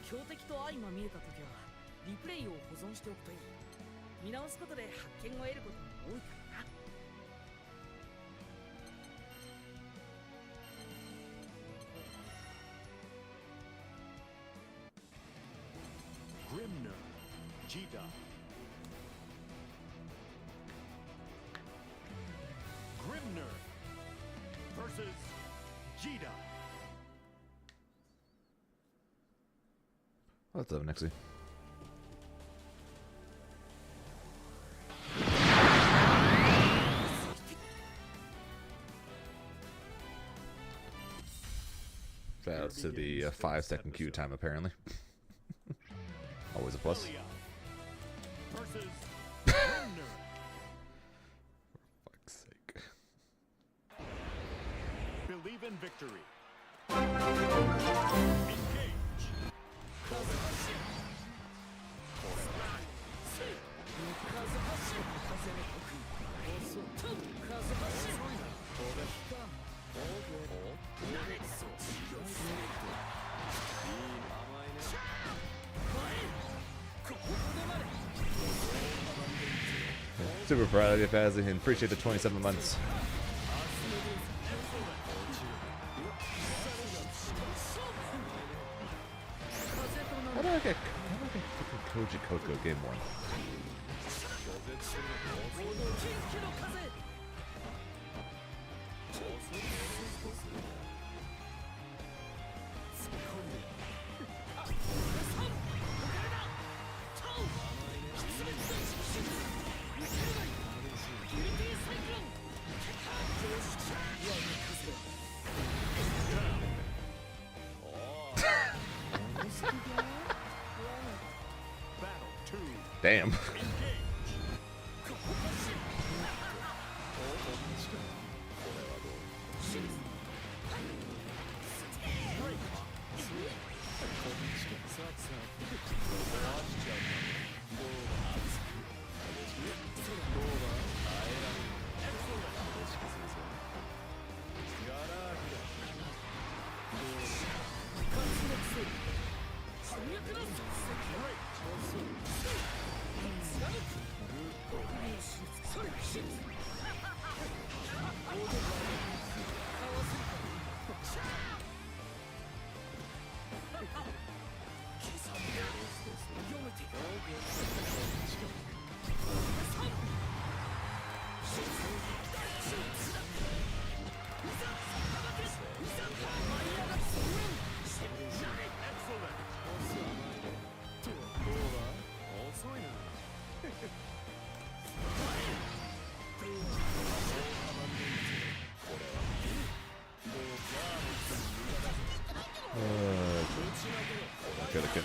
強敵と相まみえた時はリプレイを保存しておくといい。見直すことで発見を得ることも多いからな。Grimner, Jita. Grimner versus Jita. What's up, Nixie? Shout out to the 5-second queue time, apparently. Always a plus. Lilia versus Grimner. For fuck's sake. Believe in victory. Engage. Super proud of you, Fazzy, and appreciate the 27 months. How do I get Koji Coco game 1? Damn.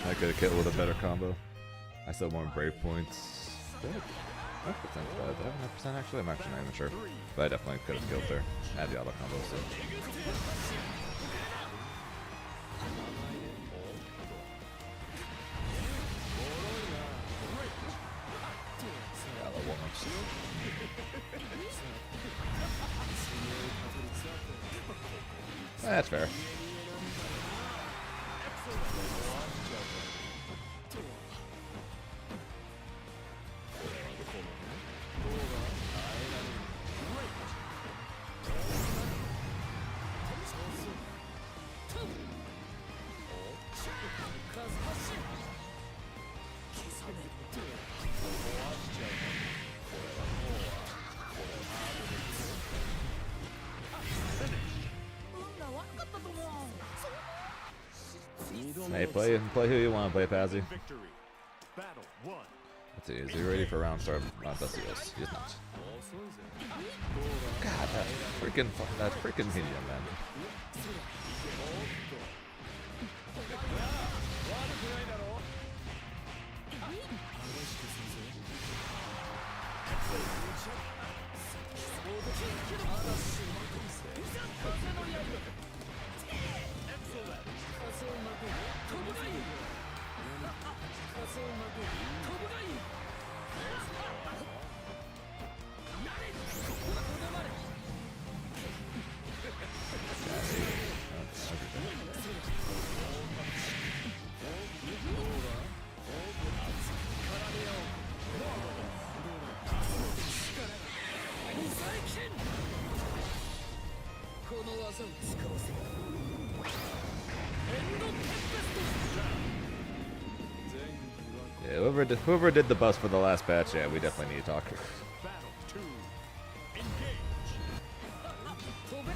I could have killed with a better combo. I still want brave points. Did I have 9% actually? I'm actually not even sure. But I definitely could have killed there. Add the auto combo, so. That's fair. Hey, play who you want to play, Pazzy. Let's see, is he ready for round start? Yes, he is not. God, that freaking minion, man. 技を使わせる。エンドテンペスト。 Yeah, whoever did the bus for the last batch, yeah, we definitely need to talk. Battle 2. Engage. 飛べ。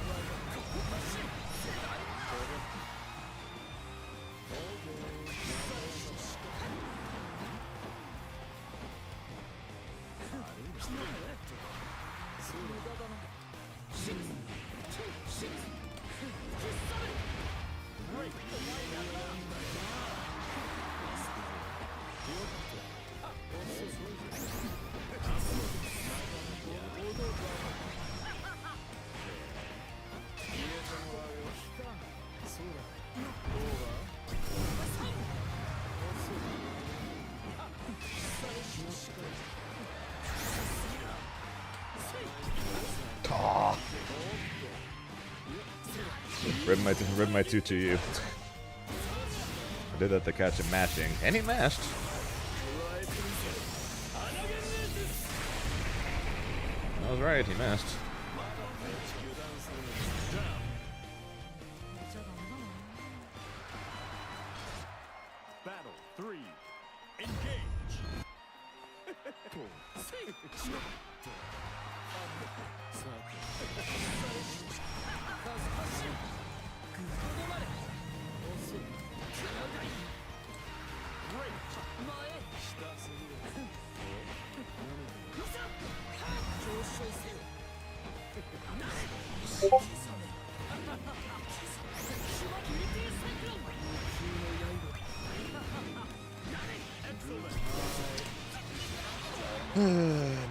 Rib my tutu you. I did that to catch him matching, and he matched. I was right, he matched. Battle 3. Engage.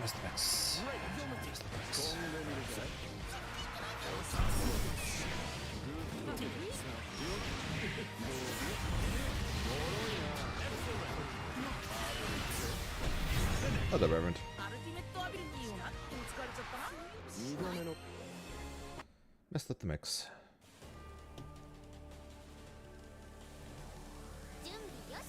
Missed the mix. What's up, Reverend? アルティメットアビリティをなって使われちゃったな。 Missed the mix. 準備よし。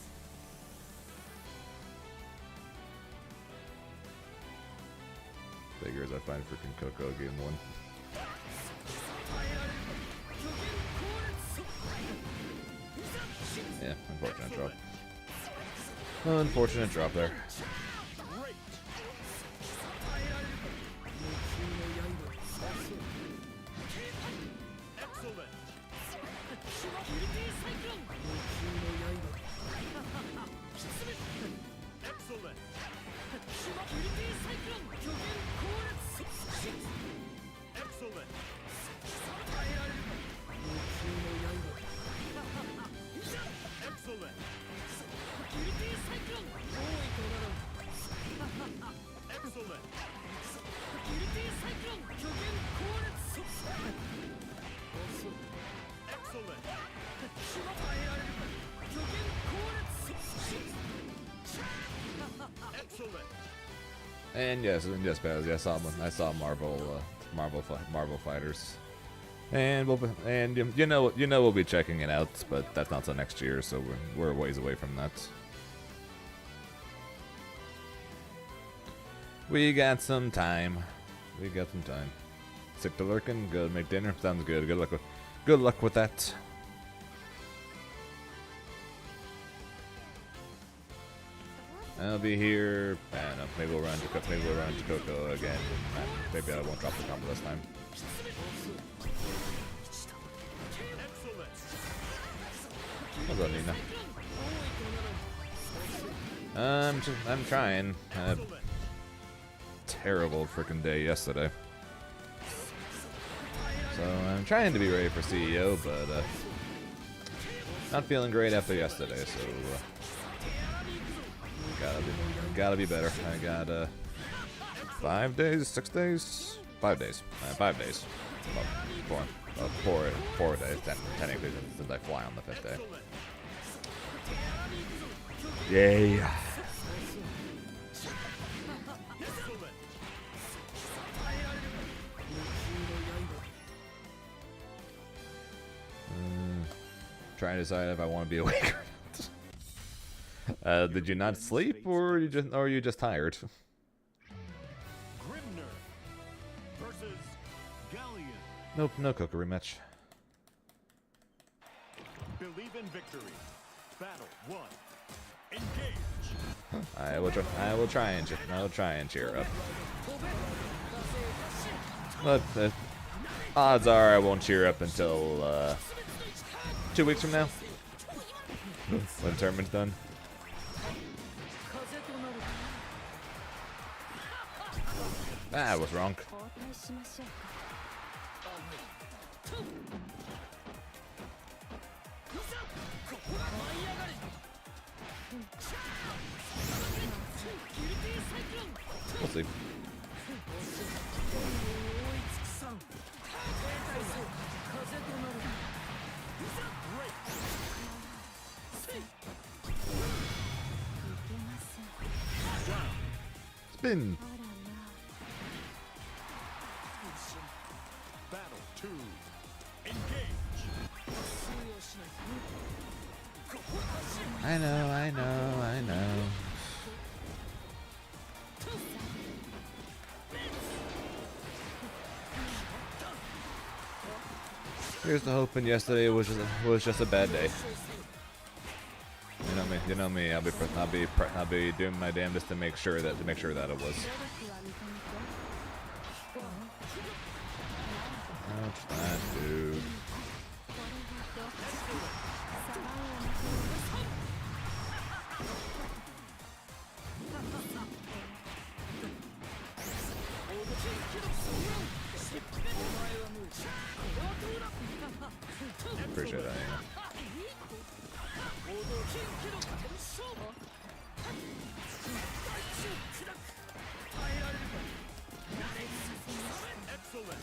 Figures I find freaking Coco game 1. Yeah, unfortunate drop. Unfortunate drop there. Excellent. Excellent. Excellent. Excellent. Excellent. Excellent. Excellent. And yes, Baz, yeah, I saw Marvel Fighters, and you know we'll be checking it out, but that's not till next year, so we're a ways away from that. We got some time. Sick to lurking. Good. Make dinner. Sounds good. Good luck with that. I'll be here. I don't know. Maybe we'll run to Coco again. Maybe I won't drop the combo this time. What's up, Nina? I'm trying. Terrible freaking day yesterday. So I'm trying to be ready for CEO, but not feeling great after yesterday. So gotta be better. I got 5 days, 6 days, 5 days, 5 days. About 4 days technically since I fly on the 5th day. Yay! Trying to decide if I want to be awake or not. Did you not sleep, or are you just tired? Grimner versus Galleon. Nope, no Coco rematch. Believe in victory. Battle 1. Engage. I will try and cheer her up. But the odds are I won't cheer up until 2 weeks from now, when the tournament's done. Ah, I was wrong. We'll see. Spin. Battle 2. Engage. I know. Here's the hoping yesterday was just a bad day. You know me. I'll be doing my damnedest to make sure that it was. Ouch, that dude. Appreciate that. Excellent.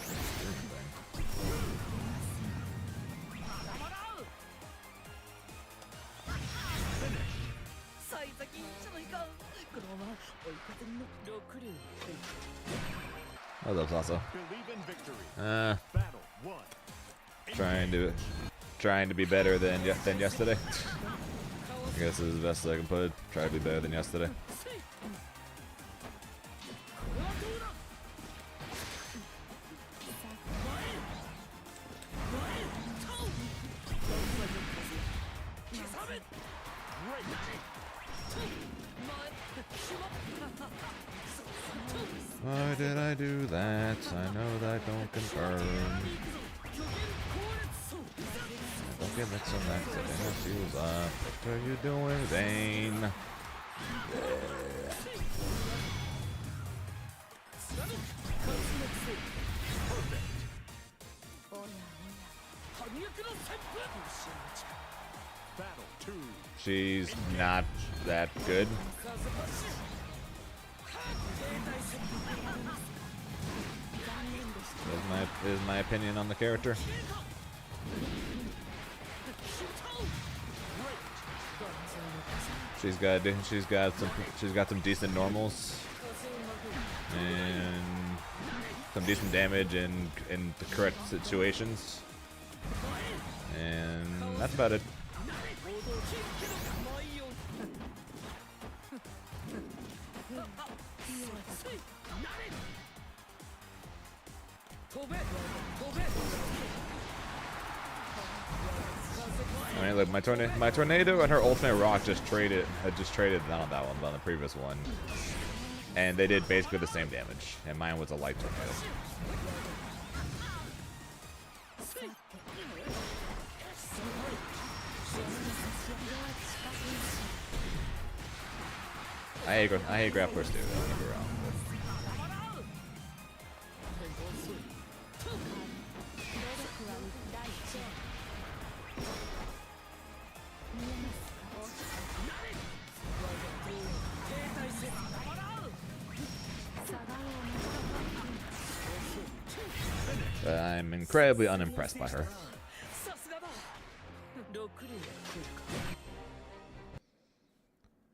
Oh, that was also Believe in victory. Battle 1. trying to be better than yesterday. I guess this is the best I can put it. Try to be better than yesterday. Why did I do that? I know that don't confirm. Don't get mixed on that. I didn't fuse up. What are you doing, Zane? Battle 2. She's not that good. Is my opinion on the character. She's got some decent normals and some decent damage in the correct situations, and that's about it. I mean, look, my tornado and her ultimate rock had just traded, not on that one, but on the previous one, and they did basically the same damage, and mine was a light tornado. I hate grapplers too, don't get me wrong. But I'm incredibly unimpressed by her.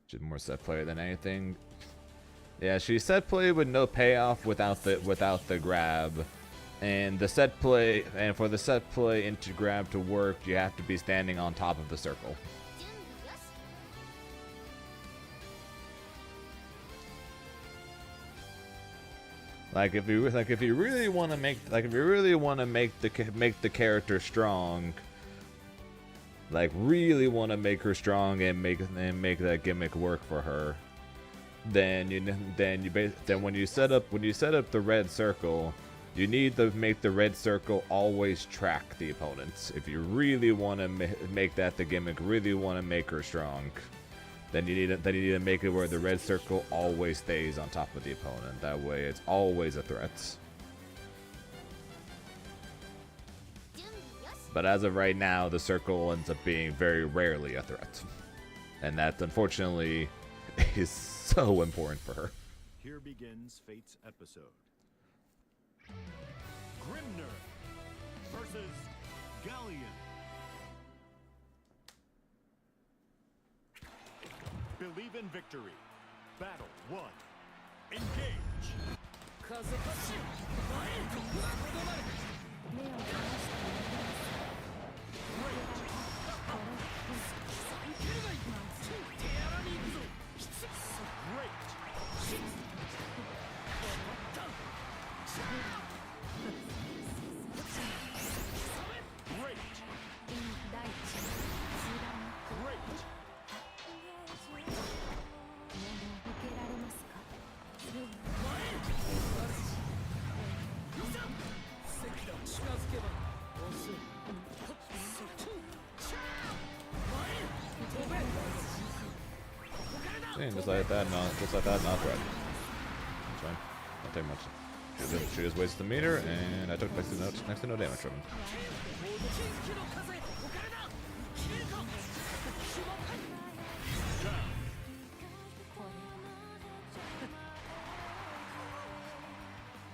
She's more set player than anything. Yeah, she's set play with no payoff without the grab. And the set play, and for the set play into grab to work, you have to be standing on top of the circle. Like if you really want to make the character strong, like really want to make her strong and make that gimmick work for her, then when you set up the red circle, you need to make the red circle always track the opponents. If you really want to make that the gimmick, really want to make her strong, then you need to make it where the red circle always stays on top of the opponent. That way, it's always a threat. But as of right now, the circle ends up being very rarely a threat, and that unfortunately is so important for her. Here begins Fate's episode. Grimner versus Galleon. Believe in victory. Battle 1. Engage. Just like that, not threat. That's fine. Not take much. She just wasted the meter, and I took next to no damage from him.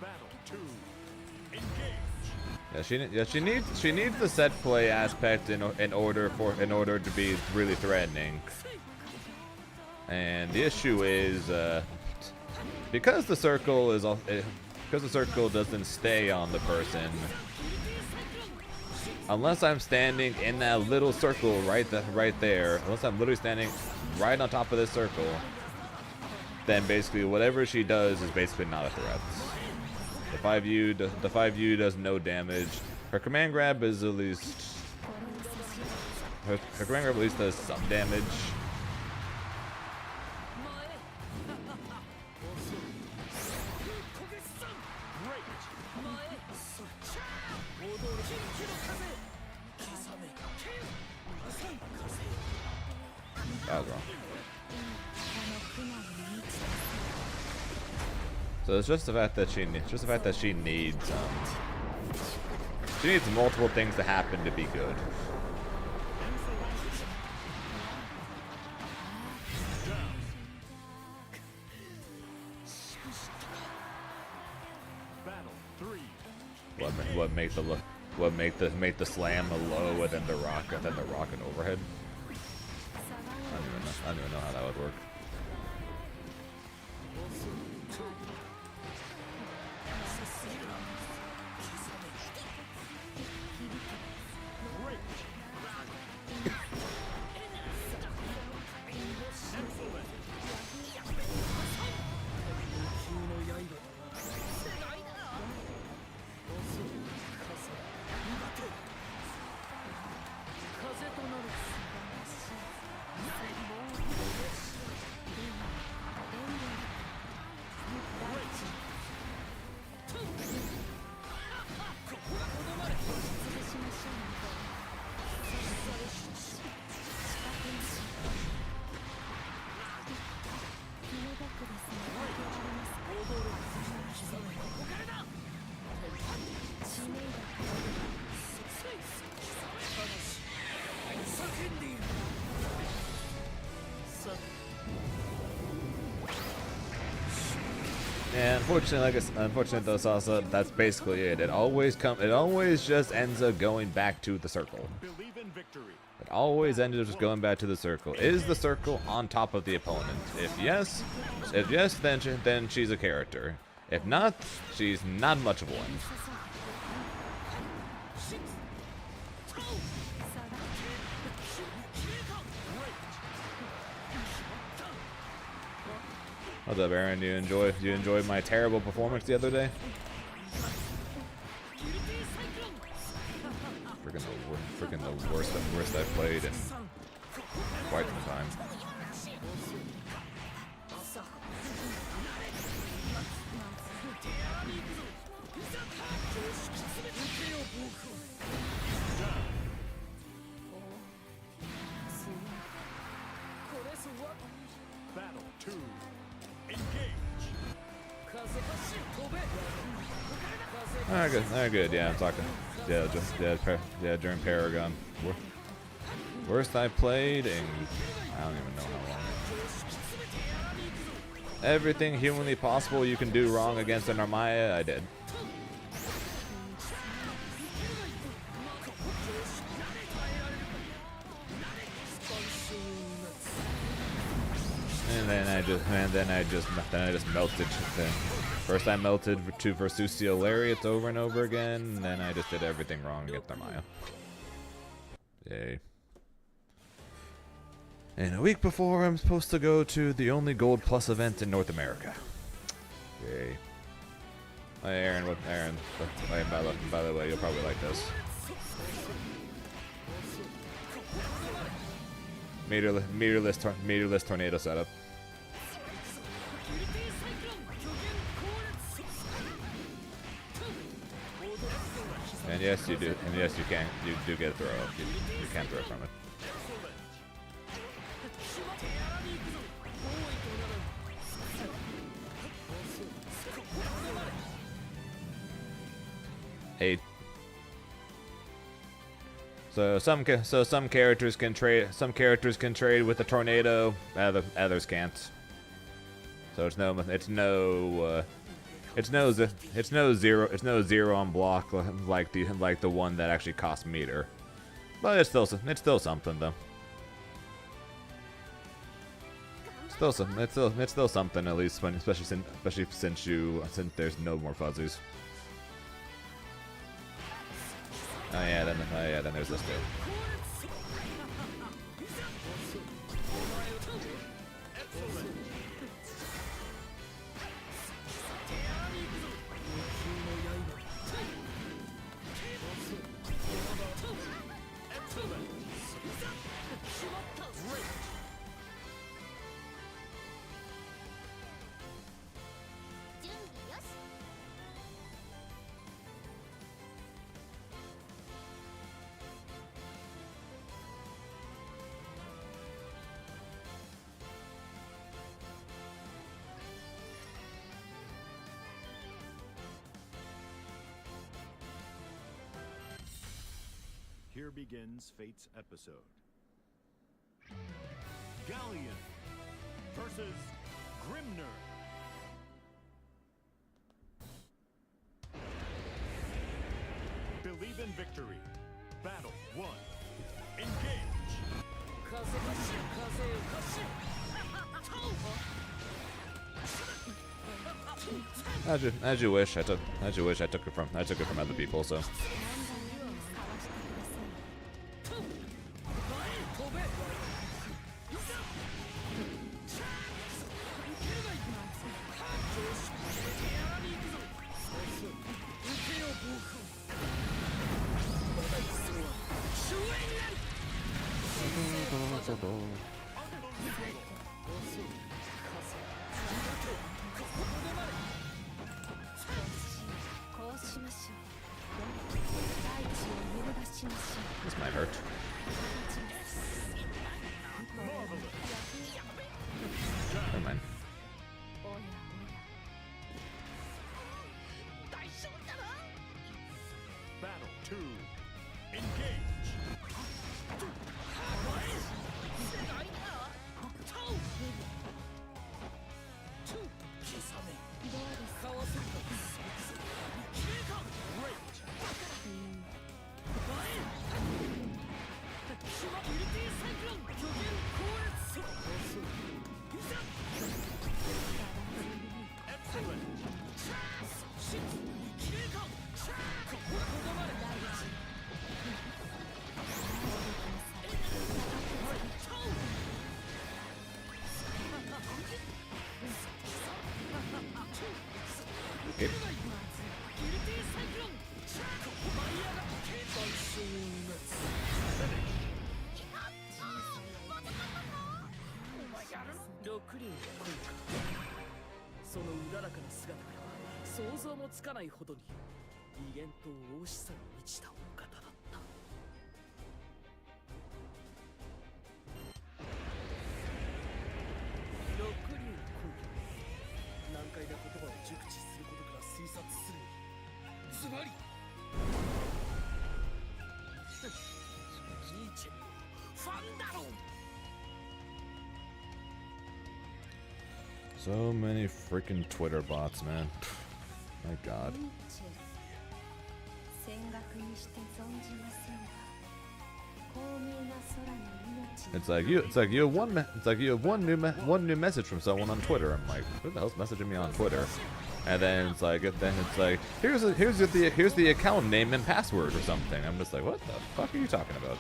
Battle 2. Engage. Yeah, she needs the set play aspect in order to be really threatening. And the issue is because the circle doesn't stay on the person. Unless I'm standing in that little circle right there, unless I'm literally standing right on top of this circle, then basically whatever she does is basically not a threat. The 5U does no damage. Her command grab is at least her command grab at least does some damage. That was wrong. So it's just the fact that she needs multiple things to happen to be good. Battle 3. What make the slam a low and then the rock an overhead? I don't even know how that would work. And unfortunately though, Salsa, that's basically it. It always just ends up going back to the circle. Believe in victory. It always ends up just going back to the circle. Is the circle on top of the opponent? If yes, then she's a character. If not, she's not much of one. What's up, Aaron? Do you enjoy my terrible performance the other day? Freaking freaking the worst I've played in quite some time. Battle 2. Engage. Alright, good. Yeah, I'm talking. Yeah, during Paragon. Worst I played in I don't even know how long. Everything humanly possible you can do wrong against an Armaya, I did. And then I just melted. First I melted to Versusio Lariats over and over again, and then I just did everything wrong against Armaya. Yay. And a week before, I'm supposed to go to the only Gold Plus event in North America. Yay. Hey, Aaron, by the way, you'll probably like this. Meterless tornado setup. And yes, you do. And yes, you can. You do get a throw. You can throw from it. Hey. So some characters can trade. Some characters can trade with the tornado. Others can't. So it's no zero on block like the one that actually costs meter. But it's still something though. It's still something at least when especially since there's no more fuzzies. Oh yeah, then there's this dude. Here begins Fate's episode. Galleon versus Grimner. Believe in victory. Battle 1. Engage. As you wish. I took it from other people. So. This might hurt. Never mind. Battle 2. Engage. らかな姿からは想像もつかないほどに威厳と大しさに満ちたお方だった。六竜の根拠、難解な言葉を熟知することから推察するにズバリニーチェのファンだろう。 So many freaking Twitter bots, man. My God. It's like you have one new message from someone on Twitter. I'm like, who the hell's messaging me on Twitter? And then it's like here's the account name and password or something. I'm just like, what the fuck are you talking about?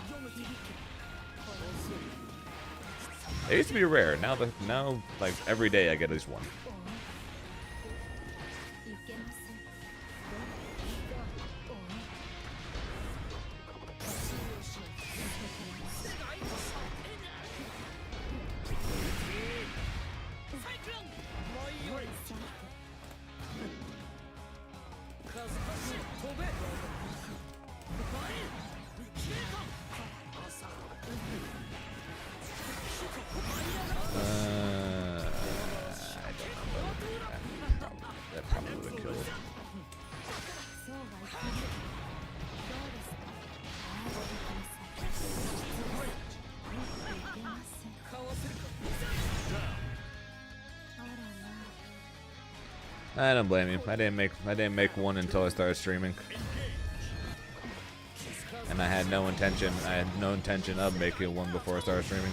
It used to be rare. Now like every day I get at least one. That probably would have killed. I don't blame you. I didn't make one until I started streaming, and I had no intention of making one before I started streaming.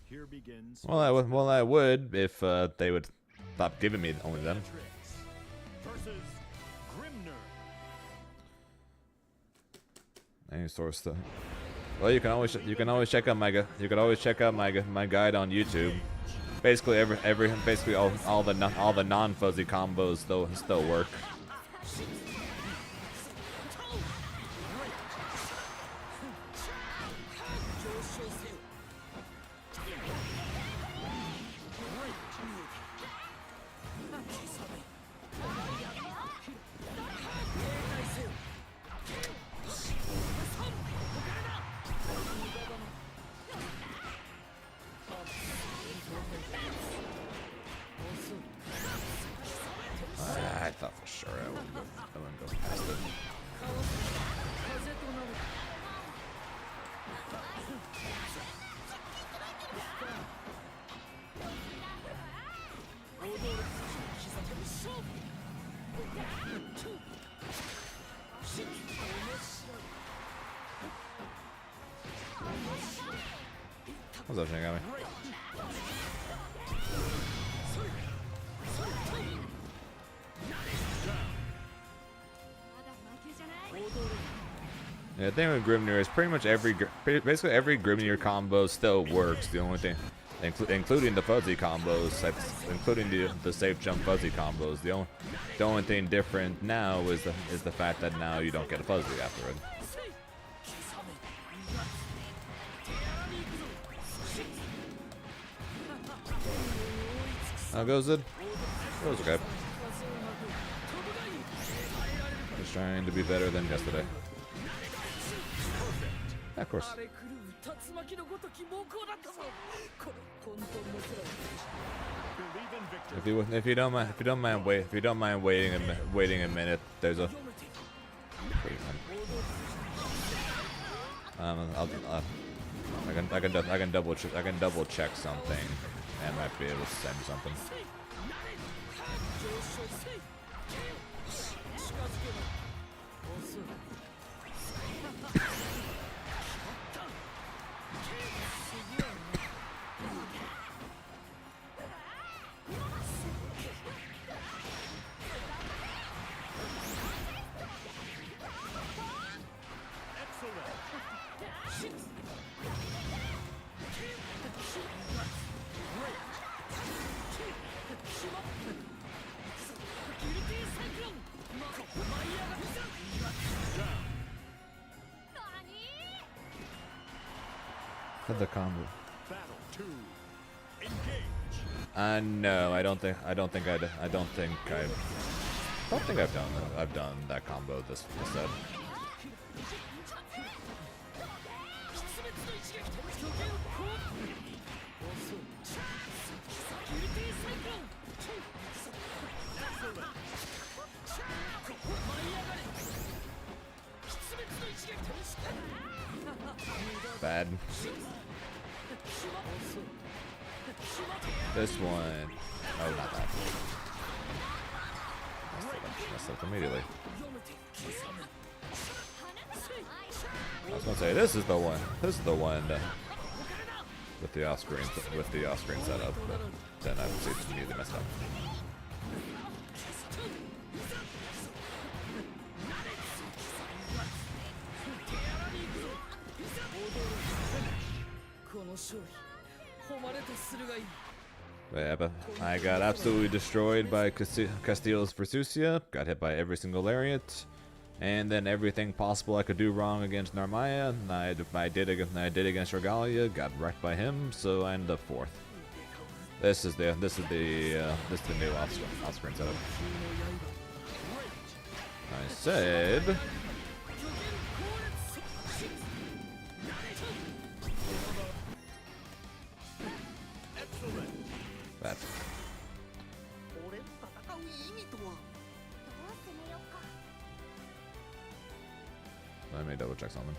Here begins. Well, I would if they would stop giving me only them. Versus Grimner. Any source stuff. Well, you can always check out my guide on YouTube. Basically basically all the non-fuzzy combos still work. I thought for sure I wouldn't go past it. What's up, Shinigami? Yeah, the thing with Grimnir is basically every Grimnir combo still works. The only thing, including the fuzzy combos, including the safe jump fuzzy combos, the only thing different now is the fact that now you don't get a fuzzy after it. How goes it? It was okay. Just trying to be better than yesterday. Of course. 竜巻のごとき猛攻だったぞ。この混沌の空を Believe in victory. If you don't mind waiting a minute, there's a I can double check something and might be able to send something. 上昇せい。近づけば遅い。次はね。 The combo. Battle 2. Engage. No, I don't think I've done that combo this set. Bad. This one. Oh, not that. Messed up immediately. I was gonna say this is the one. This is the one with the off-screen setup, but then I would say it's immediately messed up. Yeah, but I got absolutely destroyed by Castillo's Versusia, got hit by every single lariat, and then everything possible I could do wrong against Narmaya, I did against Regalia, got wrecked by him, so I ended up 4th. This is the new off-screen setup. I said. That. Let me double check something.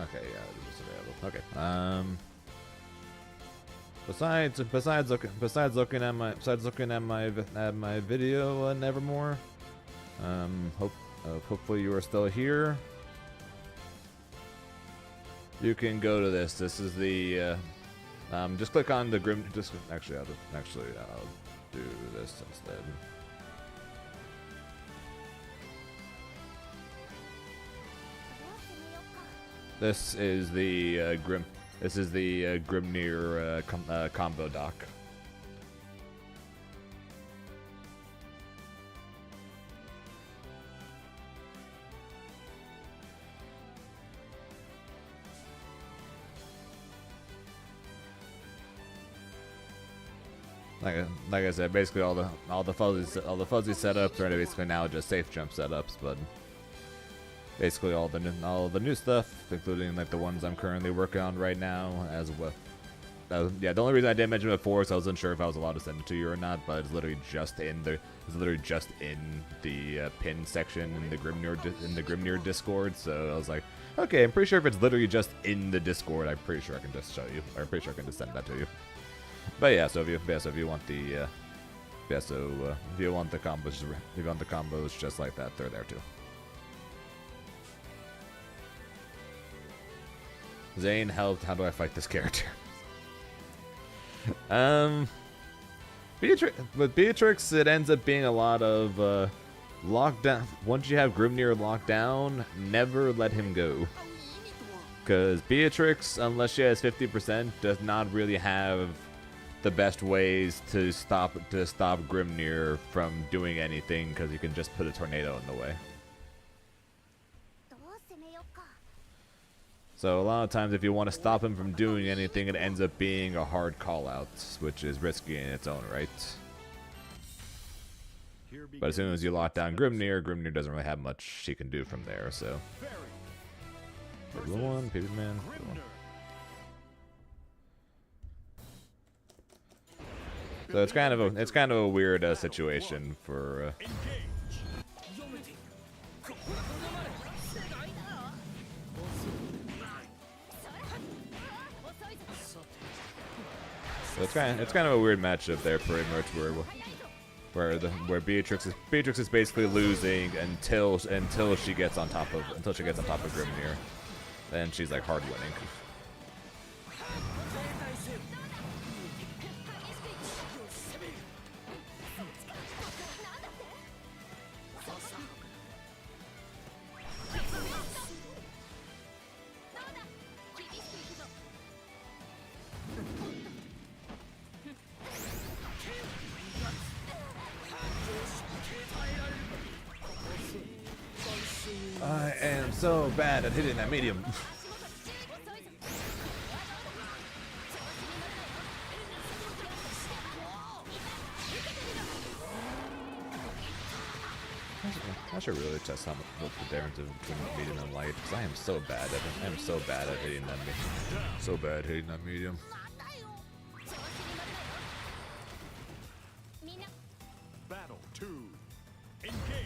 Okay, yeah, it was available. Okay. Besides looking at my video, Nevermore. Hopefully you are still here. You can go to this. This is the. Just click on the Grim. I'll do this instead. This is the Grimnir combo doc. Like I said, basically all the fuzzy setups are basically now just safe jump setups, but basically all the new stuff, including like the ones I'm currently working on right now, as well yeah, the only reason I didn't mention it before is I wasn't sure if I was allowed to send it to you or not, but it's literally just in the pin section in the Grimnir Discord. So I was like, okay, I'm pretty sure if it's literally just in the Discord, I'm pretty sure I can just show you. Or I'm pretty sure I can just send that to you. But yeah, so if you want the if you want the combos just like that, they're there too. Zane helped. How do I fight this character? Beatrix, it ends up being a lot of lockdown. Once you have Grimnir locked down, never let him go. Because Beatrix, unless she has 50%, does not really have the best ways to stop Grimnir from doing anything, because you can just put a tornado in the way. So a lot of times if you want to stop him from doing anything, it ends up being a hard call-out, which is risky in its own right. But as soon as you lock down Grimnir, Grimnir doesn't really have much she can do from there, so. Blue one, Paper Man. So it's kind of a weird situation for. So it's kind of a weird matchup there, pretty much, where Beatrix is basically losing until she gets on top of Grimnir, then she's like hard winning. I am so bad at hitting that medium. I should really test how much the difference between medium and light, because I am so bad at it. I am so bad at hitting that medium. So bad hitting that medium. Battle 2. Engage.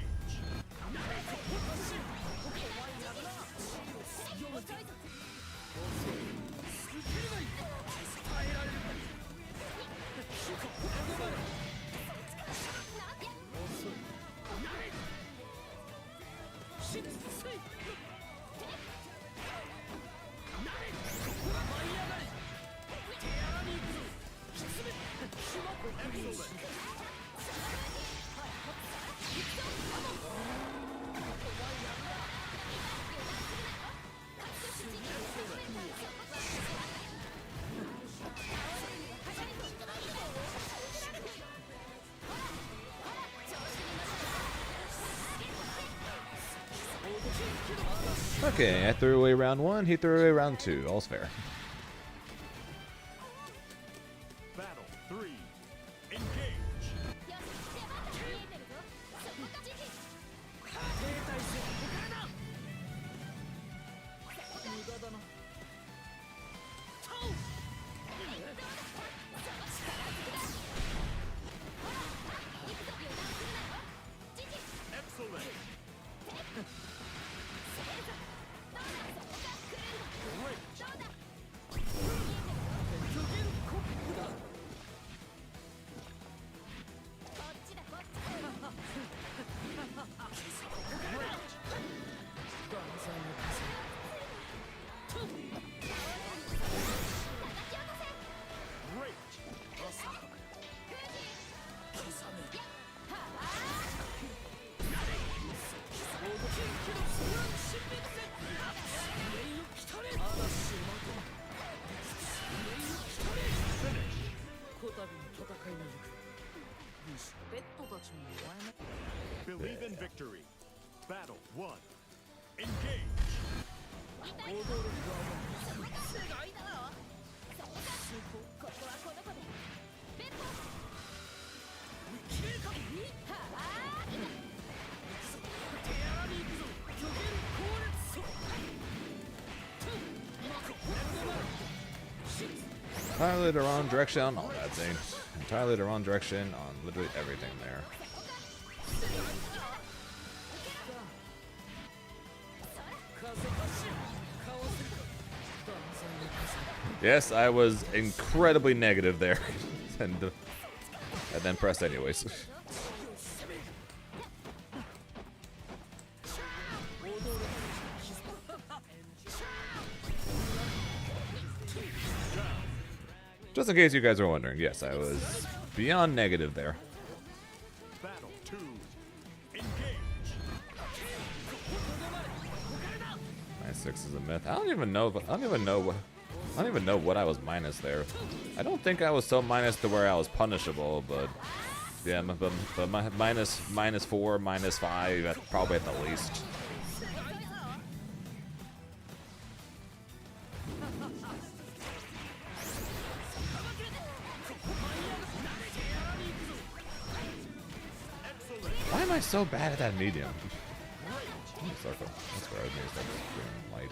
Okay, I threw away round 1, he threw away round 2. All's fair. Battle 3. Engage. Excellent. Believe in victory. Battle 1. Engage. Entirely the wrong direction on all that, Zane. Entirely the wrong direction on literally everything there. Yes, I was incredibly negative there. and then pressed anyways. Just in case you guys are wondering, yes, I was beyond negative there. Battle 2. Engage. -6 is a myth. I don't even know what I was minus there. I don't think I was so minus to where I was punishable, but yeah, but minus -4, -5, probably at the least. Why am I so bad at that medium? That's where I need to start doing light.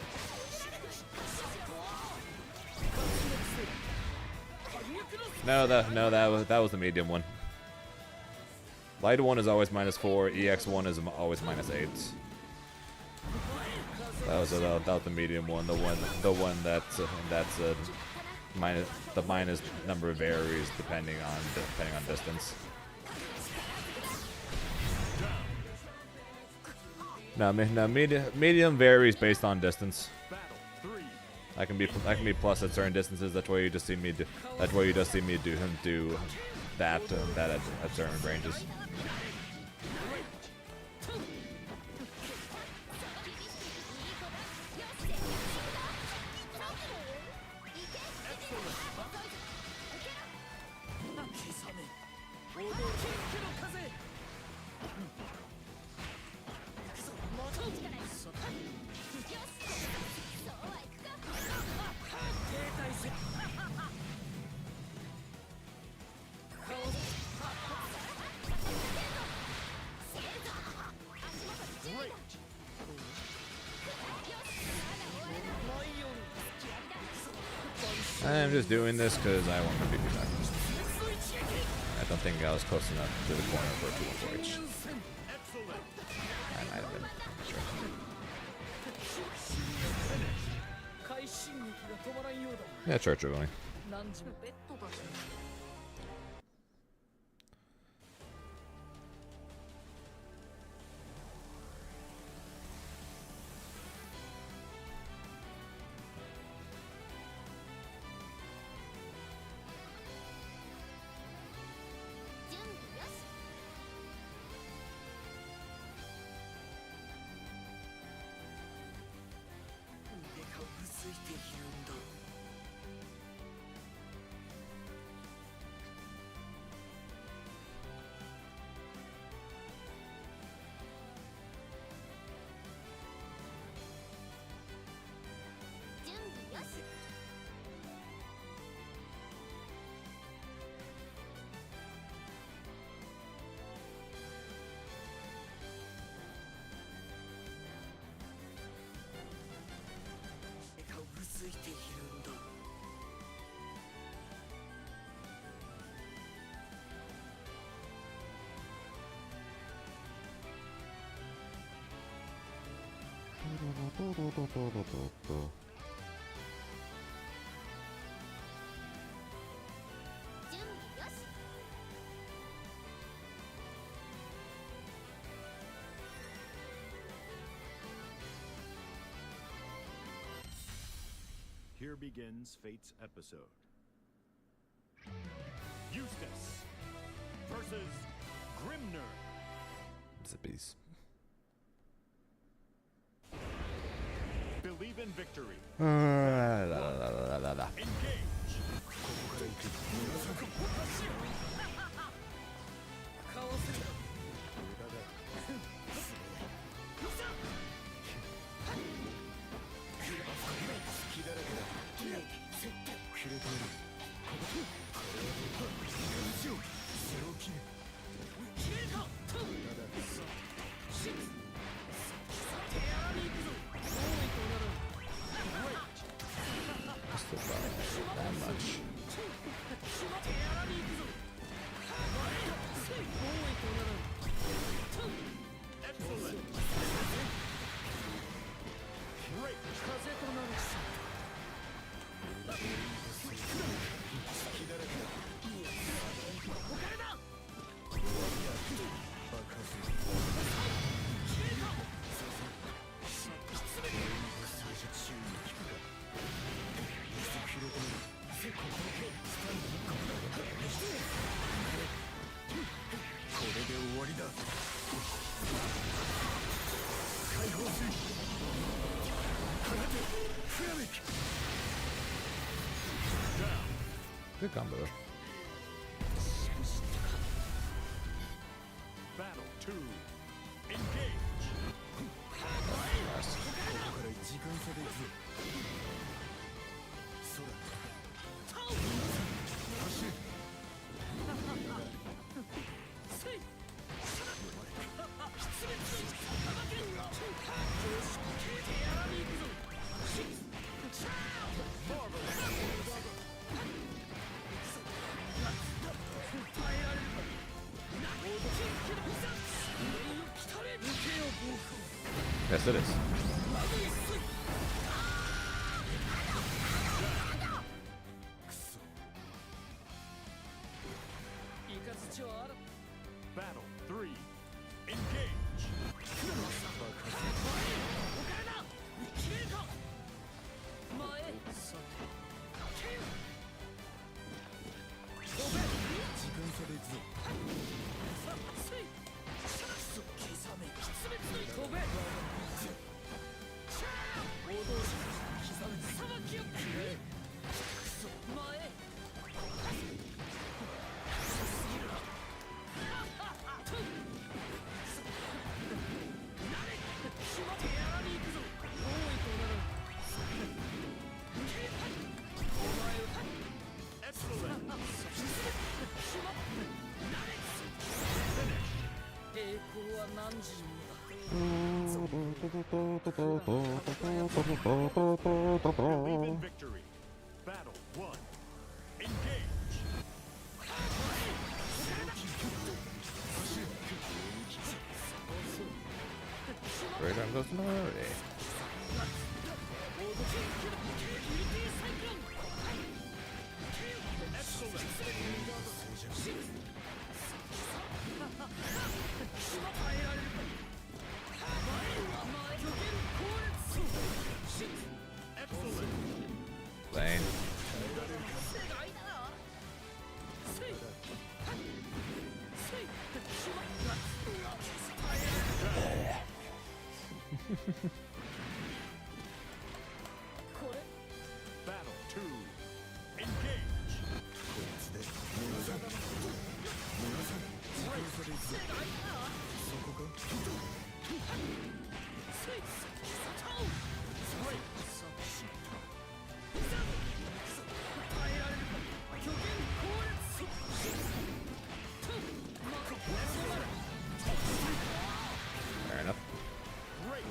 No, that was the medium one. Light one is always -4. EX1 is always -8. That was the medium one. The one that's the minus number varies depending on distance. No, medium varies based on distance. I can be plus at certain distances. That's why you just see me do. That's why you just see me do that at certain ranges. I'm just doing this because I want to be back. I don't think I was close enough to the corner for a 2-1-4H. I might have been. I'm sure. Yeah, church going. Here begins Fate's episode. Eustace versus Grimner. It's a piece. Believe in victory. Engage. That much. Good combo. Battle 2. Engage. Nice. い Yes, it is. イカズチはある Battle 3. Engage. 消えるか前さて飛べ時間差でいくぞさあせい刻め飛べ王道者刻めさばきをくれ前栄光は何時もだ Leaving victory. Battle 1. Engage. Right arm goes Murray. Lane. Battle 2. Engage. Fair enough. Great.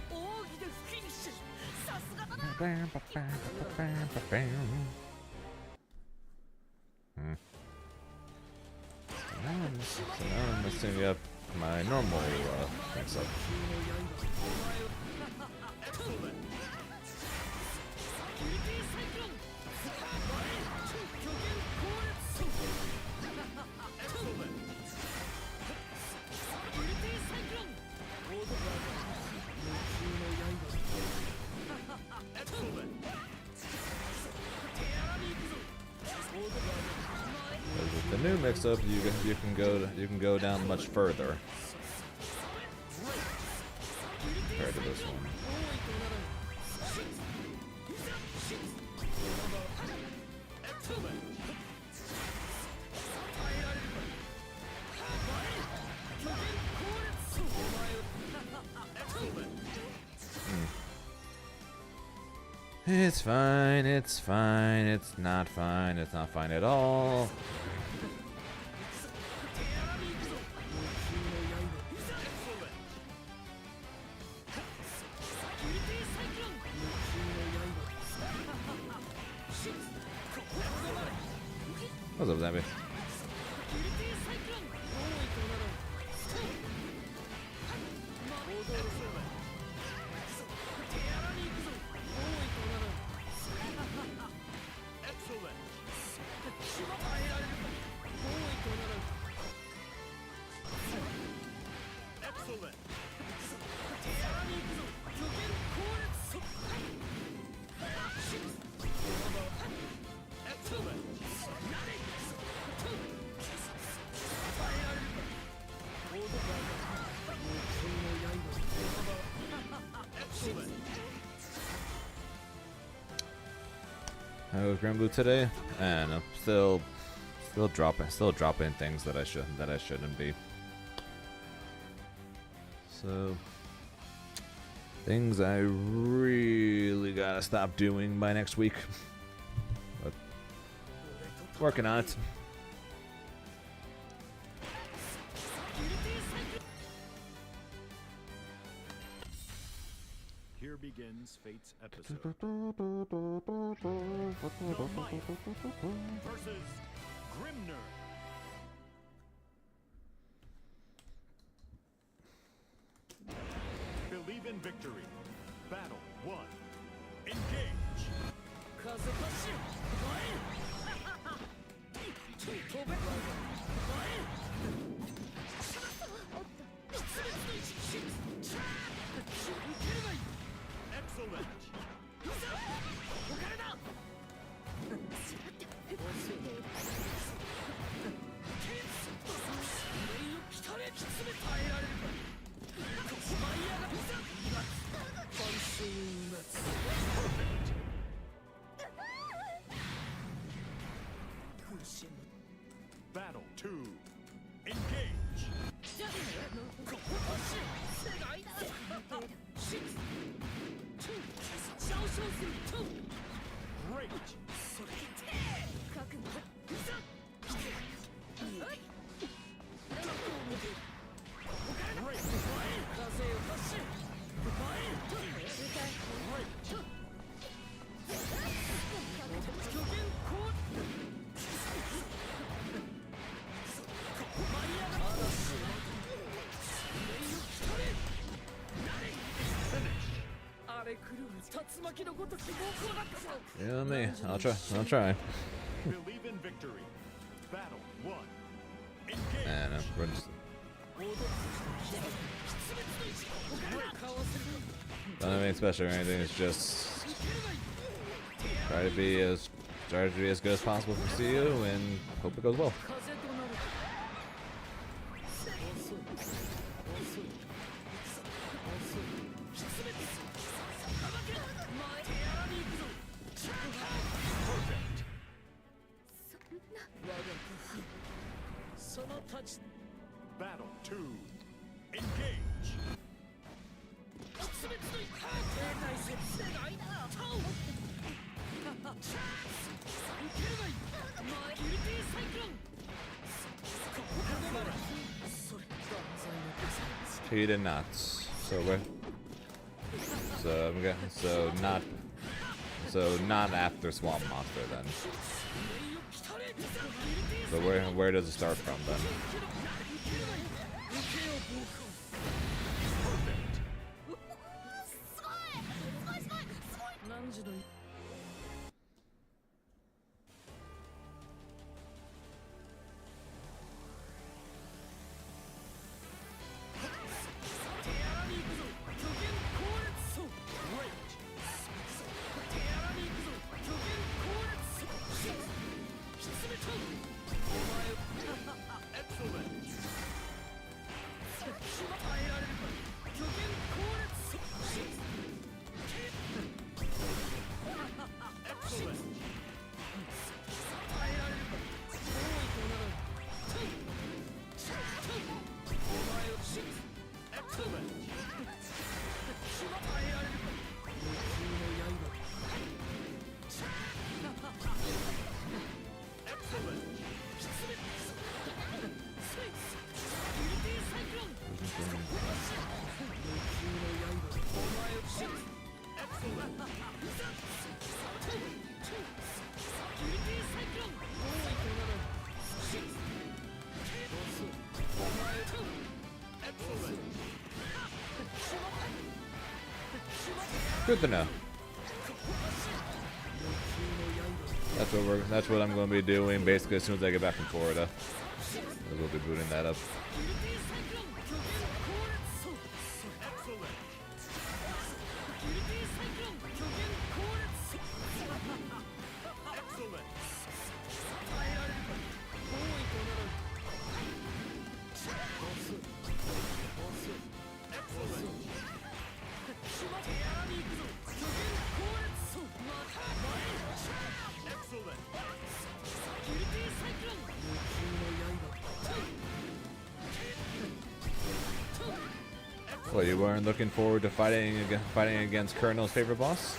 奥義でフィニッシュさすがだな So now I'm missing up my normal mix up. With the new mix up, you can go down much further compared to this one. It's fine, it's fine, it's not fine, it's not fine at all. What's up, Zambi? Grand Blue today, and I'm still dropping things that I shouldn't be. So things I really gotta stop doing by next week. But working on it. Here begins Fate's episode. Versus Grimner. Believe in victory. Battle 1. Engage. Excellent. Battle 2. Engage. Great. Yeah, me. I'll try. Believe in victory. Battle 1. Engage. And we're just not anything special or anything. It's just try to be as good as possible for CU and hope it goes well. Battle 2. Engage. He did not. So we're not after Swamp Monster then. So where does it start from then? Excellent. Good to know. That's what I'm going to be doing basically as soon as I get back from Florida. We'll be booting that up. Well, you weren't looking forward to fighting against Colonel's favorite boss?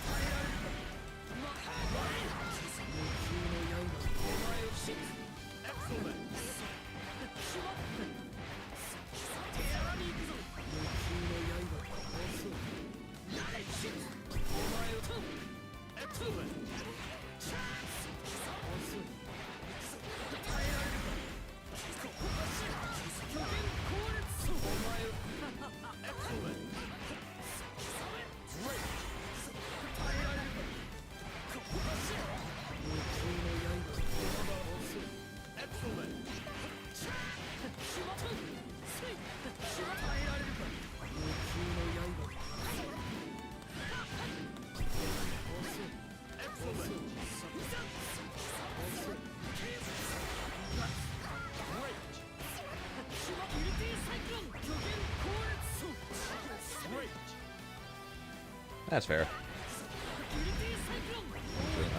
That's fair.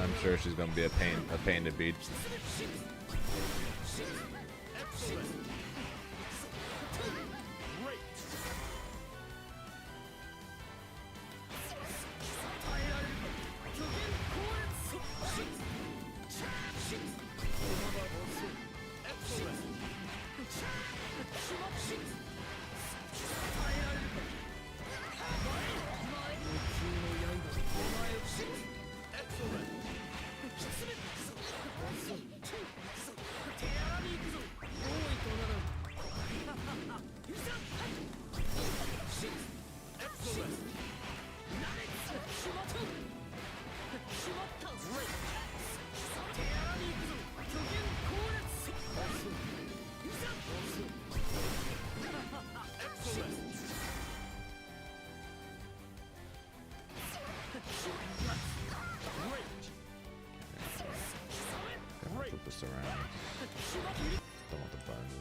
I'm sure she's gonna be a pain to beat. Flip this around. Don't want the buttons.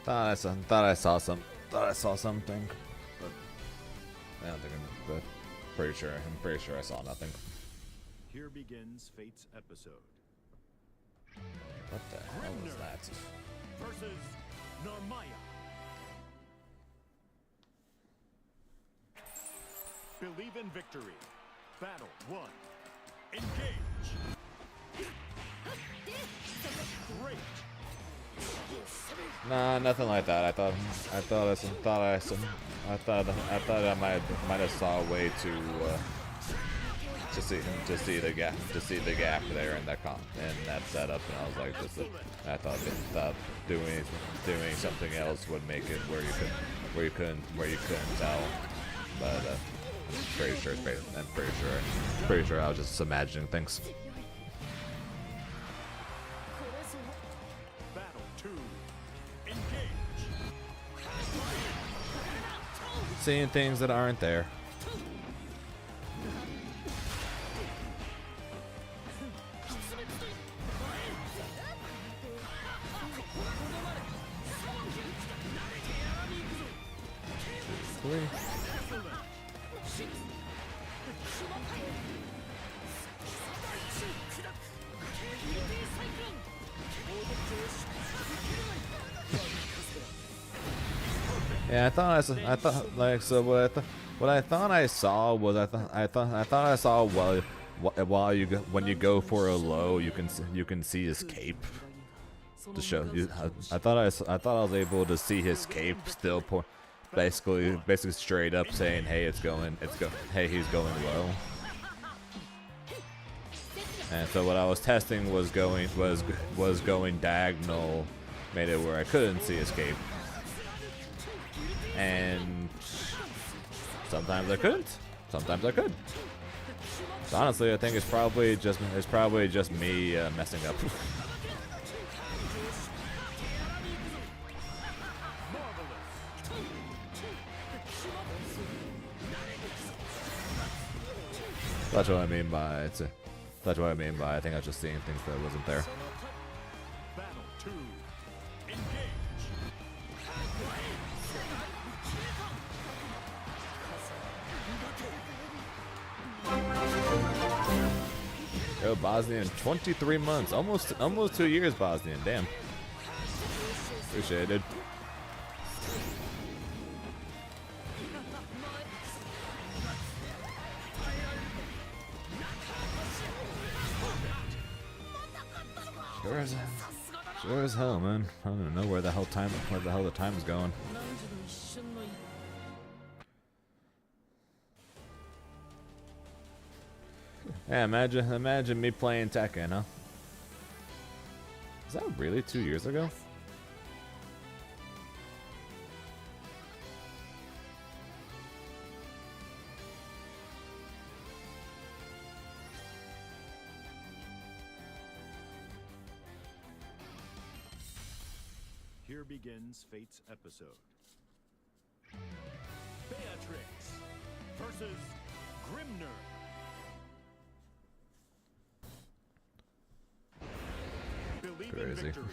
Thought I saw something, but I don't think but pretty sure I saw nothing. Here begins Fate's episode. What the hell was that? Versus Narmaya. Believe in victory. Battle 1. Engage. Great. Nah, nothing like that. I thought I might have saw a way to see the gap there in that setup, and I was like, I thought doing something else would make it where you couldn't tell, but I'm pretty sure I was just imagining things. Battle 2. Engage. Seeing things that aren't there. Yeah, I thought what I thought I saw was when you go for a low, you can see his cape. To show you, I thought I was able to see his cape still basically straight up saying, hey, hey, he's going low. And so what I was testing was going diagonal, made it where I couldn't see his cape. And sometimes I couldn't, sometimes I could. So honestly, I think it's probably just me messing up. That's what I mean by I think I was just seeing things that wasn't there. Battle 2. Engage. Yo, Bosnian, 23 months, almost 2 years, Bosnian. Damn. Appreciate it, dude. Sure as hell, man. I don't even know where the hell the time is going. Yeah, imagine me playing Tekken, huh? Is that really 2 years ago? Here begins Fate's episode. Beatrix versus Grimner. Believe in Crazy. victory.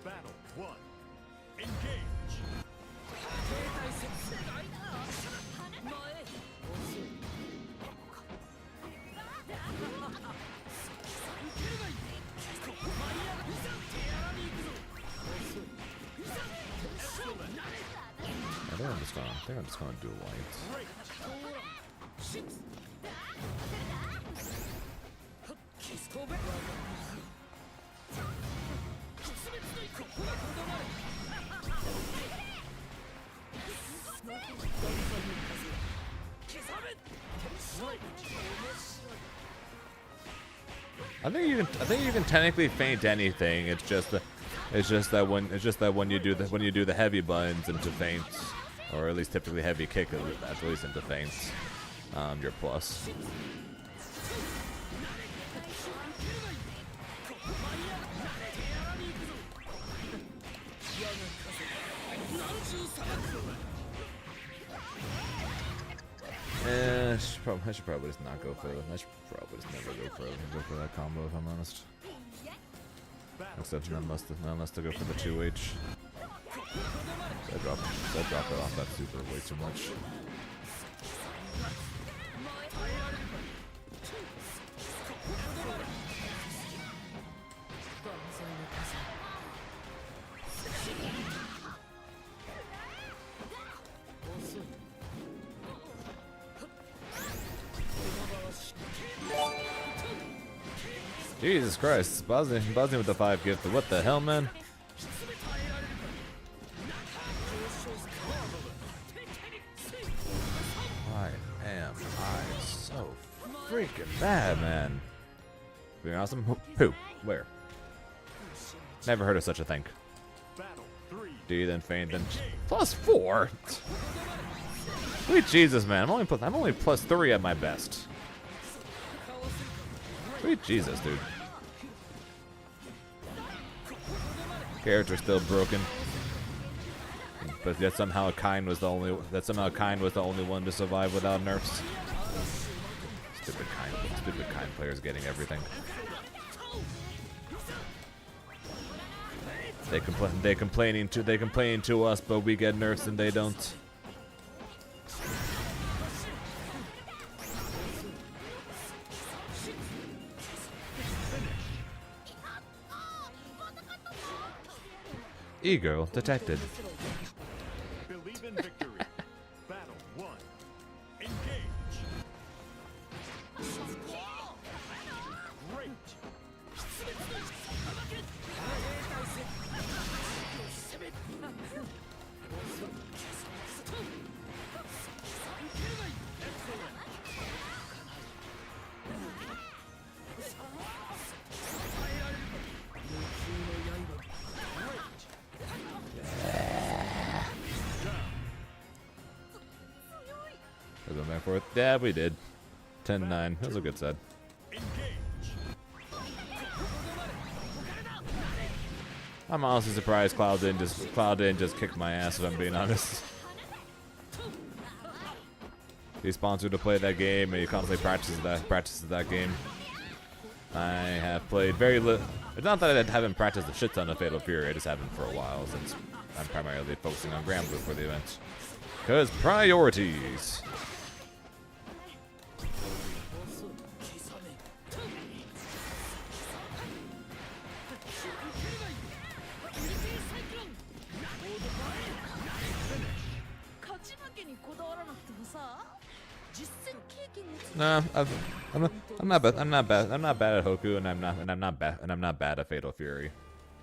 Battle 1. Engage. I think I'm just gonna do lights. I think you can technically feint anything. It's just that when you do the heavy buttons into feints, or at least typically heavy kick at least into feints, you're plus. I should probably just not go for it. I should probably just never go for that combo, if I'm honest. Except unless to go for the 2H. I dropped it off that super way too much. Jesus Christ, Bosnia with the 5 gift. What the hell, man? Why am I so freaking bad, man? Being awesome? Who? Where? Never heard of such a thing. D then feign then +4. Sweet Jesus, man! I'm only +3 at my best. Sweet Jesus, dude. Character still broken, but yet somehow Kain was the only one to survive without nerfs. Stupid Kain players getting everything. They complaining to us, but we get nerfs and they don't. E-girl detected. Believe in victory. Battle 1. Engage. Great. Go back for it. Yeah, we did. 10-9. That was a good set. I'm honestly surprised Cloud didn't just kick my ass, if I'm being honest. He's sponsored to play that game, and he constantly practices that game. I have played very little. It's not that I haven't practiced a shit ton of Fatal Fury. I just haven't for a while, since I'm primarily focusing on Granblue for the event. Cause priorities. No, I'm not bad at Hoku, and I'm not bad at Fatal Fury.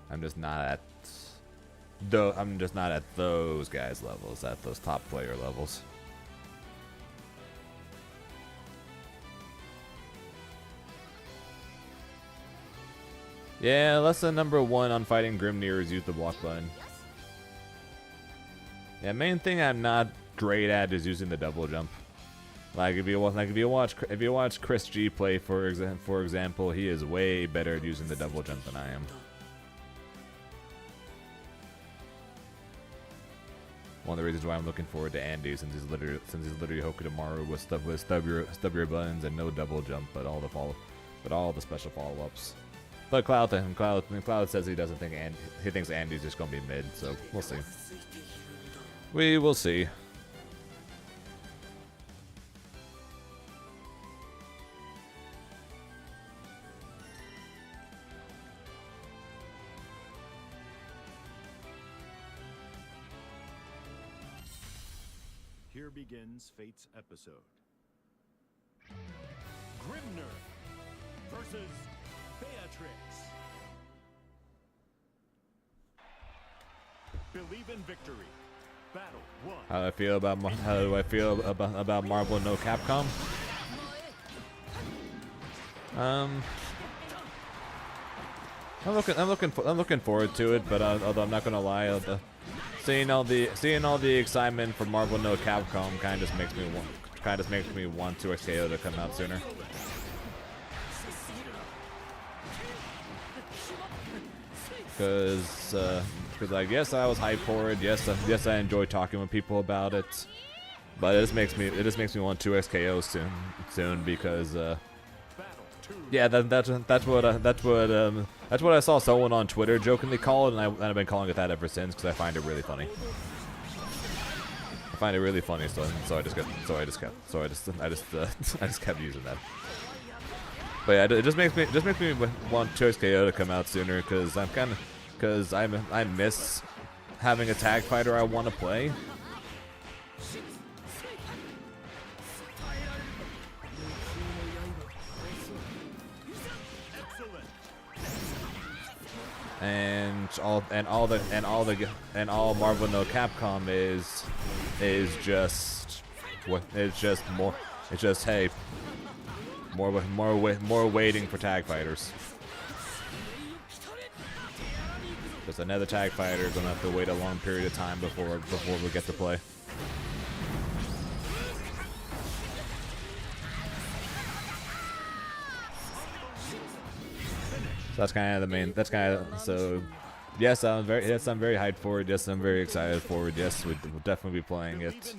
I'm just not at those guys' levels, at those top player levels. Yeah, lesson number 1 on fighting Grimnir is use the block button. Yeah, main thing I'm not great at is using the double jump. Like if you watch Chris G play, for example, he is way better at using the double jump than I am. One of the reasons why I'm looking forward to Andy, since he's literally Hokutomaru with stub your buttons and no double jump, but all the special follow-ups. But Cloud says he doesn't think he thinks Andy's just gonna be mid, so we'll see. We will see. Here begins Fate's episode. Grimnir versus Beatrix. Believe in victory. Battle 1. How do I feel about Marvel No Capcom? I'm looking forward to it, but although I'm not gonna lie, seeing all the excitement for Marvel No Capcom kind of just makes me want 2XKO to come out sooner. Because like, yes, I was hyped for it. Yes, I enjoy talking with people about it. But it just makes me want 2XKO soon because Yeah, that's what I saw someone on Twitter jokingly call it, and I've been calling it that ever since because I find it really funny. I find it really funny, so I just kept using that. But yeah, it just makes me want 2XKO to come out sooner because I miss having a tag fighter I want to play. And all Marvel no Capcom is just what it's just more it's just hey more waiting for tag fighters. Just another tag fighter gonna have to wait a long period of time before we get to play. So that's kind of the main. That's kind of so. Yes, I'm very hyped for it. Yes, I'm very excited for it. Yes, we'll definitely be playing it.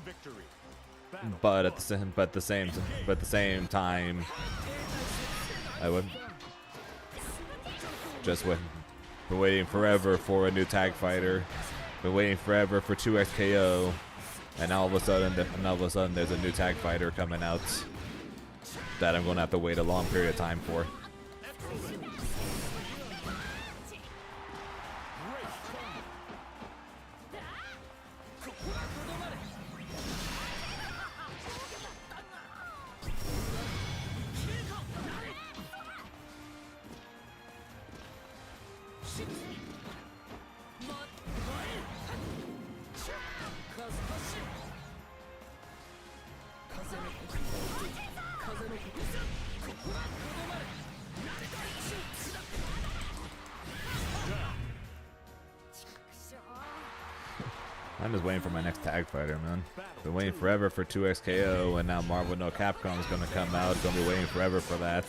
But at the same time, I would just been waiting forever for a new tag fighter. Been waiting forever for 2XKO, and all of a sudden there's a new tag fighter coming out that I'm going to have to wait a long period of time for. I'm just waiting for my next tag fighter, man. Been waiting forever for 2XKO, and now Marvel no Capcom is gonna come out. Gonna be waiting forever for that.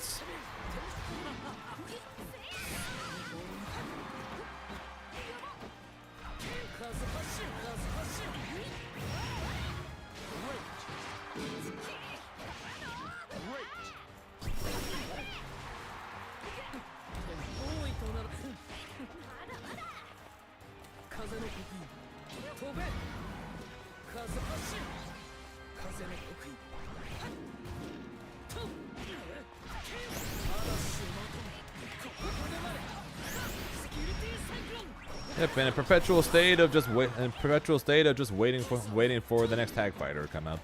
Yep, in a perpetual state of just waiting for the next tag fighter to come out.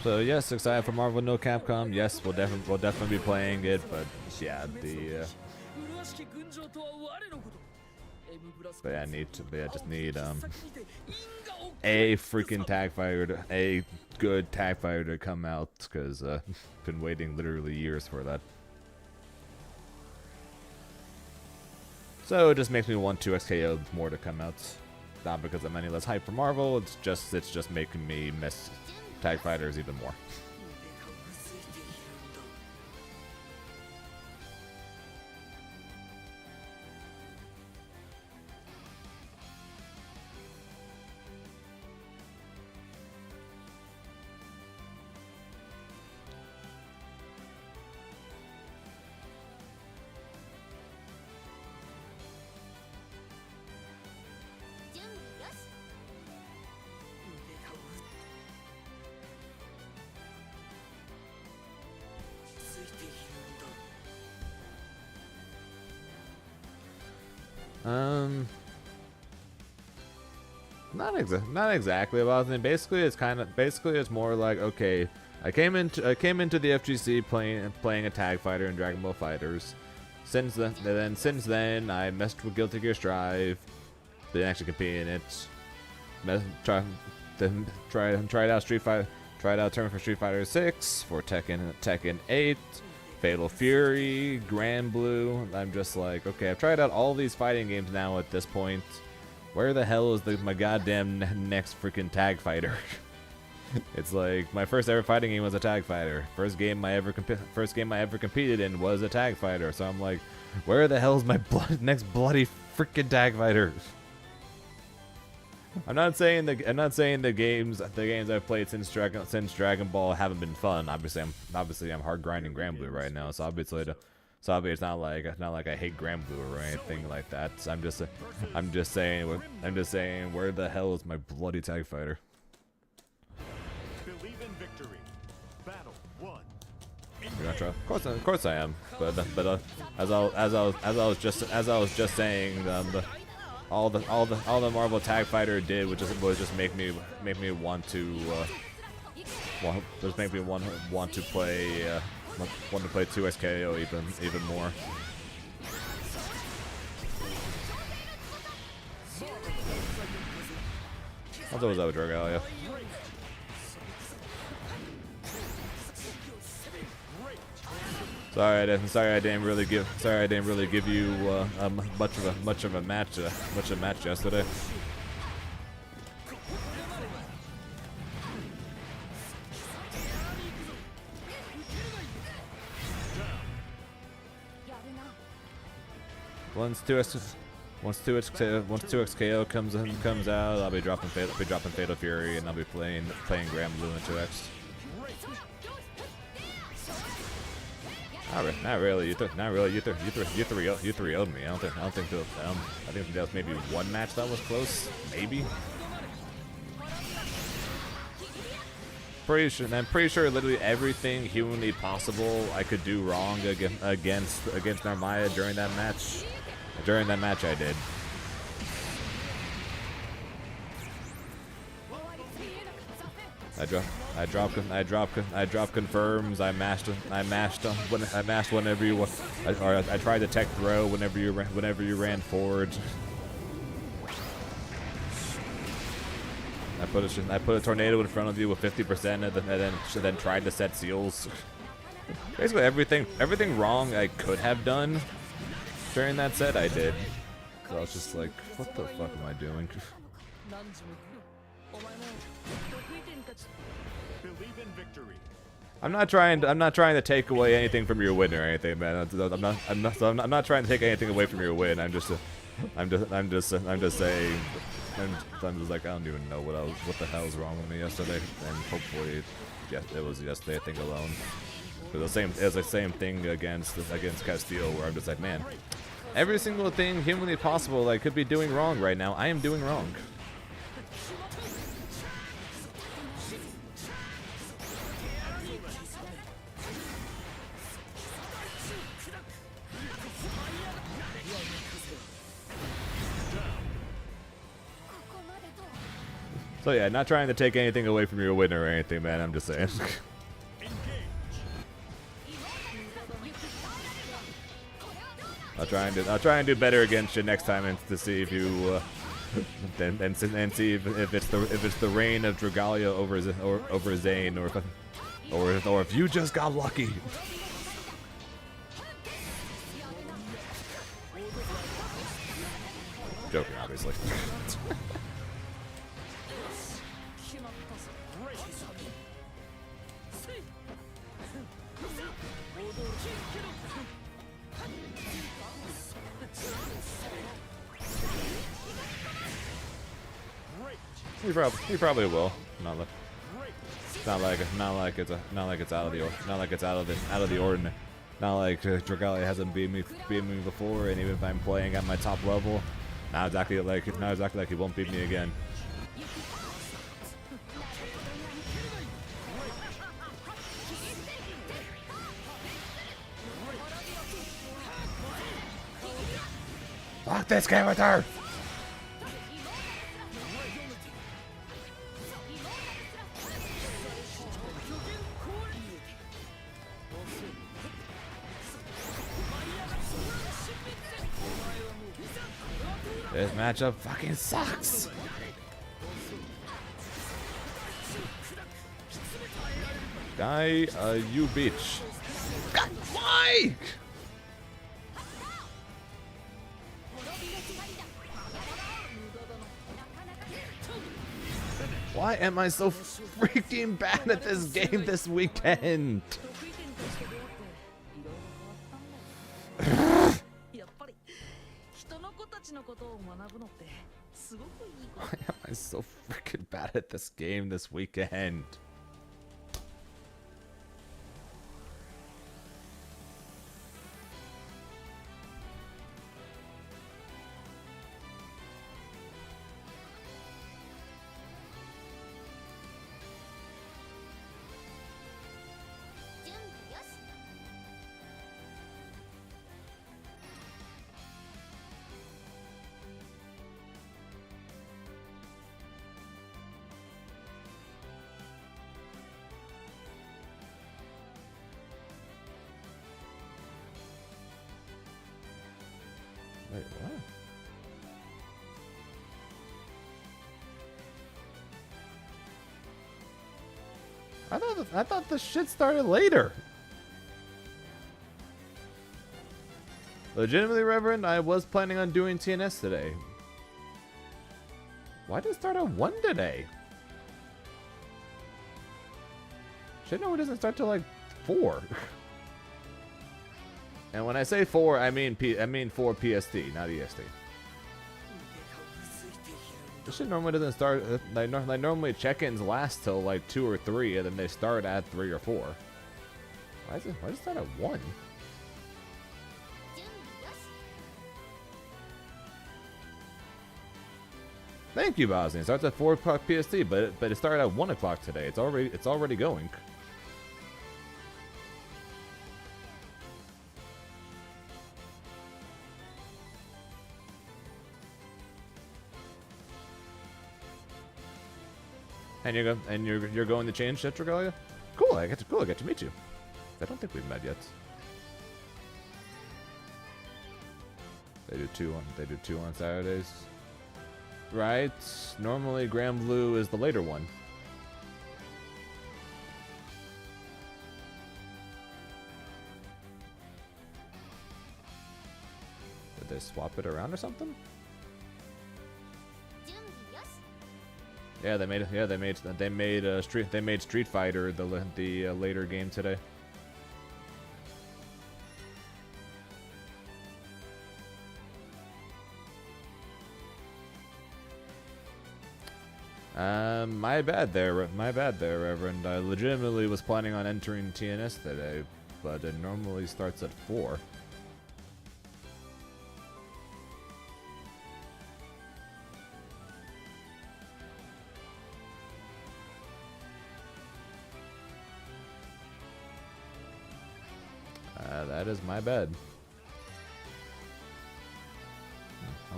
So yes, excited for Marvel no Capcom. Yes, we'll definitely be playing it, but yeah, but I just need a freaking tag fighter, a good tag fighter to come out, because been waiting literally years for that. So it just makes me want 2XKO more to come out. Not because I'm any less hyped for Marvel, it's just making me miss tag fighters even more. Not exactly about it. Basically, it's more like, okay, I came into the FGC playing a tag fighter in Dragon Ball FighterZ. Since then, I messed with Guilty Gear Strive. Didn't actually compete in it. Tried out Tournament for Street Fighter 6, for Tekken 8, Fatal Fury, Grand Blue. I'm just like, okay, I've tried out all these fighting games now at this point. Where the hell is my goddamn next freaking tag fighter? It's like my first ever fighting game was a tag fighter. First game I ever competed in was a tag fighter. So I'm like, where the hell's my next bloody freaking tag fighter? I'm not saying the games I've played since Dragon Ball haven't been fun. Obviously I'm hard grinding Granblue right now. So obviously it's not like I hate Granblue or anything like that. So I'm just saying where the hell is my bloody tag fighter? Believe in victory. Battle 1. You're not trying. Of course I am. But as I was just saying, all the Marvel Tag Fighter did was just make me want to want to play 2XKO even more. I'll do that with Dragalia. Sorry, I didn't really give you much of a match yesterday. Once 2XKO comes out, I'll be dropping Fatal Fury, and I'll be playing Granblue in 2X. Not really. You 3-0'd me. I think there was maybe one match that was close. Maybe. I'm pretty sure literally everything humanly possible I could do wrong against Narmaya during that match. During that match, I did. I drop confirms. I mashed whenever you I tried to tech throw whenever you ran forward. I put a tornado in front of you with 50% and then tried to set seals. Basically everything wrong I could have done during that set I did. So I was just like, what the fuck am I doing? Believe in victory. I'm not trying to take away anything from your win or anything, man. I'm not trying to take anything away from your win. I'm just saying. I'm just like, I don't even know what the hell's wrong with me yesterday, and hopefully, yeah, it was yesterday thing alone. It was the same thing against Castillo, where I'm just like, man, every single thing humanly possible I could be doing wrong right now, I am doing wrong. So yeah, not trying to take anything away from your win or anything, man. I'm just saying. I'll try and do better against you next time, and to see if you and see if it's the reign of Dragalia over Zane, or if you just got lucky. Joking, obviously. He probably will. Not like it's out of the ordinary. Not like Dragalia hasn't beat me before, and even if I'm playing at my top level, not exactly like he won't beat me again. Fuck this character! This matchup fucking sucks. Die, you bitch. God, why? Why am I so freaking bad at this game this weekend? 得意点として出会っていろいろ変わったんだよ。やっぱり人の子たちのことを学ぶのってすごくいいこと。 Why am I so freaking bad at this game this weekend? Wait, what? I thought the shit started later. Legitimately, Reverend, I was planning on doing TNS today. Why did it start at 1 today? Shit, no, it doesn't start till like 4. And when I say 4, I mean 4 PST, not EST. This shit normally doesn't start. Like normally check-ins last till like 2 or 3, and then they start at 3 or 4. Why does it start at 1? Thank you, Bosnian. It starts at 4 o'clock PST, but it started at 1 o'clock today. It's already going. And you're going to change Shit Regalia? Cool, I get to meet you. I don't think we've met yet. They do two on Saturdays. Right. Normally Grand Blue is the later one. Did they swap it around or something? Yeah, they made Street Fighter the later game today. My bad there, Reverend. I legitimately was planning on entering TNS today, but it normally starts at 4. That is my bad. I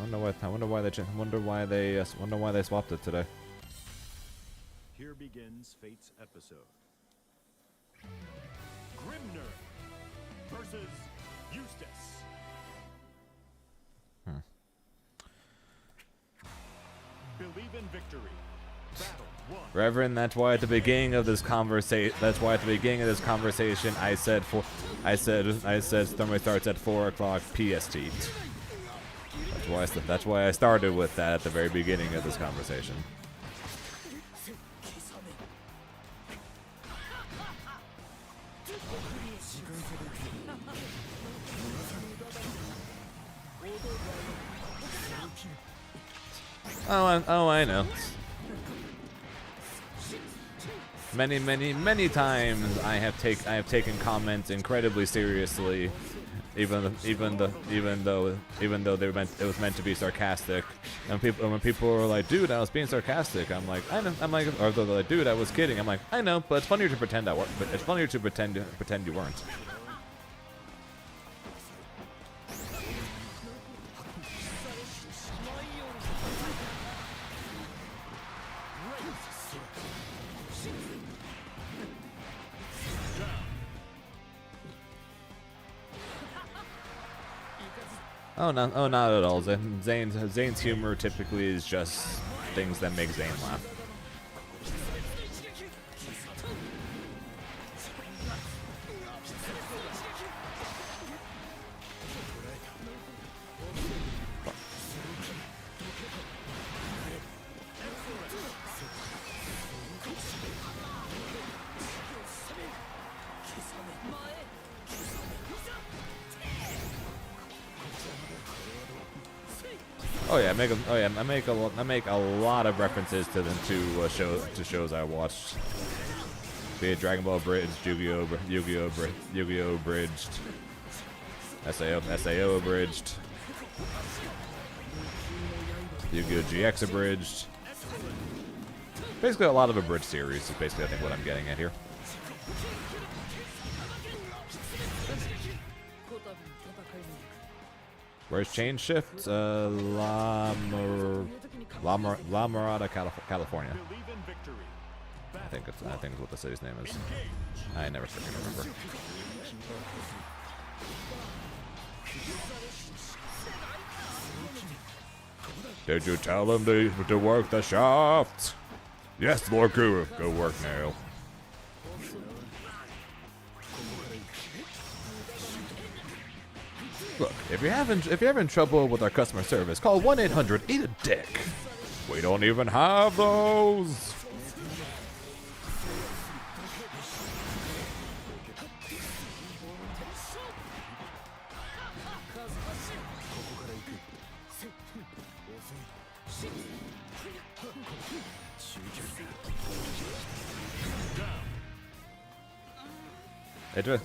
wonder why they swapped it today. Here begins Fate's episode. Grimner versus Eustace. Believe in victory. Battle 1. Reverend, that's why at the beginning of this conversation, I said Stormy starts at 4 o'clock PST. That's why I started with that at the very beginning of this conversation. Oh, I know. Many times I have taken comments incredibly seriously, even though it was meant to be sarcastic. And when people were like, "Dude, I was being sarcastic," I'm like, "I know." Or they're like, "Dude, I was kidding." I'm like, "I know," but it's funnier to pretend you weren't. Oh, not at all. Zane's humor typically is just things that make Zane laugh. Oh yeah, I make a lot of references to them to shows I watched. Be it Dragon Ball Bridged, Yu-Gi-Oh Bridged, SAO Abridged, Yu-Gi-Oh GX Abridged. Basically, a lot of abridged series is basically I think what I'm getting at here. Where's Chain Shift? La Mirada, California. Believe in victory. I think it's what the city's name is. I never freaking remember. Did you tell him to work the shaft? Yes, Lord Guru. Go work now. Look, if you're having trouble with our customer service, call 1-800 Eat a Dick. We don't even have those.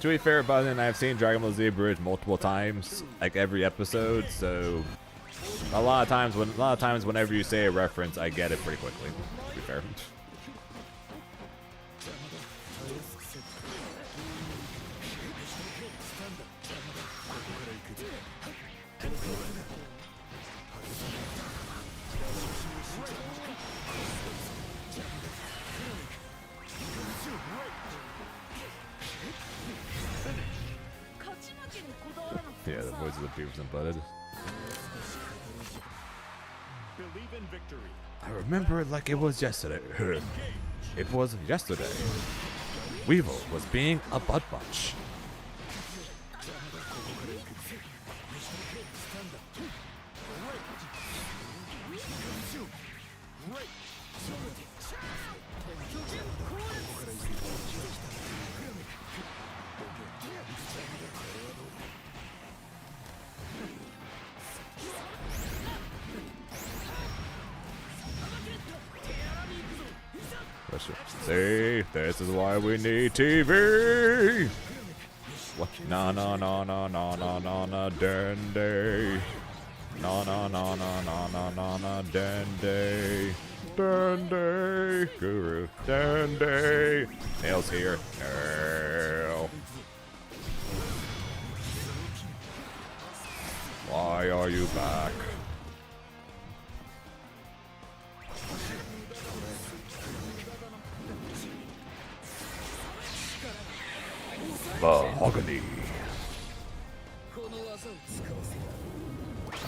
To be fair about it, I've seen Dragon Ball Z Bridge multiple times, like every episode. So a lot of times, whenever you say a reference, I get it pretty quickly. To be fair. Yeah, the voices of Beavis and Butthead. Believe in victory. I remember it like it was yesterday. It was yesterday. Weevil was being a butt bunch. See, this is why we need TV. What? No, no, no, no, no, no, no, no, Dende. No, no, no, no, no, no, no, no, Dende. Dende. Guru. Dende. Nail's here. Nail. Why are you back? Mahogany.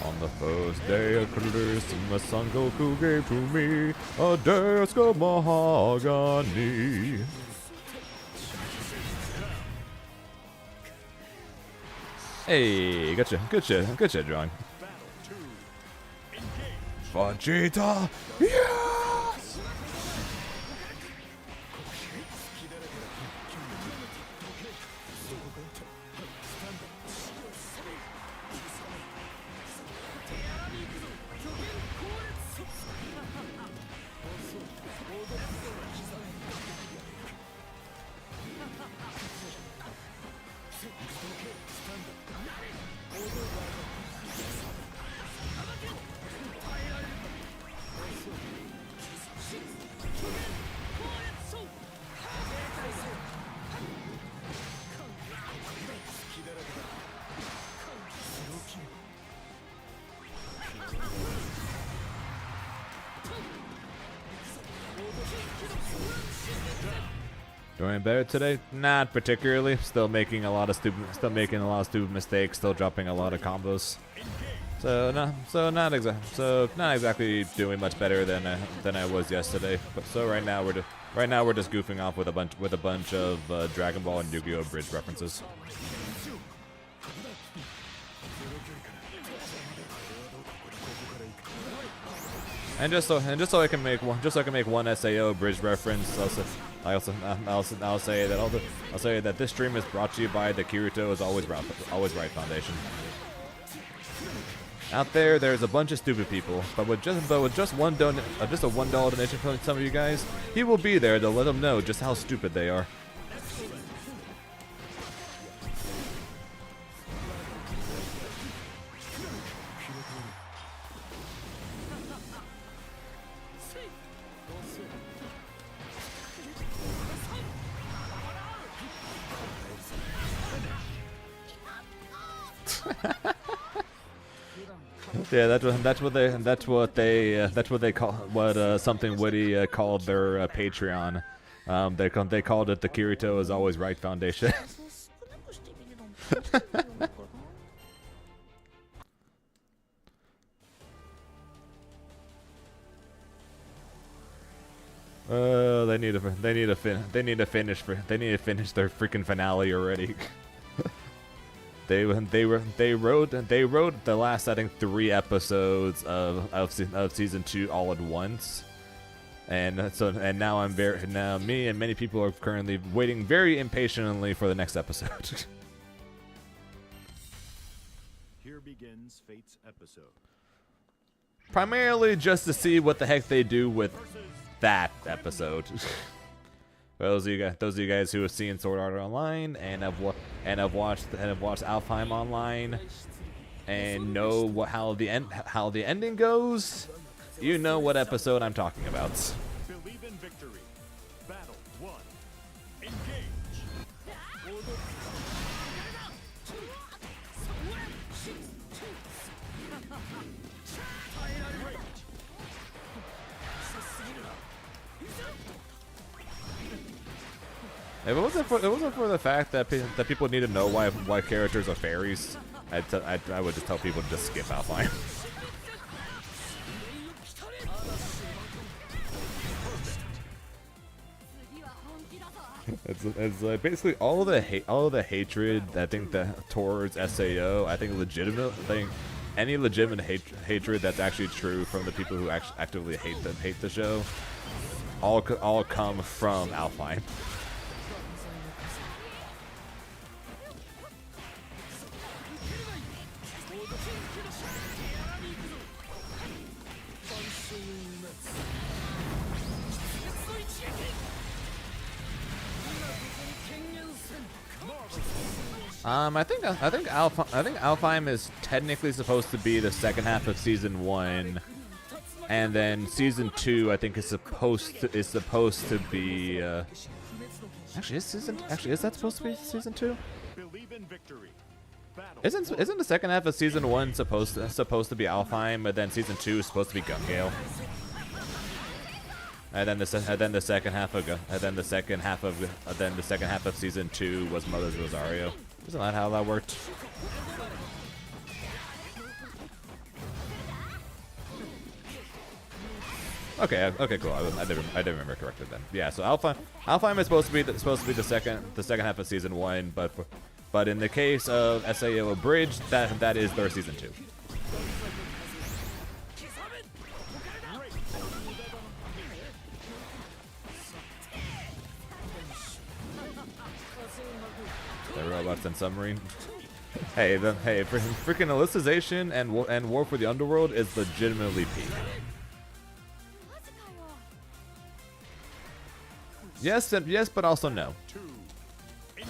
On the first day of Christmas, Son Goku gave to me a desk of mahogany. Hey, gotcha, good shit, John. Vegeta, yes! Doing better today? Not particularly. Still making a lot of stupid mistakes. Still dropping a lot of combos. So not exactly doing much better than I was yesterday. But so right now we're just goofing off with a bunch of Dragon Ball and Yu-Gi-Oh Bridge references. And just so I can make one SAO Bridge reference, I'll say that this stream is brought to you by the Kirito is Always Right Foundation. Out there, there's a bunch of stupid people, but with just one just a $1 donation from some of you guys, he will be there to let them know just how stupid they are. Yeah, that's what they call something witty called their Patreon. They called it the Kirito is Always Right Foundation. 少なくしてみるのも面白いのかな They need to finish their freaking finale already. They wrote the last, I think, 3 episodes of season 2 all at once, and now me and many people are currently waiting very impatiently for the next episode. Here begins Fate's episode. Primarily just to see what the heck they do with that episode. Those of you guys who have seen Sword Art Online and have watched Alfheim Online and know how the ending goes, you know what episode I'm talking about. Believe in victory. Battle 1. Engage. If it wasn't for the fact that people need to know why characters are fairies, I would just tell people to just skip Alfheim. It's like basically all of the hatred I think that towards SAO. I think any legitimate hatred that's actually true from the people who actively hate the show, all come from Alfheim. I think Alfheim is technically supposed to be the second half of season 1, and then season 2 I think is supposed to be. Is that supposed to be season 2? Believe in victory. Battle Isn't the second half of season 1 supposed to be Alfheim, but then season 2 is supposed to be Gun-Gale? And then the second half of season 2 was Mother's Rosario. Isn't that how that worked? Okay, cool. I didn't remember correctly then. Yeah, so Alfheim is supposed to be the second half of season 1, but in the case of SAO Abridged, that is their season 2. The robots and submarine. Hey, freaking Alicization and War for the Underworld is legitimately peak. Yes, but also no. 2. Engage.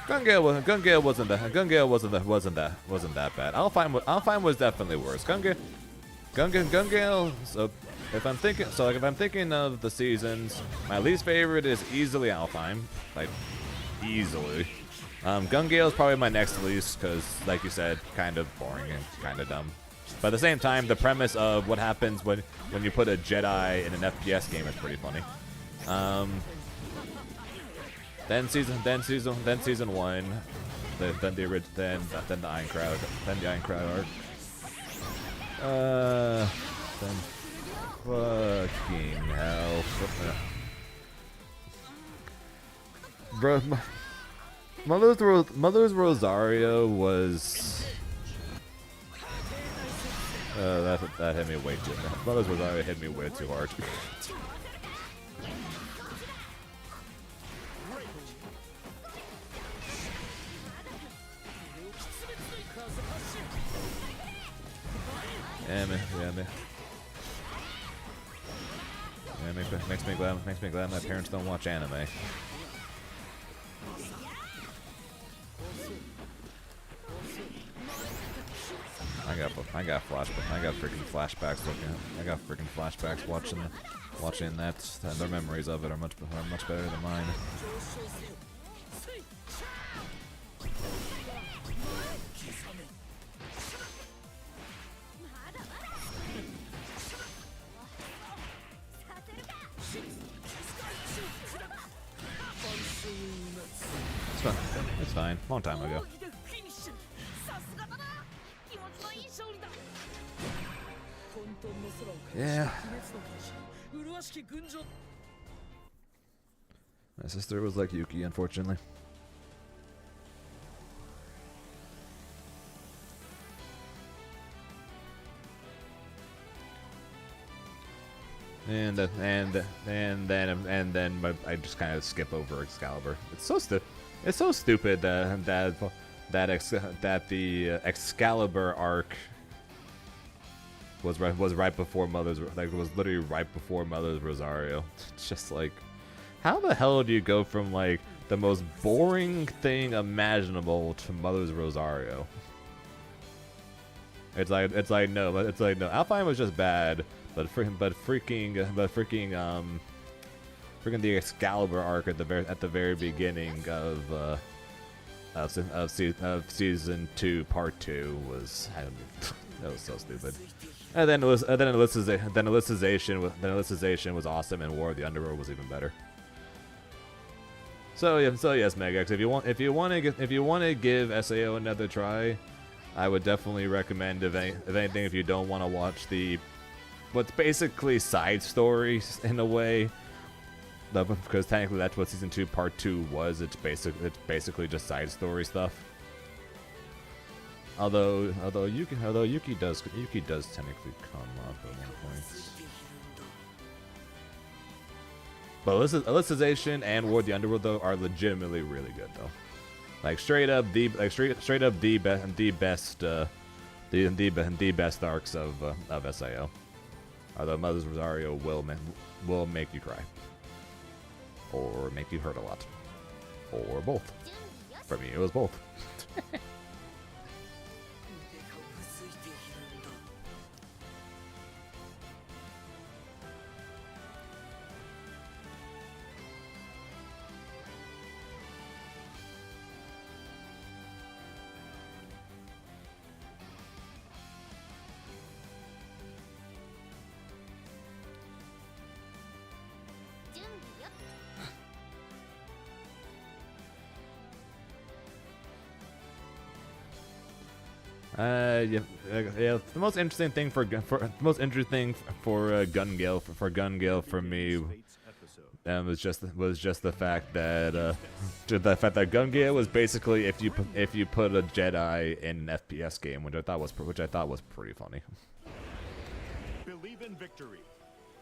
Gun-Gale wasn't that bad. Alfheim was definitely worse. Gun-Gale. So if I'm thinking of the seasons, my least favorite is easily Alfheim, like easily. Gun-Gale is probably my next least because, like you said, kind of boring and kind of dumb. But at the same time, the premise of what happens when you put a Jedi in an FPS game is pretty funny. Then season 1, then the Iron Crowd arc. Then fucking hell, bro. Mother's Rosario was. That hit me way too. Mother's Rosario hit me way too hard. Yeah, man. Yeah, man. Yeah, makes me glad my parents don't watch anime. I got freaking flashbacks looking. I got freaking flashbacks watching that. Their memories of it are much better than mine. It's fine. It's fine. Long time ago. Yeah. My sister was like Yuki, unfortunately. And then I just kind of skip over Excalibur. It's so stupid that the Excalibur arc was right before Mother's, like, was literally right before Mother's Rosario. It's just like, how the hell do you go from like the most boring thing imaginable to Mother's Rosario? It's like no, Alpine was just bad, but freaking the Excalibur arc at the very beginning of season 2, part 2 was, I don't know, that was so stupid. And then Alicization was awesome, and War of the Underworld was even better. So yes, Megax, if you want to give SAO another try, I would definitely recommend, if anything, if you don't want to watch what's basically side stories in a way, because technically that's what season 2 part 2 was. It's basically just side story stuff. Although Yuki does technically come up at one point. But Alicization and War of the Underworld though are legitimately really good though. Like straight up the best arcs of SAO. Although Mother's Rosario will make you cry, or make you hurt a lot, or both. For me, it was both. Yeah. The most interesting thing for Gun Gale for me was just the fact that Gun Gale was basically if you put a Jedi in an FPS game, which I thought was pretty funny. Believe in victory.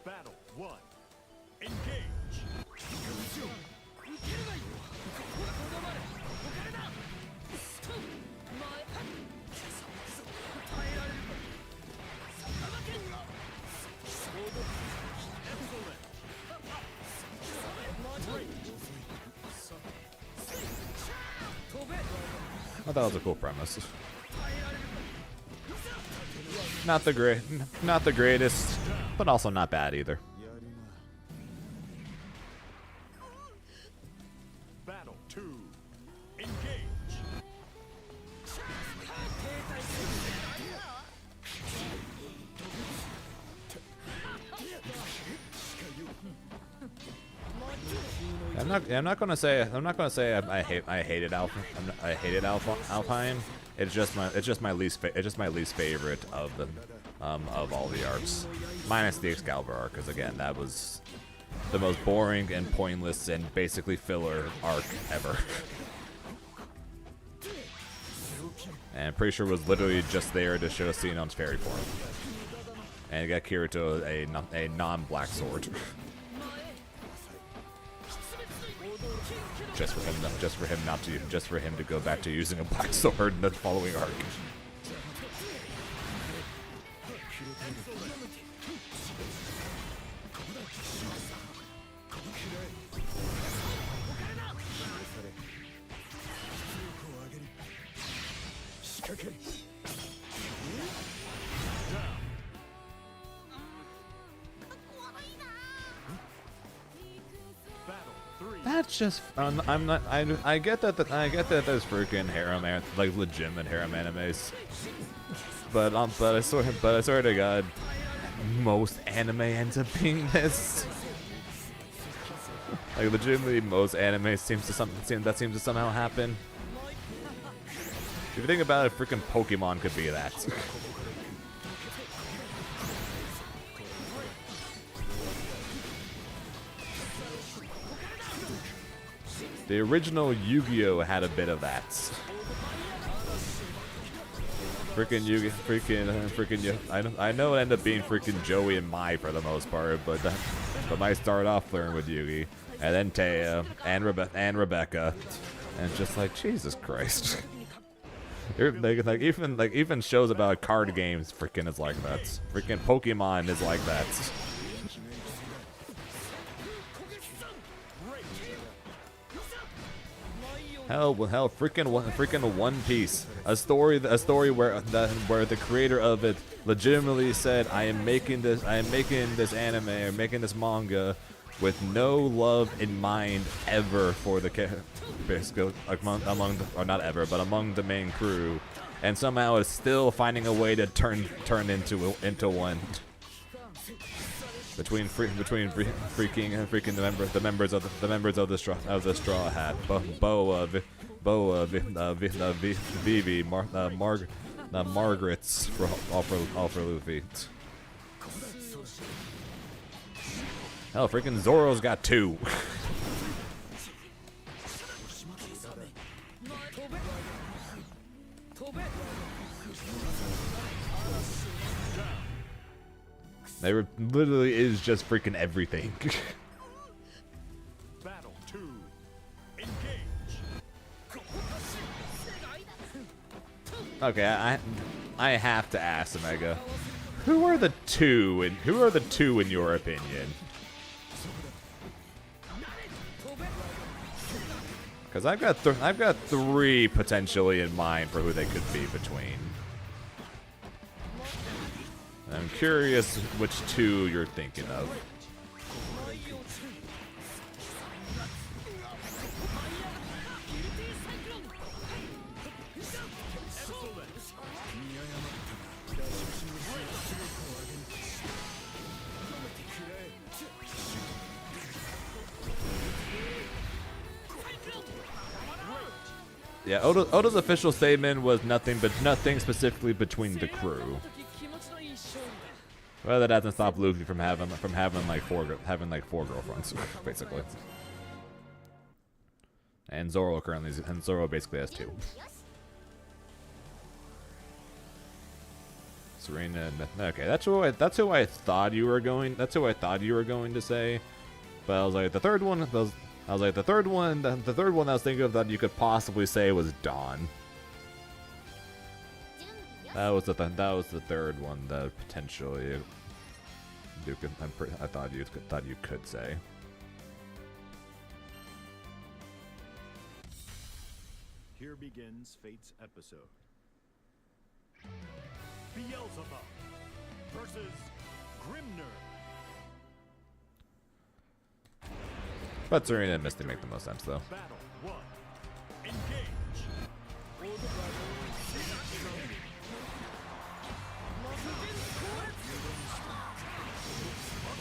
Battle 1. Engage. I thought it was a cool premise. Not the greatest, but also not bad either. Battle 2. Engage. I'm not gonna say I hated Alpine. It's just my least favorite of all the arcs, minus the Excalibur arc, because again that was the most boring and pointless and basically filler arc ever. And I'm pretty sure it was literally just there to show Xenon's fairy form, and it got Kirito a non-black sword. Just for him to go back to using a black sword in the following arc. That's just. I'm not. I get that. I get that there's freaking harem, like legitimate harem animes. But I swear to God, most anime ends up being this. Like legitimately, most anime seems to somehow happen. If you think about it, freaking Pokemon could be that. The original Yu-Gi-Oh had a bit of that. Freaking Yu-Gi, I know it ended up being freaking Joey and Mai for the most part, but Mai started off flirting with Yugi, and then Taya and Rebecca, and it's just like Jesus Christ. Even shows about card games freaking is like that. Freaking Pokemon is like that. Hell, freaking One Piece, a story where the creator of it legitimately said, "I am making this anime or making this manga with no love in mind ever for the basically among the main crew, and somehow is still finding a way to turn into one." Between freaking the members of the Straw Hat, Boa, Vivi, Margaret's for all for Luffy. Hell, freaking Zoro's got 2. There literally is just freaking everything. Battle 2. Engage. Okay, I have to ask Omega, who are the two in your opinion? Because I've got 3 potentially in mind for who they could be between. I'm curious which 2 you're thinking of. Yeah, Oda's official statement was nothing specifically between the crew. Well, that doesn't stop Luffy from having like 4 girlfriends, basically. And Zoro basically has 2. Serena, okay, that's who I thought you were going to say. But I was like, the third one I was thinking of that you could possibly say was Dawn. That was the third one that potentially I thought you could say. Here begins Fate's episode. Beelzebub versus Grimner. But Serena and Misty make the most sense though. Battle 1. Engage.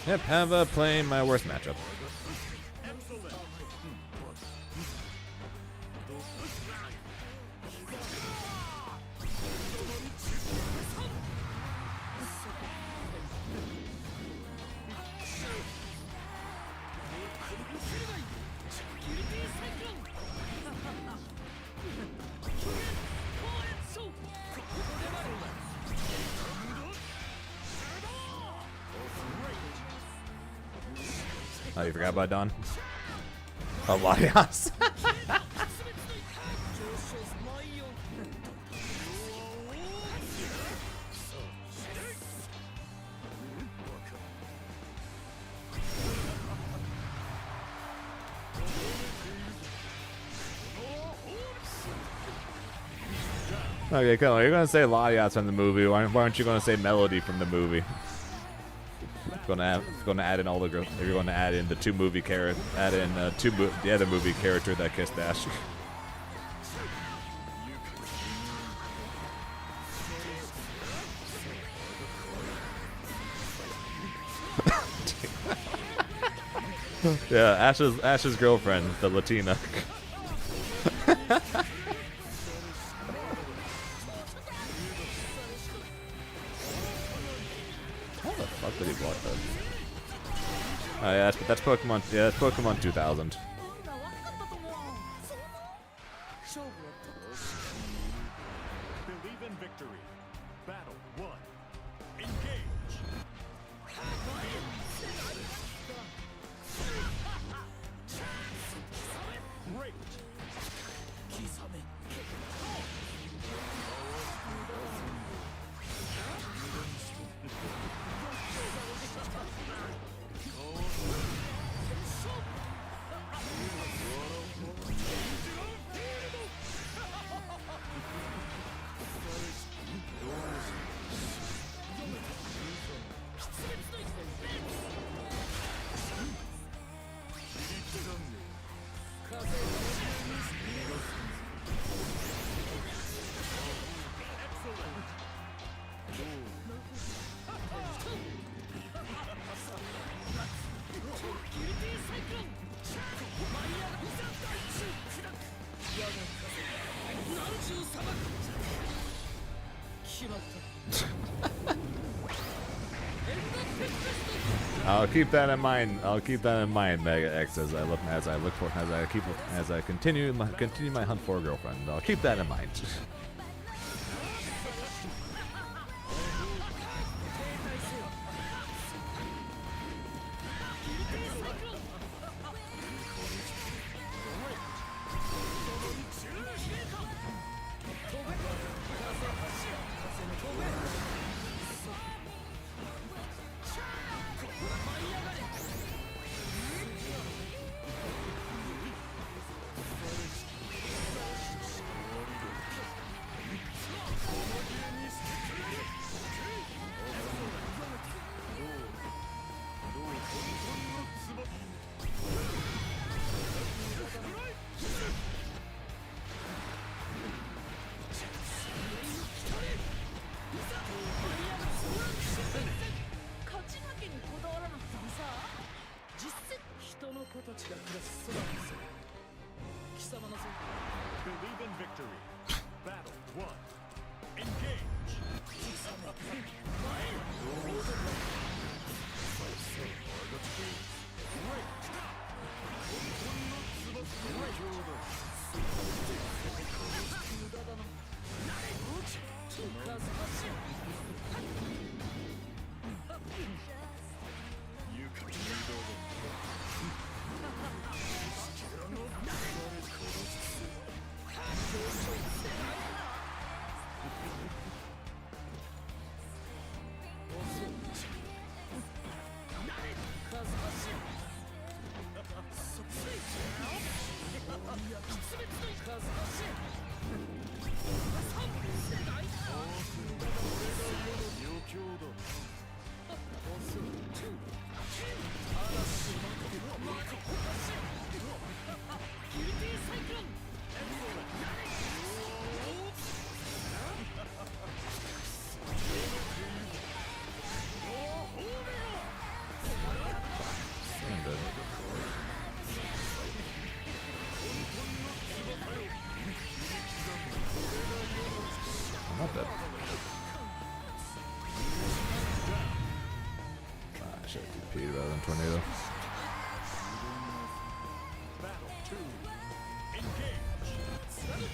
Yep, have playing my worst matchup. Oh, you forgot about Dawn? Elias. Okay, come on. You're gonna say Latias from the movie. Why aren't you gonna say Melody from the movie? Gonna add in all the girls. You're gonna add in the the other movie character that kissed Ash. Yeah, Ash's girlfriend, the Latina. How the fuck did he block that? Oh yeah, that's Pokemon. Yeah, that's Pokemon 2000. 勝負はと Believe in victory. Battle 1. Engage. Great. 刻め I'll keep that in mind. I'll keep that in mind, Mega X, as I continue my hunt for a girlfriend. I'll keep that in mind. Believe in victory. Battle 1. Engage. I'm not dead. I should have TP'd rather than Tornado. Battle 2. Engage. Excellent.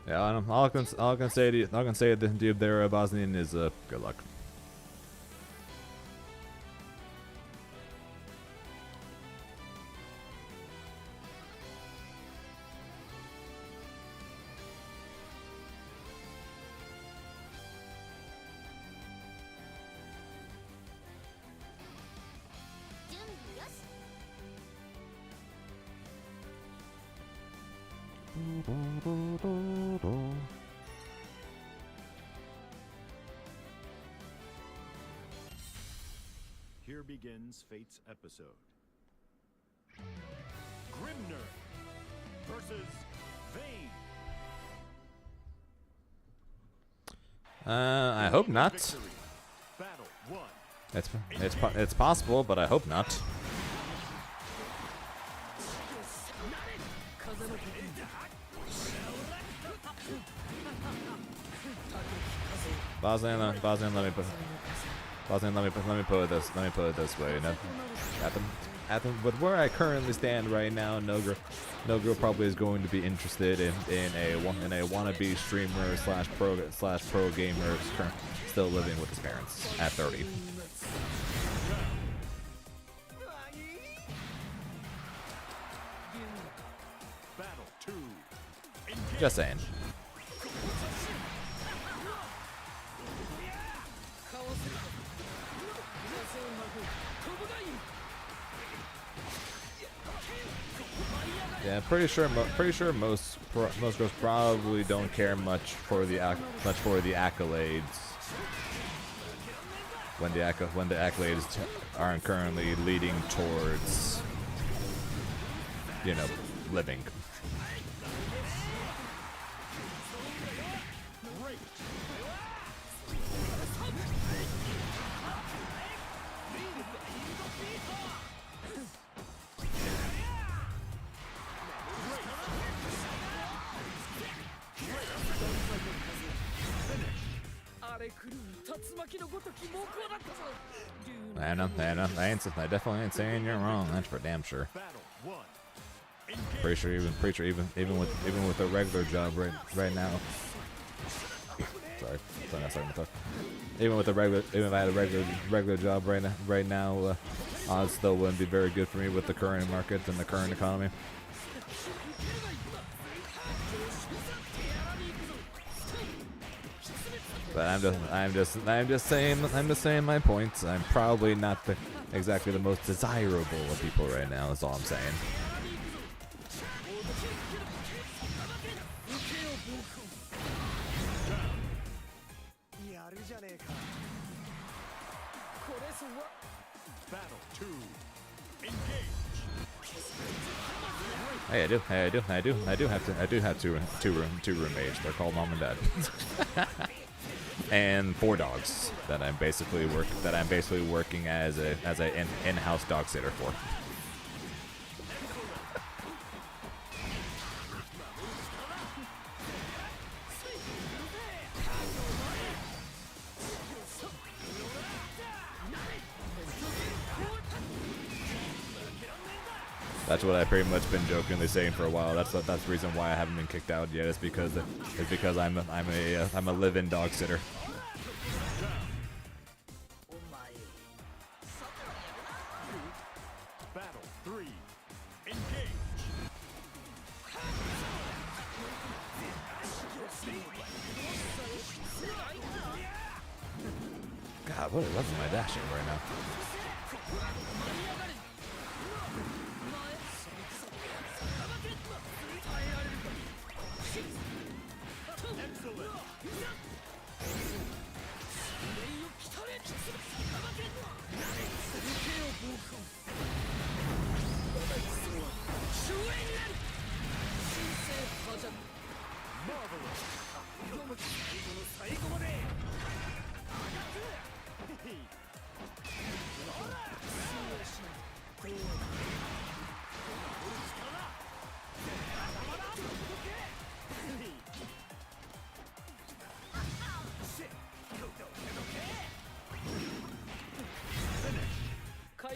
Yeah, all I can say to the dude there, Bosnian, is good luck. Here begins Fate's episode. Grimner versus Vayne. I hope not. Victory. Battle 1. It's possible, but I hope not. Bosnian, let me put it this way. You know, with where I currently stand right now, no girl probably is going to be interested in a wannabe streamer / pro gamer still living with his parents at 30. Battle 2. Just saying. Yeah, pretty sure most girls probably don't care much for the accolades when the accolades aren't currently leading towards, you know, living. I definitely ain't saying you're wrong. That's for damn sure. Pretty sure even with a regular job right now. Sorry, I'm not starting to talk. Even if I had a regular job right now, odds still wouldn't be very good for me with the current market and the current economy. But I'm just saying my points. I'm probably not exactly the most desirable of people right now. That's all I'm saying. Battle 2. Engage. Hey, I do have two roommates. They're called mom and dad. And 4 dogs that I'm basically working as an in-house dog sitter for. That's what I've pretty much been jokingly saying for a while. That's the reason why I haven't been kicked out yet. Is because I'm a live-in dog sitter. Battle 3. Engage. God, what level am I dashing right now?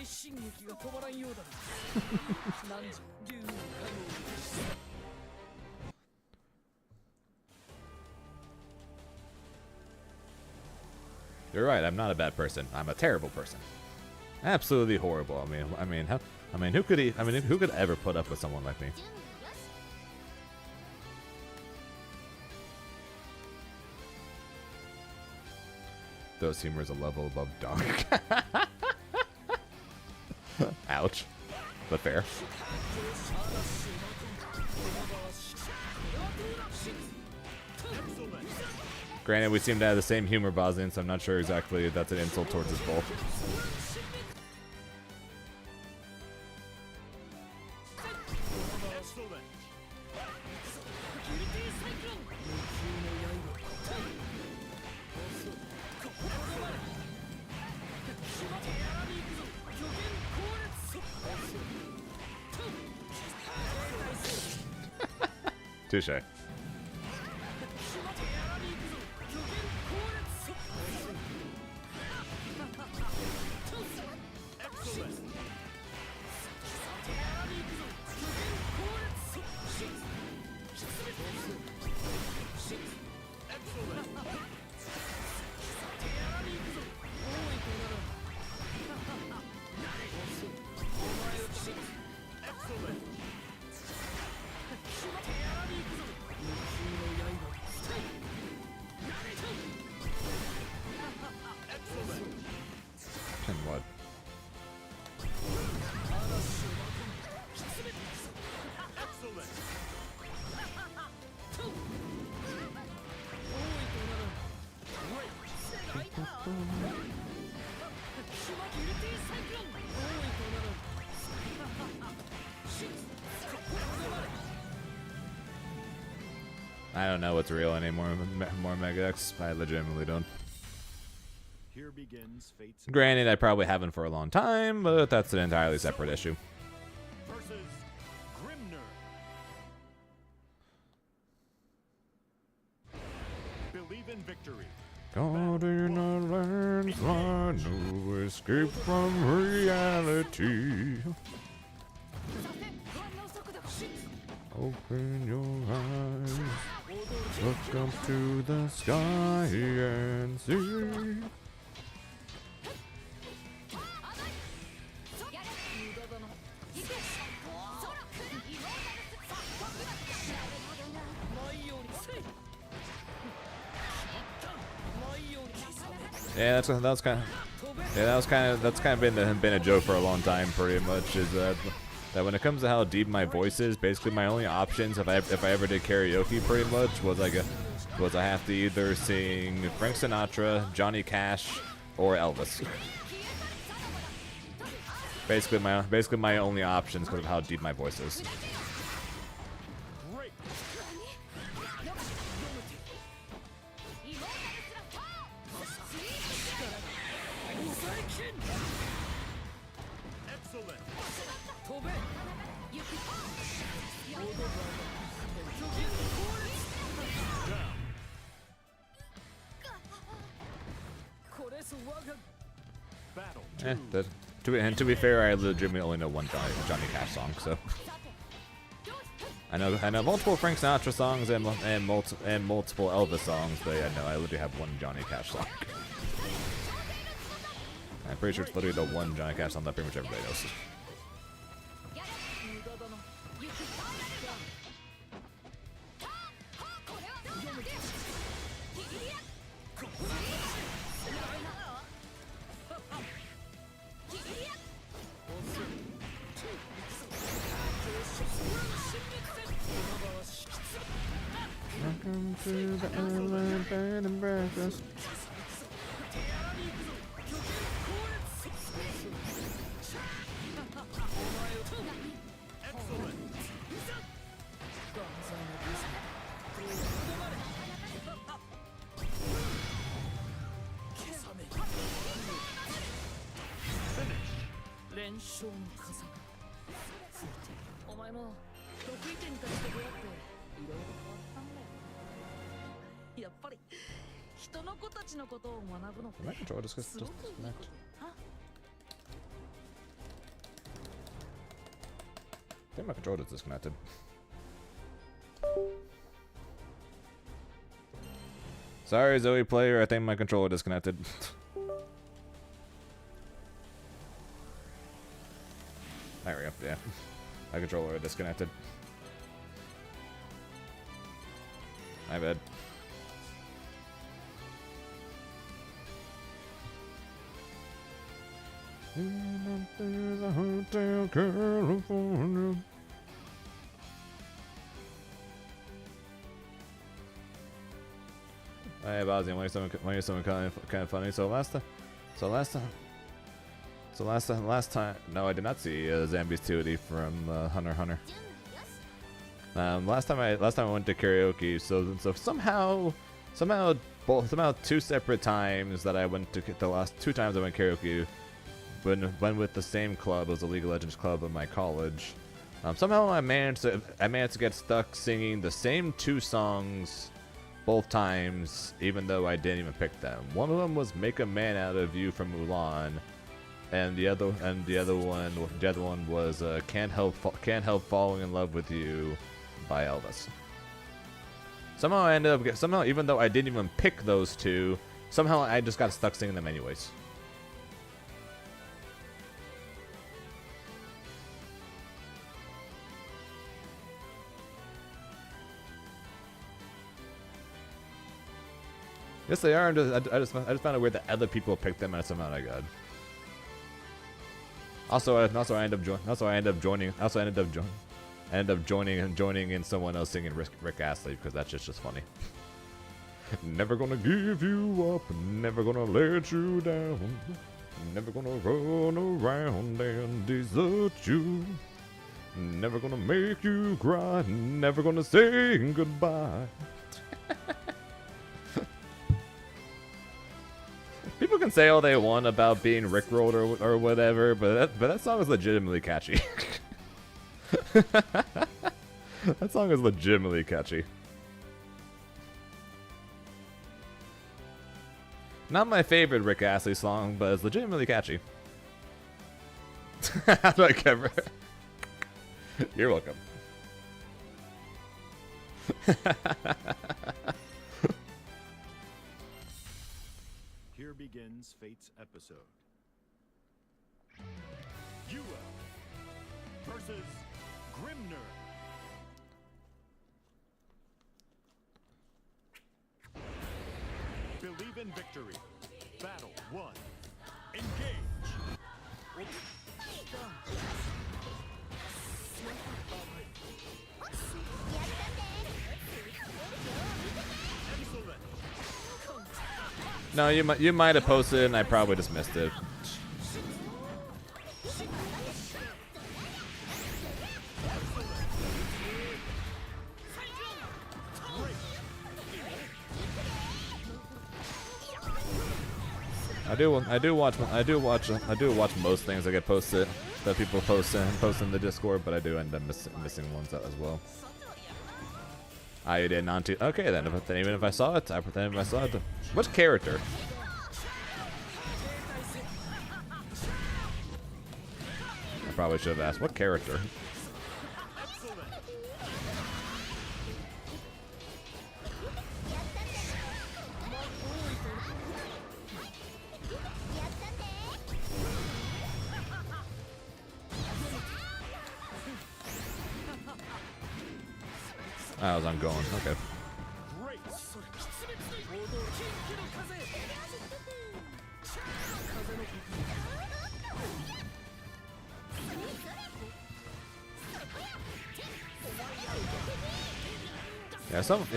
大進撃が止まらんようだな何時竜の介護を You're right. I'm not a bad person. I'm a terrible person. Absolutely horrible. Who could ever put up with someone like me? Those humor is a level above dog. Ouch. But fair. Granted, we seem to have the same humor, Bosnian, so I'm not sure exactly if that's an insult towards us both. Touche. And what? I don't know what's real anymore. More Mega X. I legitimately don't. Here begins fate's Granted, I probably haven't for a long time, but that's an entirely separate issue. versus Grimner. Believe in victory. Caught in a landslide, no escape from reality. Open your eyes, look up to the sky and see. Yeah, that's kind of been a joke for a long time. Pretty much is that when it comes to how deep my voice is, basically my only options if I ever did karaoke, pretty much was I have to either sing Frank Sinatra, Johnny Cash, or Elvis. Basically my only options because of how deep my voice is. Great. Excellent. Battle. To be fair, I legitimately only know one Johnny Cash song, so I know multiple Frank Sinatra songs and multiple Elvis songs, but yeah, no, I literally have one Johnny Cash song. I'm pretty sure it's literally the one Johnny Cash song that pretty much everybody knows. Welcome to the island bed and breakfast. My controller just disconnect. I think my controller's disconnected. Sorry, Zoe player. I think my controller disconnected. There we go. Yeah, my controller disconnected. My bad. There's a hotel California. Hey, Bozzy, why are something kind of funny? Last time, no, I did not see Zambi's 2D from Hunter x Hunter. Last time I went to karaoke, so somehow two separate times that I went to the last 2 times I went karaoke, went with the same club. It was the League of Legends club of my college. Somehow I managed to get stuck singing the same 2 songs both times, even though I didn't even pick them. One of them was "Make a Man Out of You" from Mulan, and the other one was Can't Help Falling in Love with You by Elvis. Somehow I ended up even though I didn't even pick those 2, somehow I just got stuck singing them anyways. Yes, they are. I just found it weird that other people picked them and somehow I got. Also, I ended up joining in someone else singing Rick Astley because that's just funny. Never gonna give you up, never gonna let you down, never gonna run around and desert you, never gonna make you cry, never gonna say goodbye. People can say all they want about being rickrolled or whatever, but that song is legitimately catchy. That song is legitimately catchy. Not my favorite Rick Astley song, but it's legitimately catchy. How do I cover? You're welcome. Here begins Fate's episode. UL versus Grimner. Believe in victory. Battle 1. Engage. Excellent. No, you might have posted it and I probably just missed it. I do watch most things that get posted that people post in the Discord, but I do end up missing ones out as well. I did not. Okay, then even if I saw it, what character? I probably should have asked what character. As I'm going, okay. Someone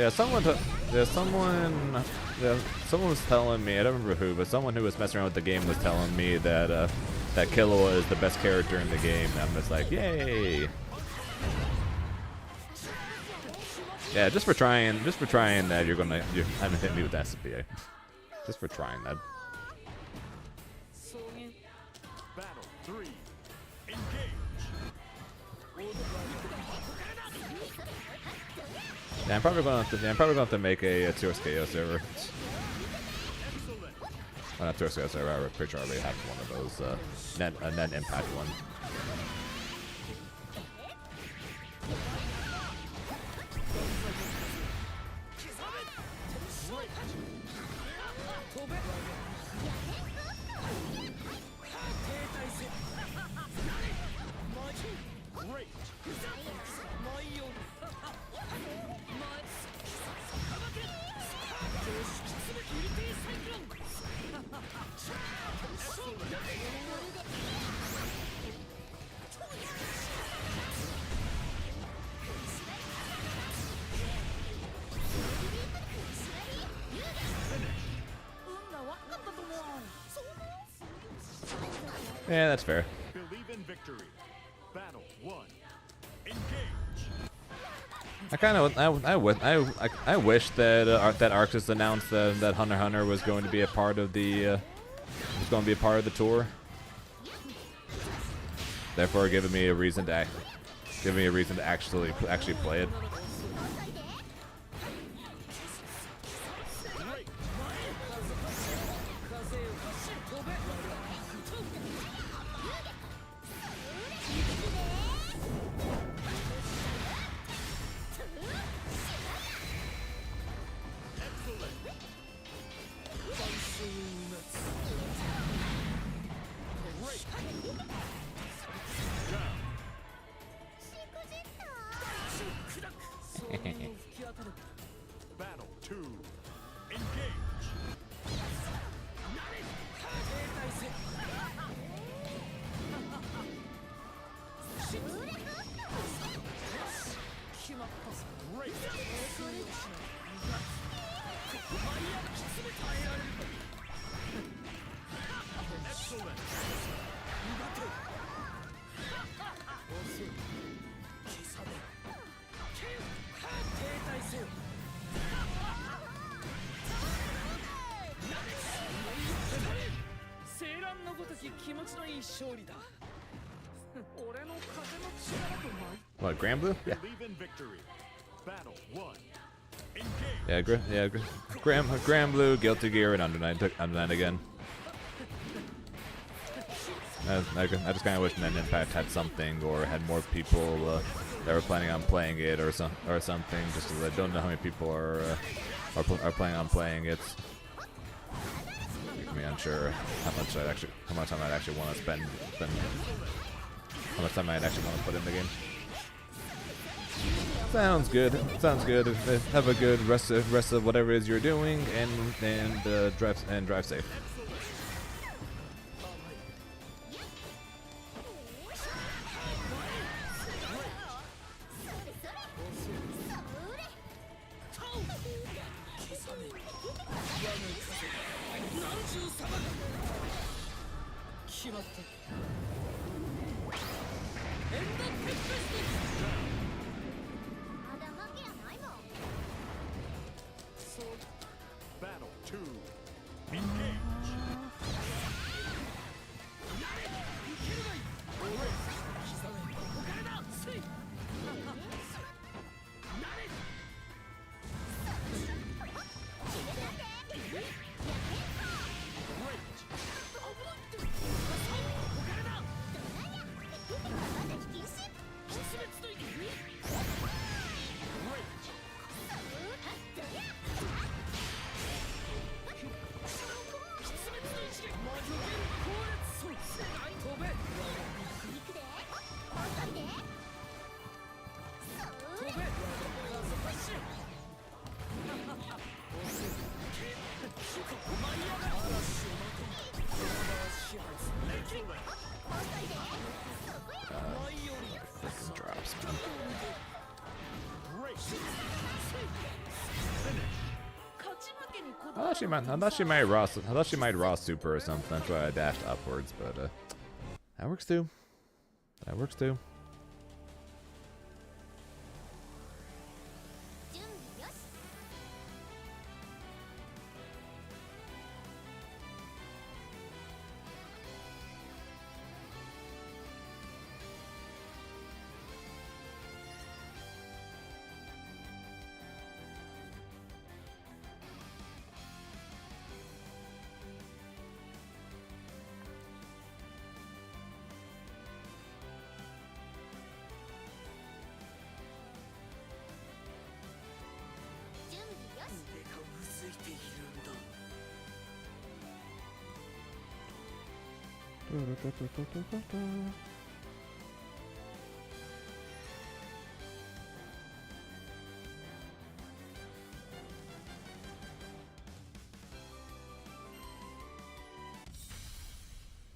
was telling me, I don't remember who, but someone who was messing around with the game was telling me that that Killua is the best character in the game. And I'm just like, yay! Yeah, just for trying that you haven't hit me with SPA. Just for trying that. Battle 3. Engage. Yeah, I'm probably gonna have to make a Tour Scale server. Well, not Tour Scale server. I'm pretty sure I already have one of those. A net impact one. Yeah, that's fair. Believe in victory. Battle 1. Engage. I wish that that Arxis announced that Hunter x Hunter was going to be a part of the tour. Therefore, giving me a reason to actually play it. Battle 2. Engage. Excellent. 青蘭のごとき気持ちのいい勝利だ。俺の風の力と舞い。 What, Granblue? Yeah. Believe in victory. Battle 1. Engage. Granblue, Guilty Gear, and Under Night again. I just kind of wish Nen Impact had something, or had more people that were planning on playing it, or something. Just because I don't know how many people are planning on playing it. Makes me unsure how much I might actually want to spend. How much time I'd actually want to put in the game. Sounds good. Sounds good. Have a good rest of whatever it is you're doing, and drive safe. Battle 2. Engage. Drops, man. I thought she might raw super or something. That's why I dashed upwards, but that works too. That works too.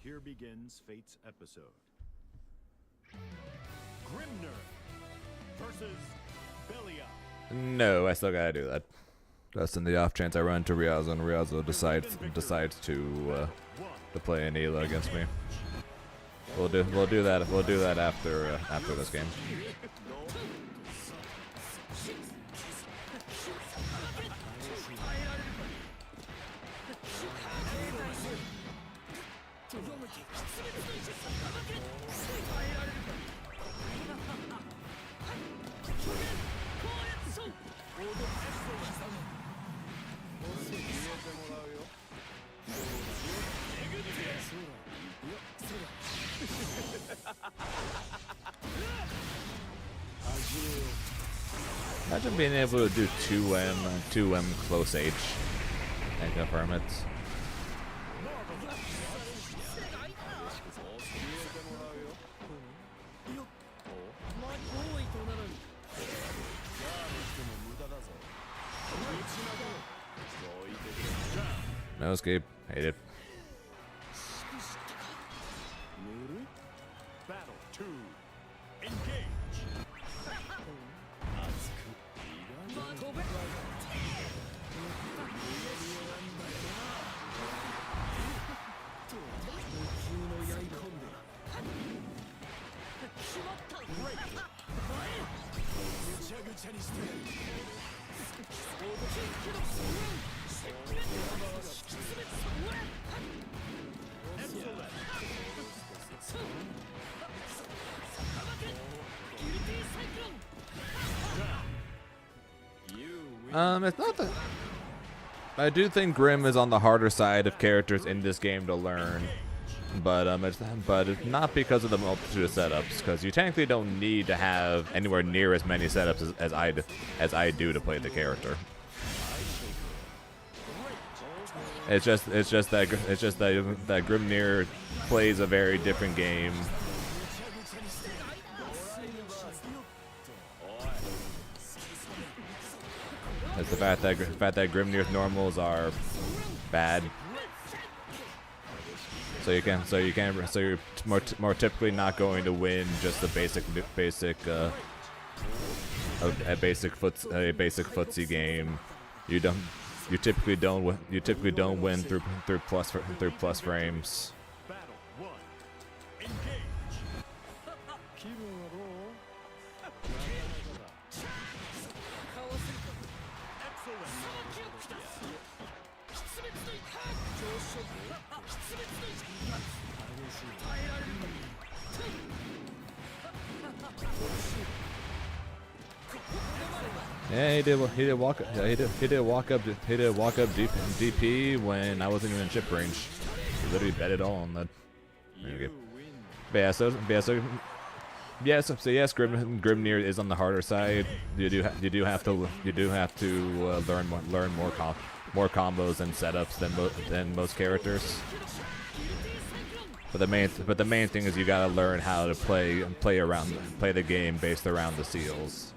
Here begins Fate's episode. Grimner versus Belia. No, I still gotta do that. Just in the off chance I run into Riazo and Riazo decides to play an Ela against me. We'll do that. We'll do that after this game. Imagine being able to do 2M close H and confirm it. No escape. Hate it. Battle 2. Engage. It's not that. I do think Grim is on the harder side of characters in this game to learn, but it's not because of the multitude of setups. Because you technically don't need to have anywhere near as many setups as I do to play the character. It's just that Grimnir plays a very different game. It's the fact that Grimnir's normals are bad, so you're more typically not going to win just the basic footsie game. You typically don't win through plus frames. Battle 1. Engage. Yeah, he did walk up DP when I wasn't even in chip range. He literally bet it all on that. Okay. But yeah, so yes, Grimnir is on the harder side. You do have to learn more combos and setups than most characters. But the main thing is you gotta learn how to play the game based around the seals.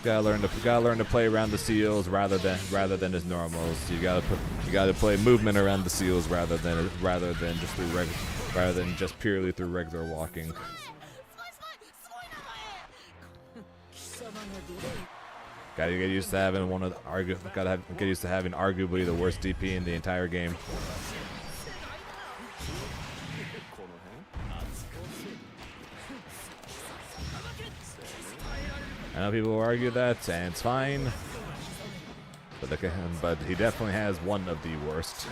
Gotta learn to play around the seals rather than his normals. You gotta play movement around the seals rather than just purely through regular walking. Gotta get used to having get used to having arguably the worst DP in the entire game. I know people will argue that, and it's fine, but he definitely has one of the worst.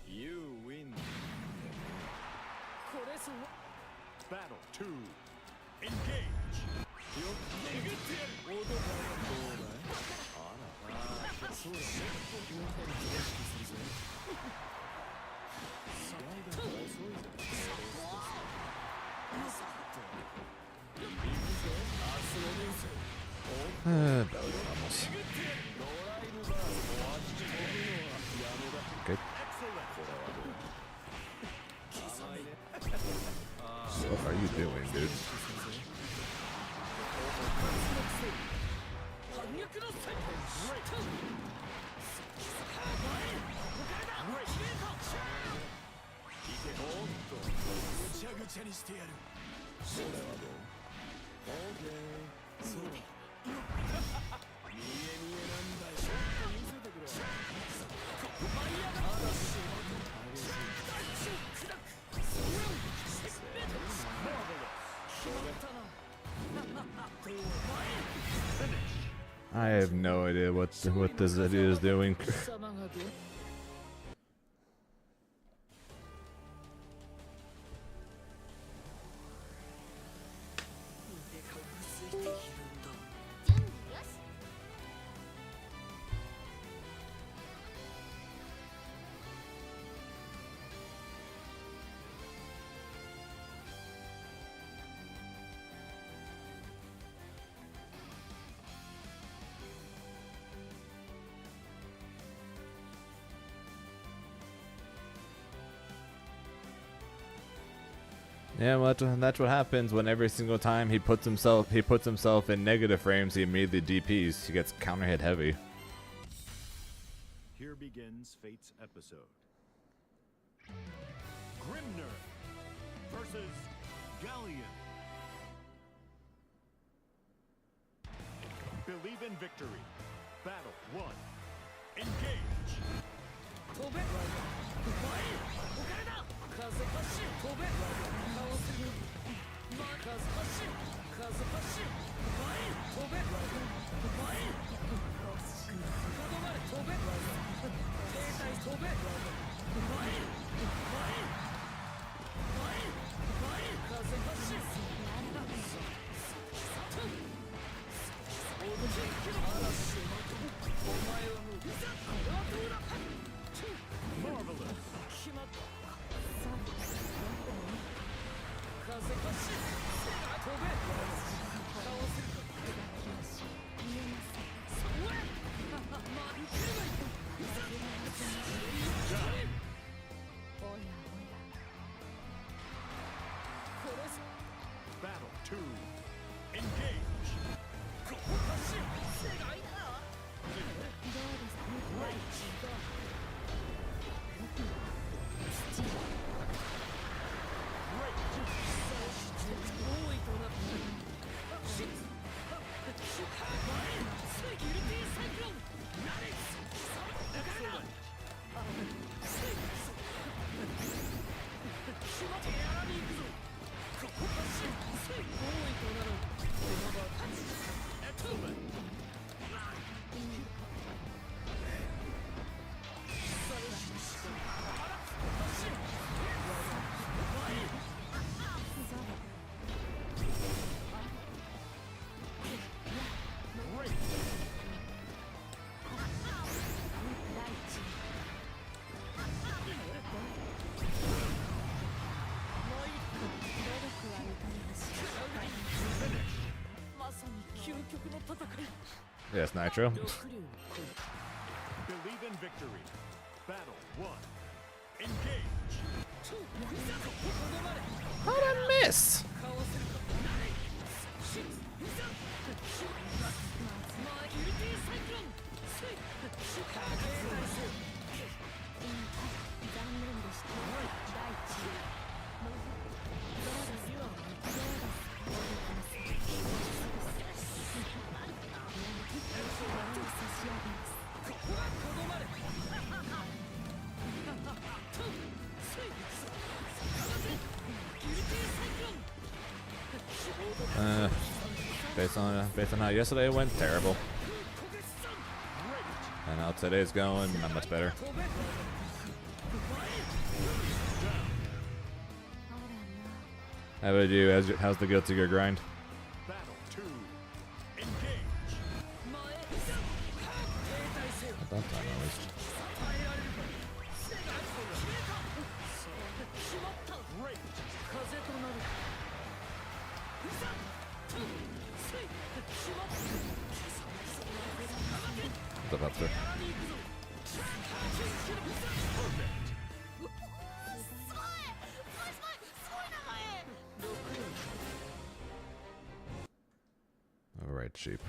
You win. Battle 2. Engage. Almost. Good. What are you doing, dude? have no idea what this video is doing. 貴様がど Yeah, well, that's what happens when every single time he puts himself in negative frames, he immediately DPs. He gets counter hit heavy. Here begins Fate's episode. Grimner versus Galleon. Believe in victory. Battle 1. Engage. 飛べ前お金だ風パッシュ飛べ倒せる風パッシュ風パッシュ前飛べ前とどまれ飛べ停滞飛べ前風パッシュお前はもうこれはどうだ Marvelous. 決まった風パッシュ飛べ倒せるかそれまあ受ければいい殺す Battle 2. Engage. ここパッシュ世界だはいまさに究極の戦い Yes, Nitro. Believe in victory. Battle 1. Engage. How'd I miss? based on how yesterday went, terrible. And how today's going, not much better. How about you? How's the Guilty Gear grind? Battle 2. Engage. At that time, at least. Great. What's up, Hupster? Alright, sheep.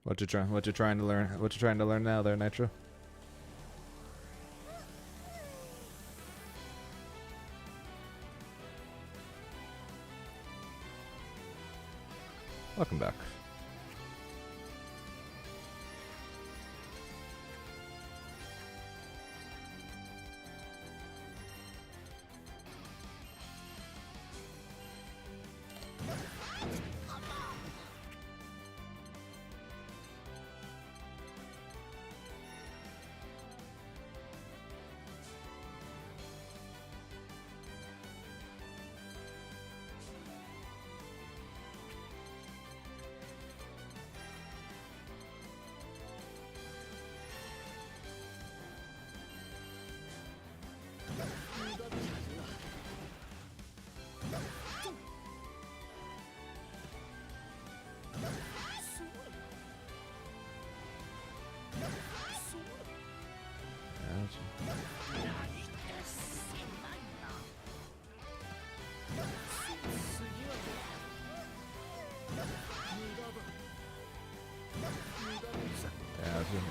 What you trying to learn? What you trying to learn now there, Nitro? Welcome back.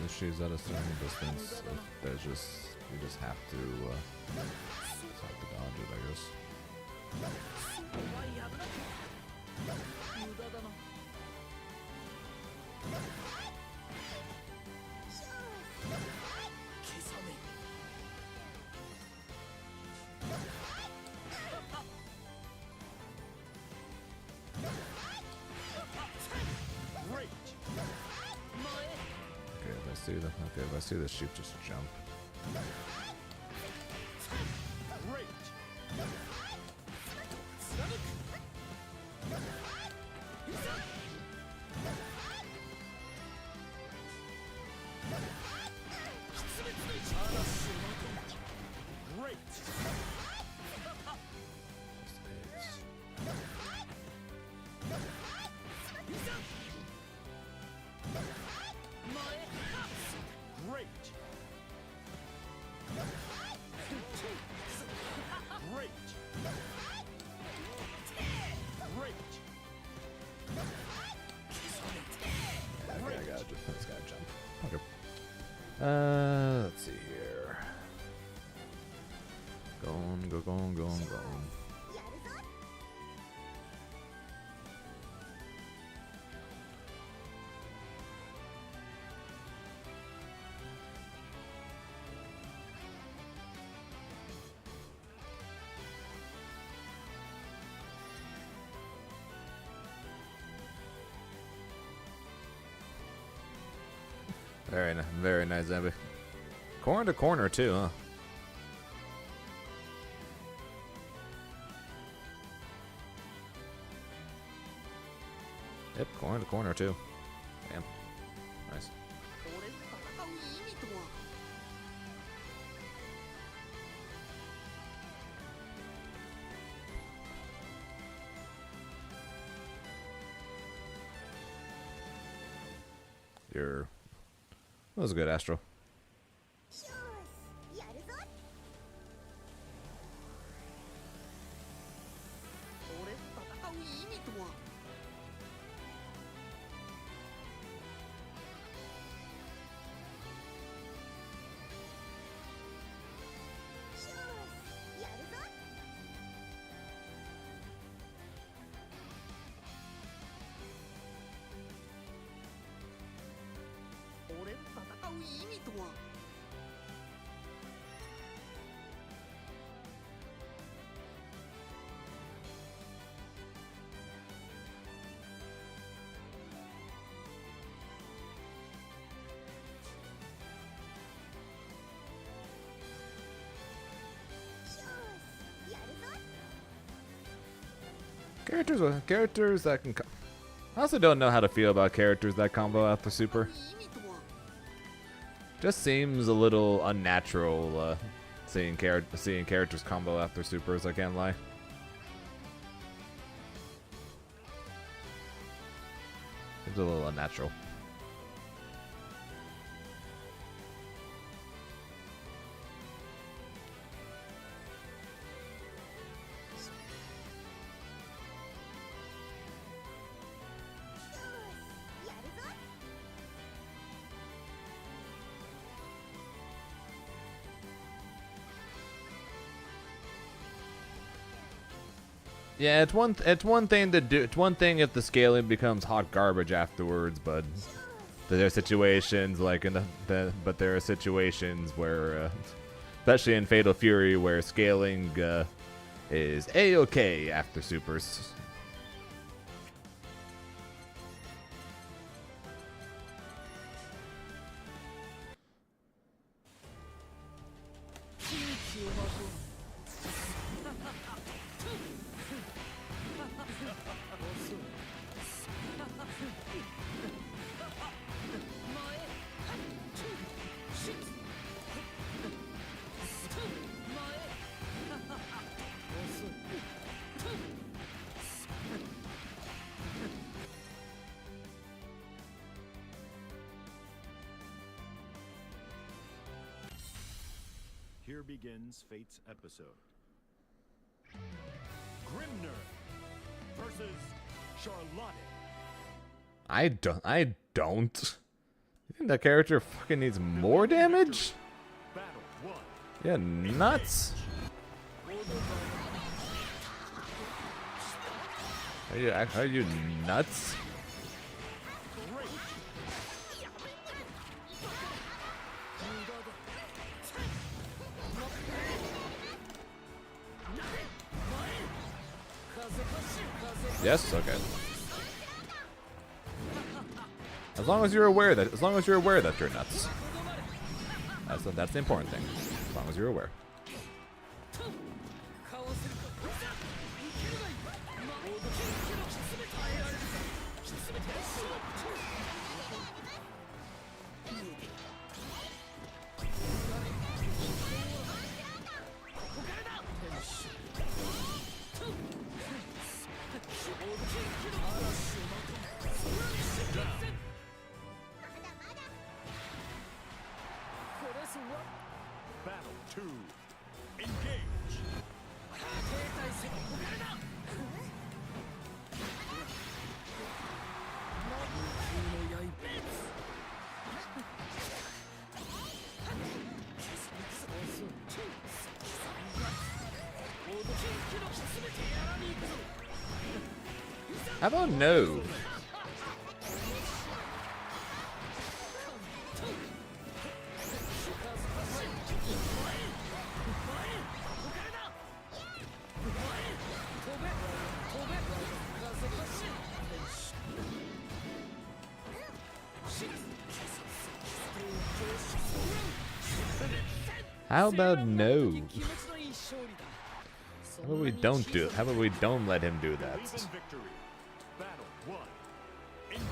she's at a certain distance, there's just you just have to dodge it, I guess. お前やぶな無駄だな Great. Okay, if I see the sheep just jump. Great. Great. Great. Great. Great. Okay, I just gotta jump. Okay. Let's see here. Going. Very nice, Zambi. Corner to corner too, huh? Yep, corner to corner too. Damn. Nice. 俺と戦う意味とは That was good, Astro. よしやるぞ俺と戦う意味とは やるぞ 俺と戦う意味とは やるぞ Characters that can. I also don't know how to feel about characters that combo after super. 意味とは Just seems a little unnatural. Seeing characters combo after supers. I can't lie. Seems a little unnatural. Yeah, it's one thing to do. It's one thing if the scaling becomes hot garbage afterwards, but there are situations like but there are situations where, especially in Fatal Fury, where scaling is a-okay after supers. Here begins Fate's episode. Grimner versus Charlotte. I don't. think that character fucking needs more damage? Battle 1. Yeah, nuts. Are you nuts? Yes. Okay. As long as you're aware that you're nuts. That's the important thing. As long as you're aware. Battle 2. Engage. How about no? How about no? How about we don't do it? How about we don't let him do that? Even victory. Battle 1. Engage.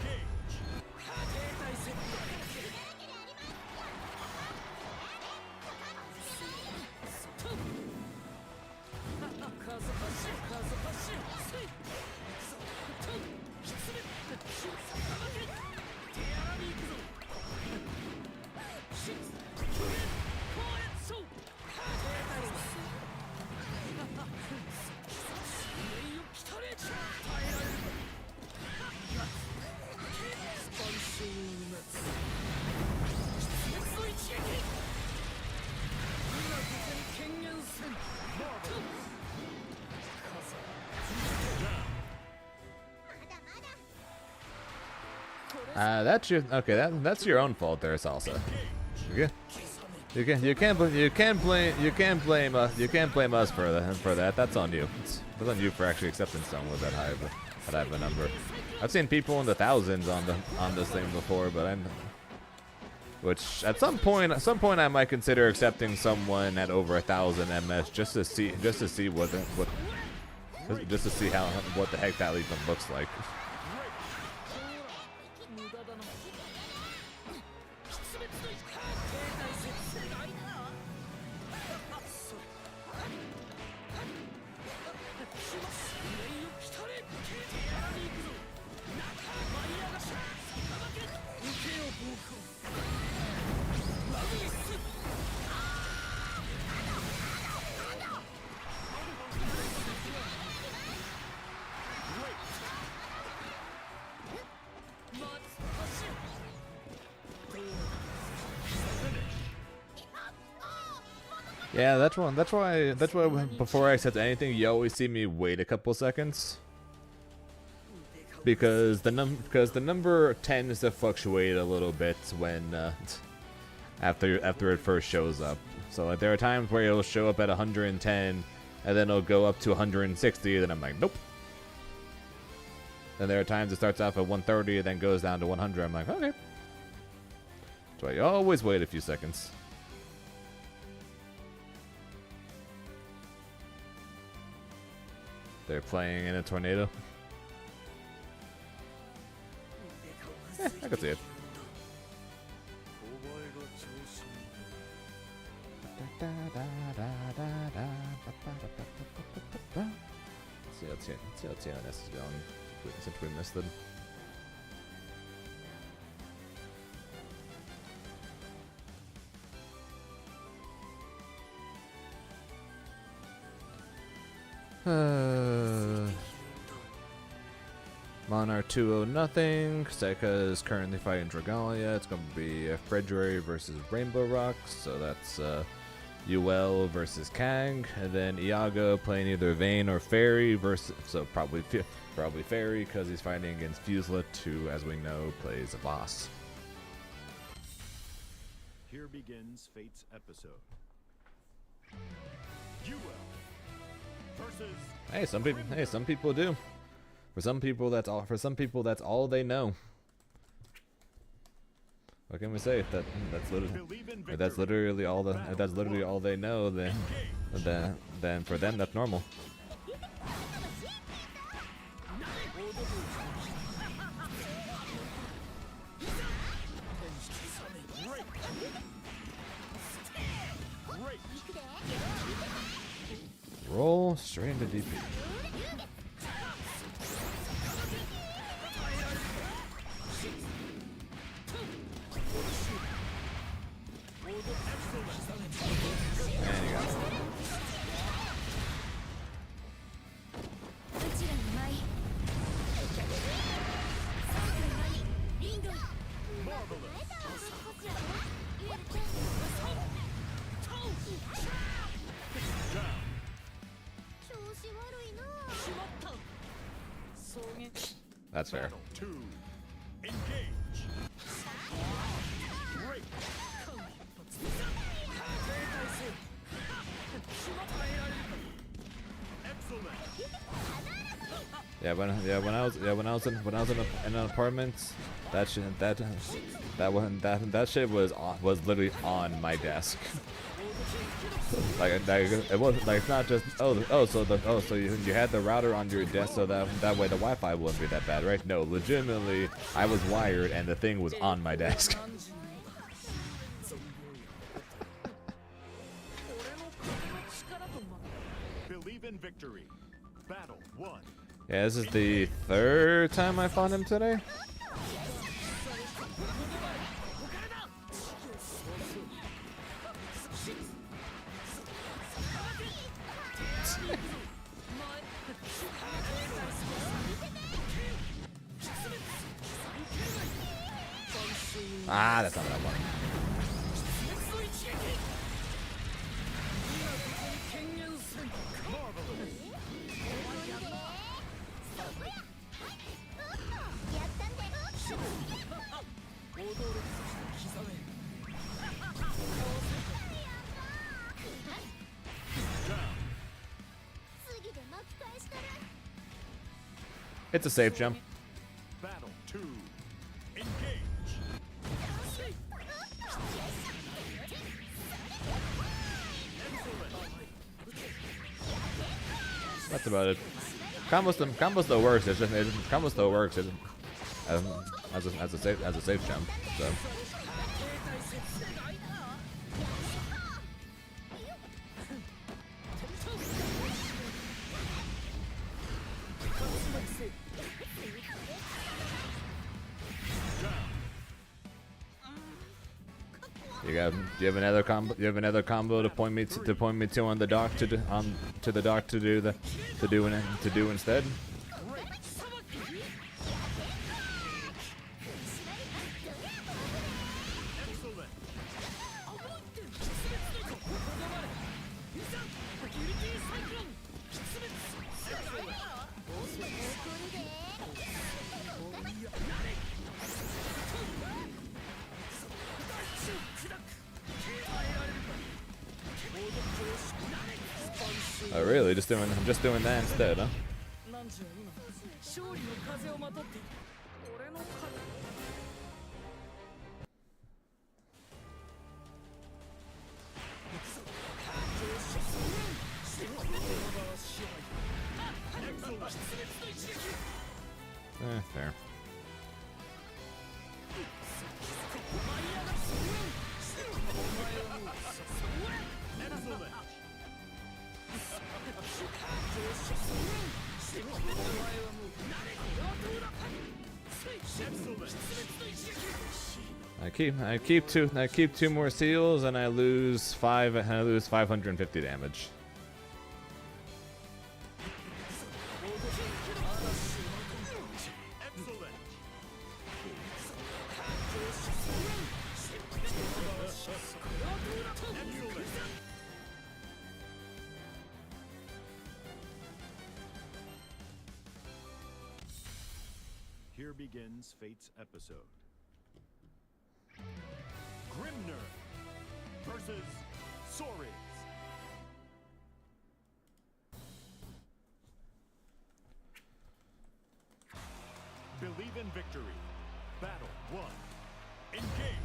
That's your okay. That's your own fault there, Salsa. Okay. You can't blame us for that. That's on you. That's on you for actually accepting someone with that high of a number. I've seen people in the thousands on this thing before, but which at some point I might consider accepting someone at over 1,000 MS just to see what the heck that even looks like. Yeah, that's why before I accept anything, you always see me wait a couple seconds. Because the number tends to fluctuate a little bit when after it first shows up. So like there are times where it'll show up at 110 and then it'll go up to 160 and then I'm like, nope. Then there are times it starts off at 130 and then goes down to 100. I'm like, okay. So I always wait a few seconds. They're playing in a tornado. Yeah, I can see it. Let's see how TNS is going since we missed it. Come on our 2-0 nothing. Seika is currently fighting Dragalia. It's going to be February versus Rainbow Rocks. So that's UL versus Kang. And then Iago playing either Vayne or Fairy versus, so probably Fairy because he's fighting against Fuselet, who, as we know, plays a boss. Here begins Fate's episode. UL versus. Hey, some people do. For some people, that's all. For some people, that's all they know. What can we say? That's literally all they know. Then for them, that's normal. Roll straight into DP. And you got it. That's fair. Battle 2. Engage. Break. Excellent. When I was in an apartment, that shit was literally on my desk. like it wasn't like, it's not just so you had the router on your desk so that way the Wi-Fi wouldn't be that bad, right? No, legitimately I was wired and the thing was on my desk. Believe in victory. Battle 1. Yeah, this is the third time I fought him today. Ah, that's not what I wanted. It's a safe jump. Battle 2. Engage. That's about it. Combo still works. Combo still works. As a safe jump. So. Do you have another combo? You have another combo to point me to on the dock to the dock to do instead? Oh really? I'm just doing that instead, huh? Fair. I keep two more seals and I lose 550 damage. Here begins Fate's episode. Grimner versus Soriz. Believe in victory. Battle 1. Engage.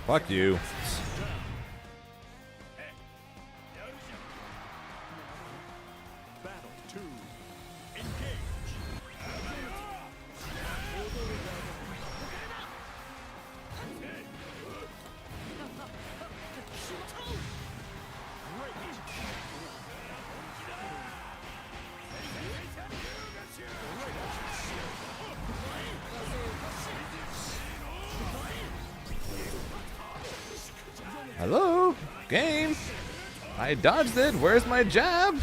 Fuck you. Battle 2. Engage. Hello? Game? I dodged it. Where's my jab?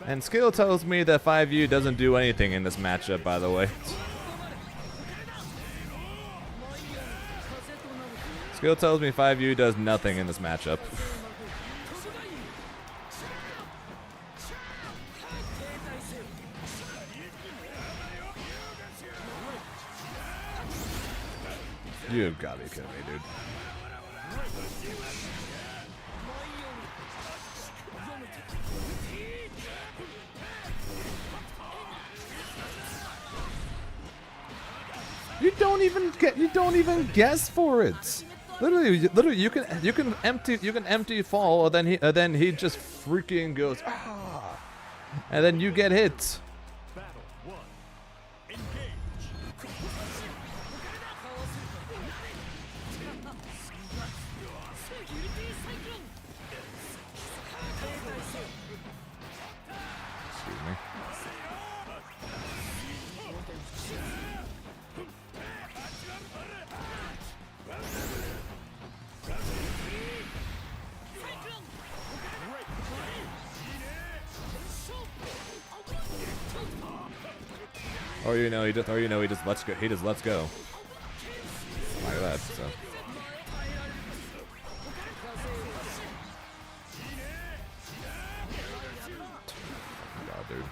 And skill tells me that 5U doesn't do anything in this matchup, by the way. Skill tells me 5U does nothing in this matchup. You've got to be kidding me, dude. You don't even guess for it. Literally, you can empty fall, and then he just freaking goes ah, and then you get hit. Battle 1. Engage. Excuse me. Or you know he just lets go. He just lets go. Like that. So. God, dude.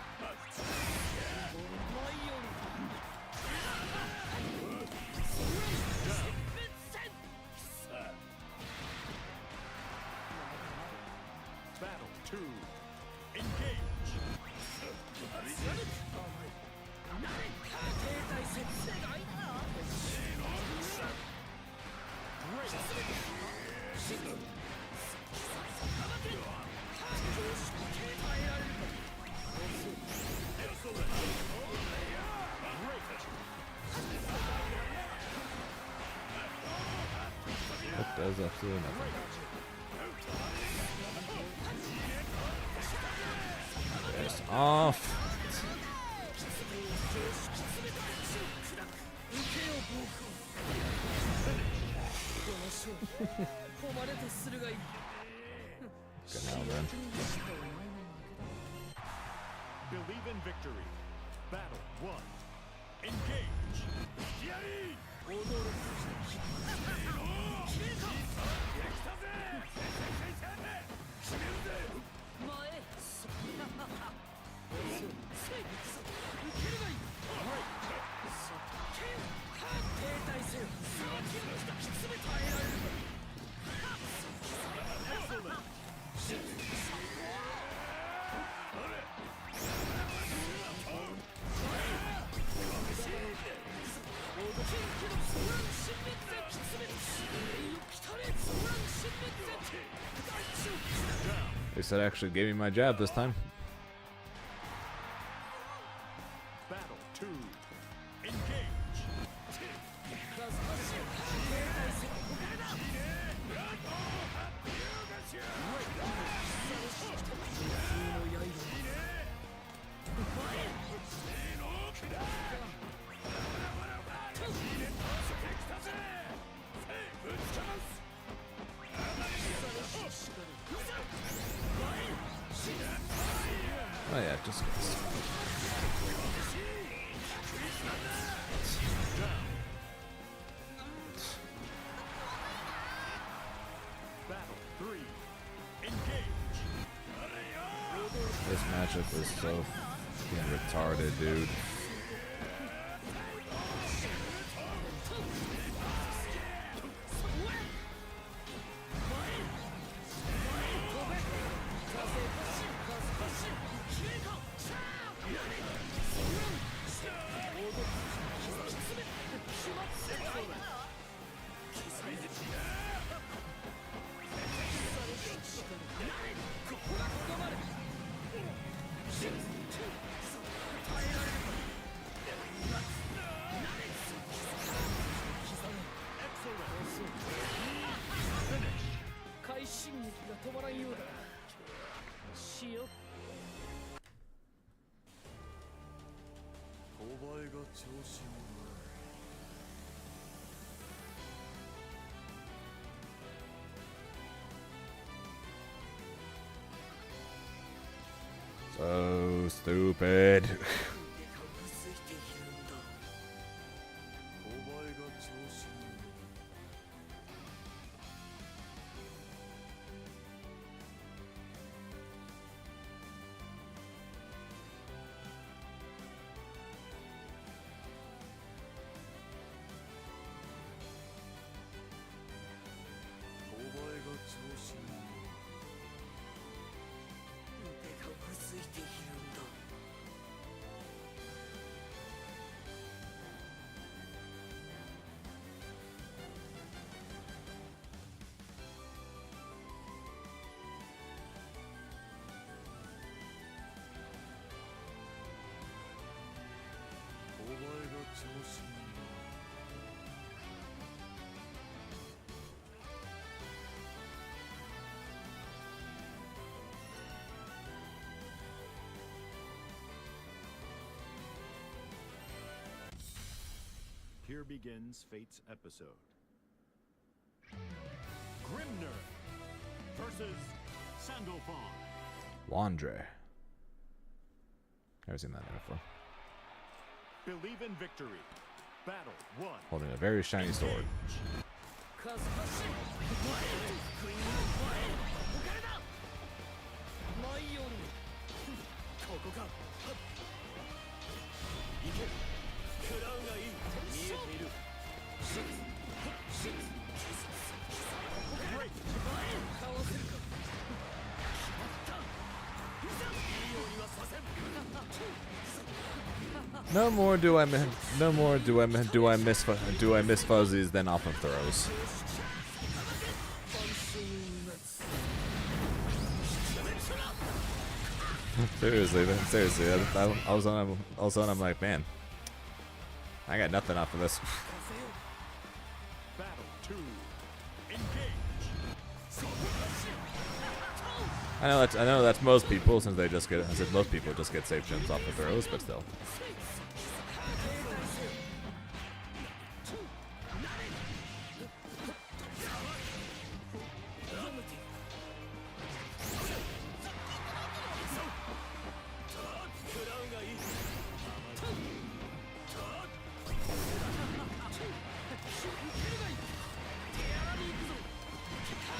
Battle 2. Engage. That does absolutely nothing. Just off. Good hell, man. Believe in victory. Battle 1. Engage. 驚く決めた前そせい受けるがいいそけん停滞せよきつめ耐えられるThey said actually gave me my jab this time. Battle 2. Engage. Oh yeah, just Battle 3. Engage. this matchup is so fucking retarded, dude. Finish. 快進撃が止まらんようだしよお前が調子者。 So stupid. お前が調子者。 お前が調子者。 お前が調子者。 Here begins Fate's episode. Grimner versus Sandalphon. Wandre. Never seen that name before. Believe in victory. Battle 1. Holding a very shiny sword. うかずかしい福音の前お金だないようにここかいけ食らうがいい見えている Great. かわせるか決まったいいようにはさせん No more do I miss fuzzies than off of throws. Seriously, man, seriously. I was on. I'm like, man, I got nothing off of this. Battle 2. Engage. I know that's most people, since they just get. I said most people just get safe gems off the throws, but still.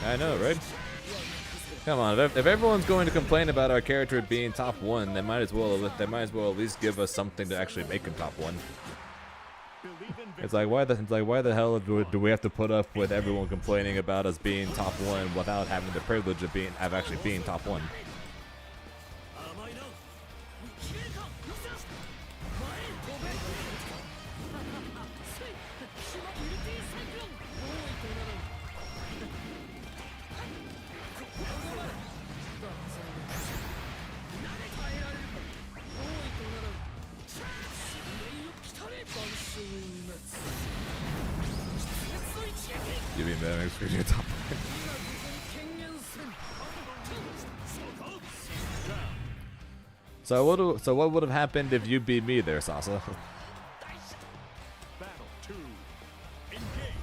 I know, right? Come on, if everyone's going to complain about our character being top 1, they might as well at least give us something to actually make him top 1. It's like why the hell do we have to put up with everyone complaining about us being top 1 without having the privilege of actually being top 1? 甘いな決めるか前飛べせいシマビルティサイクロン多いとなるここまでだ慣れ耐えられるか多いとなる死霊よ来たれ万象滅出の一撃 You mean that makes me top 1? 今ここに権限せん So what would have happened if you beat me there, Sasa? Battle 2. Engage.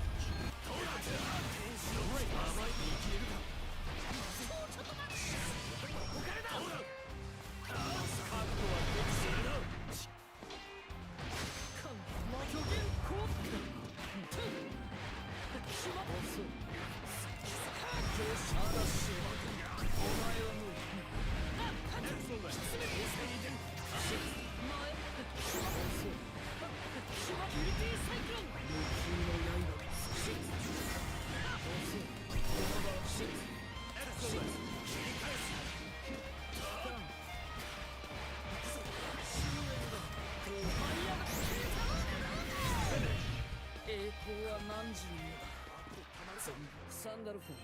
栄光は何時にだサンダルフォン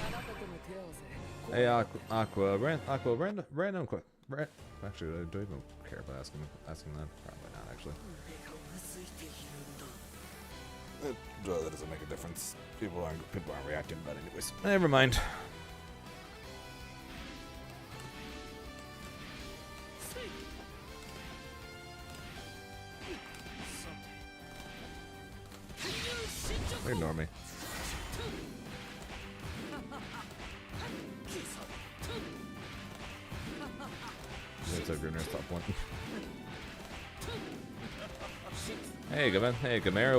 あなたとの手合わせ Hey, random quick. Actually, do I even care about asking that? Probably not, actually. 目がうずいているんだ That doesn't make a difference. People aren't reacting about it anyways. Never mind. せいさて天竜進捗 Ignore me. It's a Gruner's top 1. Hey, Gamera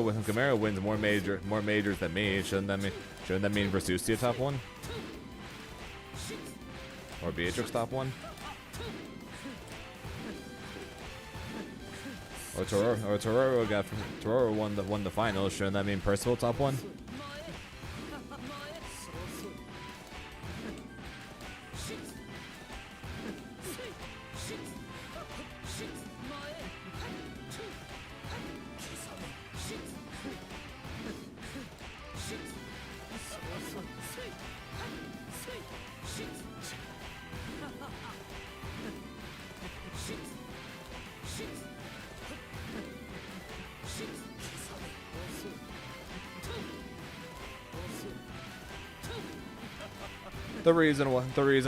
wins more majors than me. Shouldn't that mean Versusia top 1? Or Beatrix top 1? Or Tororo won the finals. Shouldn't that mean Percival top 1? The reason why the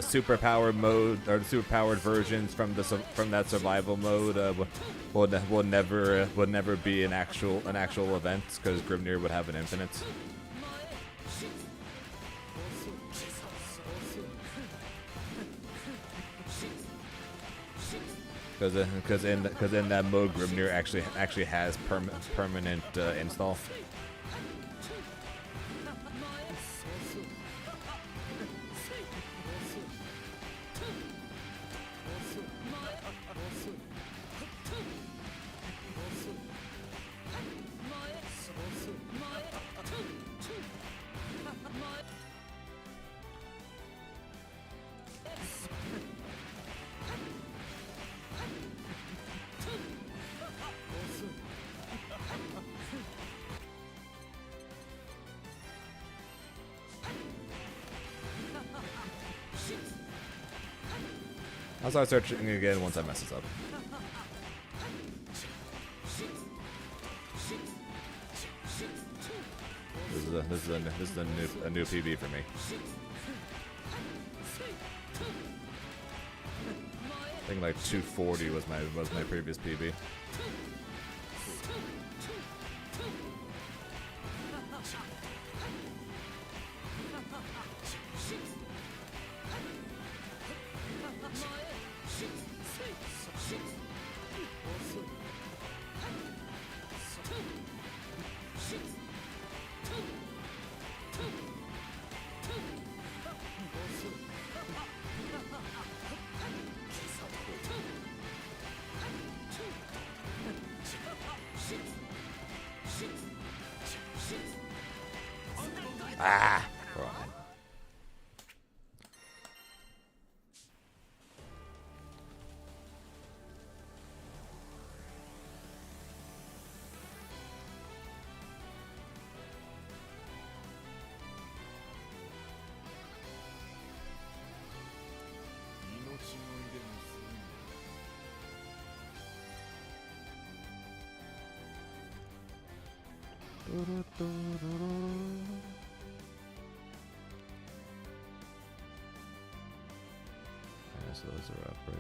superpowered mode or the superpowered versions from that survival mode would never be an actual event, because Grimnir would have an infinite. Because in that mode Grimnir actually has permanent install. I'll start searching again once I mess this up. This is a new PB for me. I think like 240 was my previous PB. Ah! Wrong. Yeah, so those are up, right?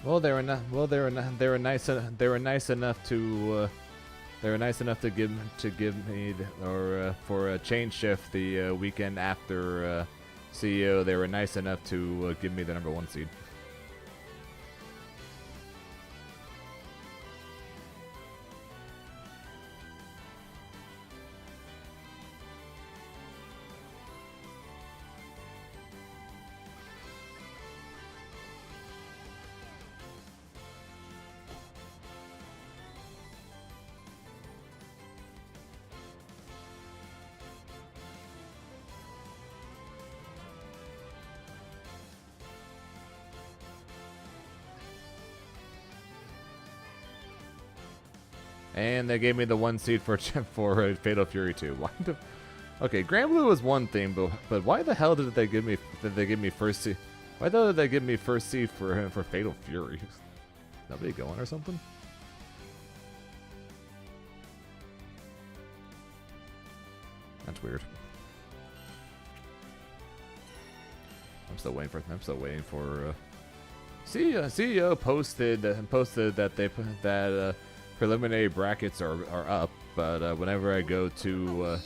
Well, they were not. Well, they were not. They were nice. They were nice enough to. They were nice enough to give me for a change shift the weekend after CEO. They were nice enough to give me the #1 seed. And they gave me the 1 seed for Fatal Fury 2. Why the? Okay, Grand Blue was one thing, but why the hell did they give me first seed? Why the hell did they give me first seed for Fatal Fury? Nobody going or something? That's weird. I'm still waiting for. CEO posted that preliminary brackets are up, but whenever I go to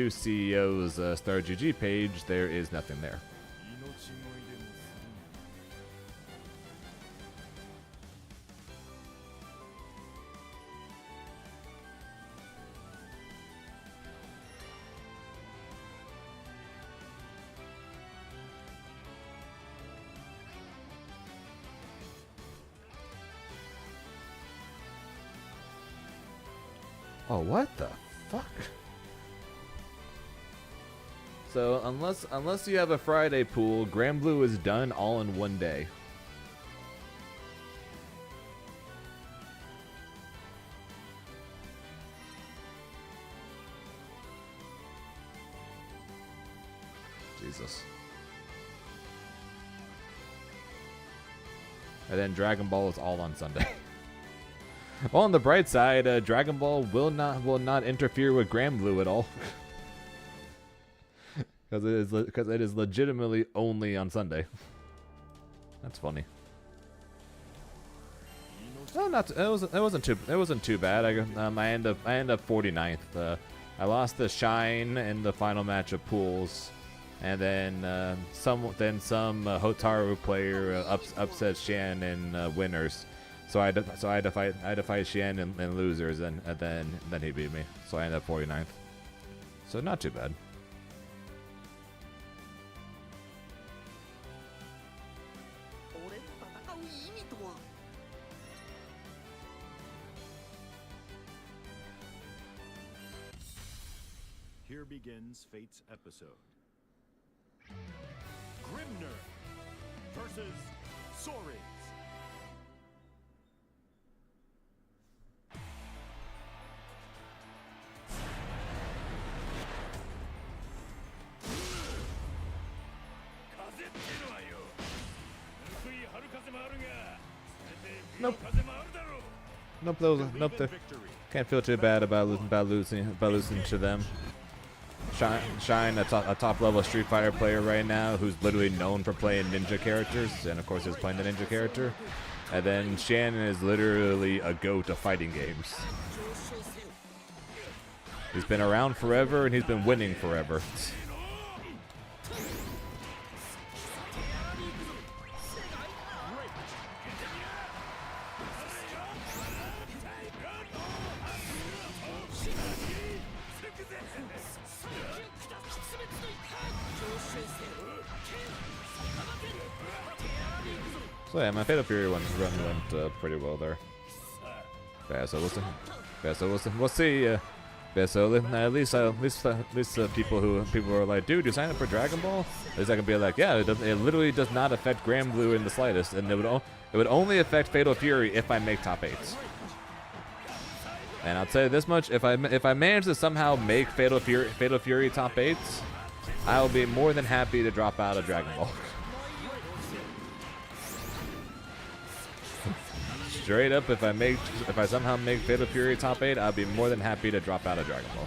CEO's Star GG page, there is nothing there. Oh, what the fuck? So unless you have a Friday pool, Grand Blue is done all in one day. Jesus. And then Dragon Ball is all on Sunday. Well, on the bright side, Dragon Ball will not interfere with Grand Blue at all, because it is legitimately only on Sunday. That's funny. No, it wasn't too bad. I end up 49th. I lost the Shine in the final match of pools, and then some Hotaru player upset Shan in winners. So I had to fight Shan in losers, and then he beat me. So I ended up 49th. So not too bad. Here begins Fate's episode. Grimner versus Sores. Nope. Nope. Can't feel too bad about losing to them. Shine, a top level Street Fighter player right now, who's literally known for playing ninja characters, and of course is playing the ninja character. And then Shannon is literally a goat of fighting games. He's been around forever and he's been winning forever. So yeah, my Fatal Fury run went pretty well there. Yeah, so we'll see. Yeah, so at least people are like, dude, you signed up for Dragon Ball? At least I can be like, yeah, it literally does not affect Granblue in the slightest, and it would only affect Fatal Fury if I make top 8s. And I'll tell you this much: if I manage to somehow make Fatal Fury top 8s, I'll be more than happy to drop out of Dragon Ball. Straight up, if I somehow make Fatal Fury top 8, I'll be more than happy to drop out of Dragon Ball.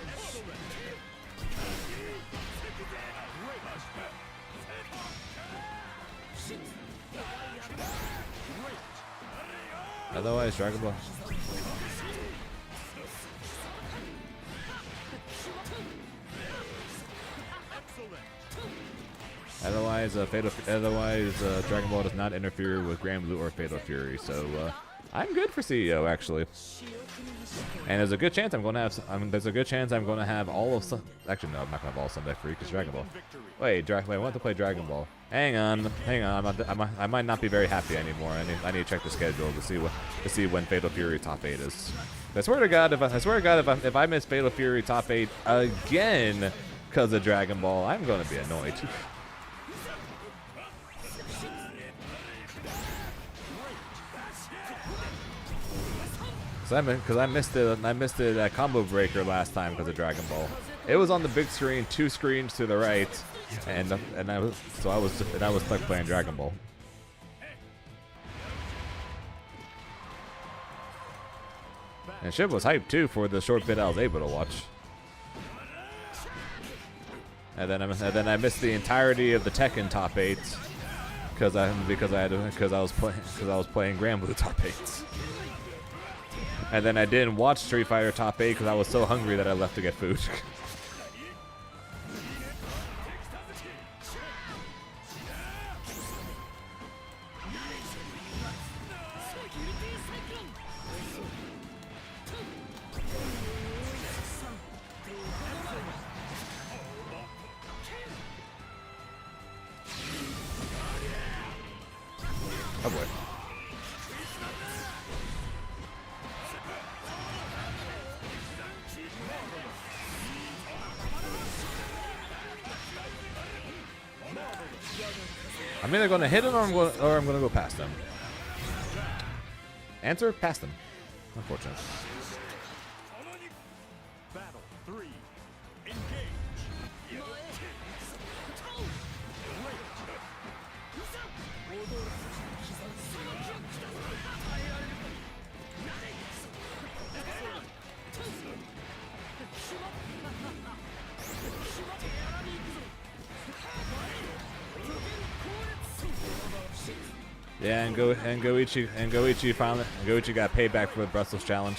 Otherwise, Dragon Ball. Otherwise, Dragon Ball does not interfere with Granblue or Fatal Fury, so I'm good for CEO actually. And there's a good chance I'm going to have all of actually no, I'm not going to have all Sunday free because Dragon Ball. Wait, I want to play Dragon Ball. Hang on. I might not be very happy anymore. I need to check the schedule to see when Fatal Fury top 8 is. I swear to God, if I miss Fatal Fury top 8 again because of Dragon Ball, I'm going to be annoyed. Because I missed it at Combo Breaker last time because of Dragon Ball. It was on the big screen, 2 screens to the right, and I was stuck playing Dragon Ball. And shit was hyped too for the short bit I was able to watch. And then I missed the entirety of the Tekken top 8 because I was playing Granblue top 8s. And then I didn't watch Street Fighter top 8 because I was so hungry that I left to get food. Oh boy. I'm either going to hit him or I'm going to go past him. Answer: past him. Unfortunate. Battle 3. Engage. Yeah, and Goichi got payback for the Brussels challenge.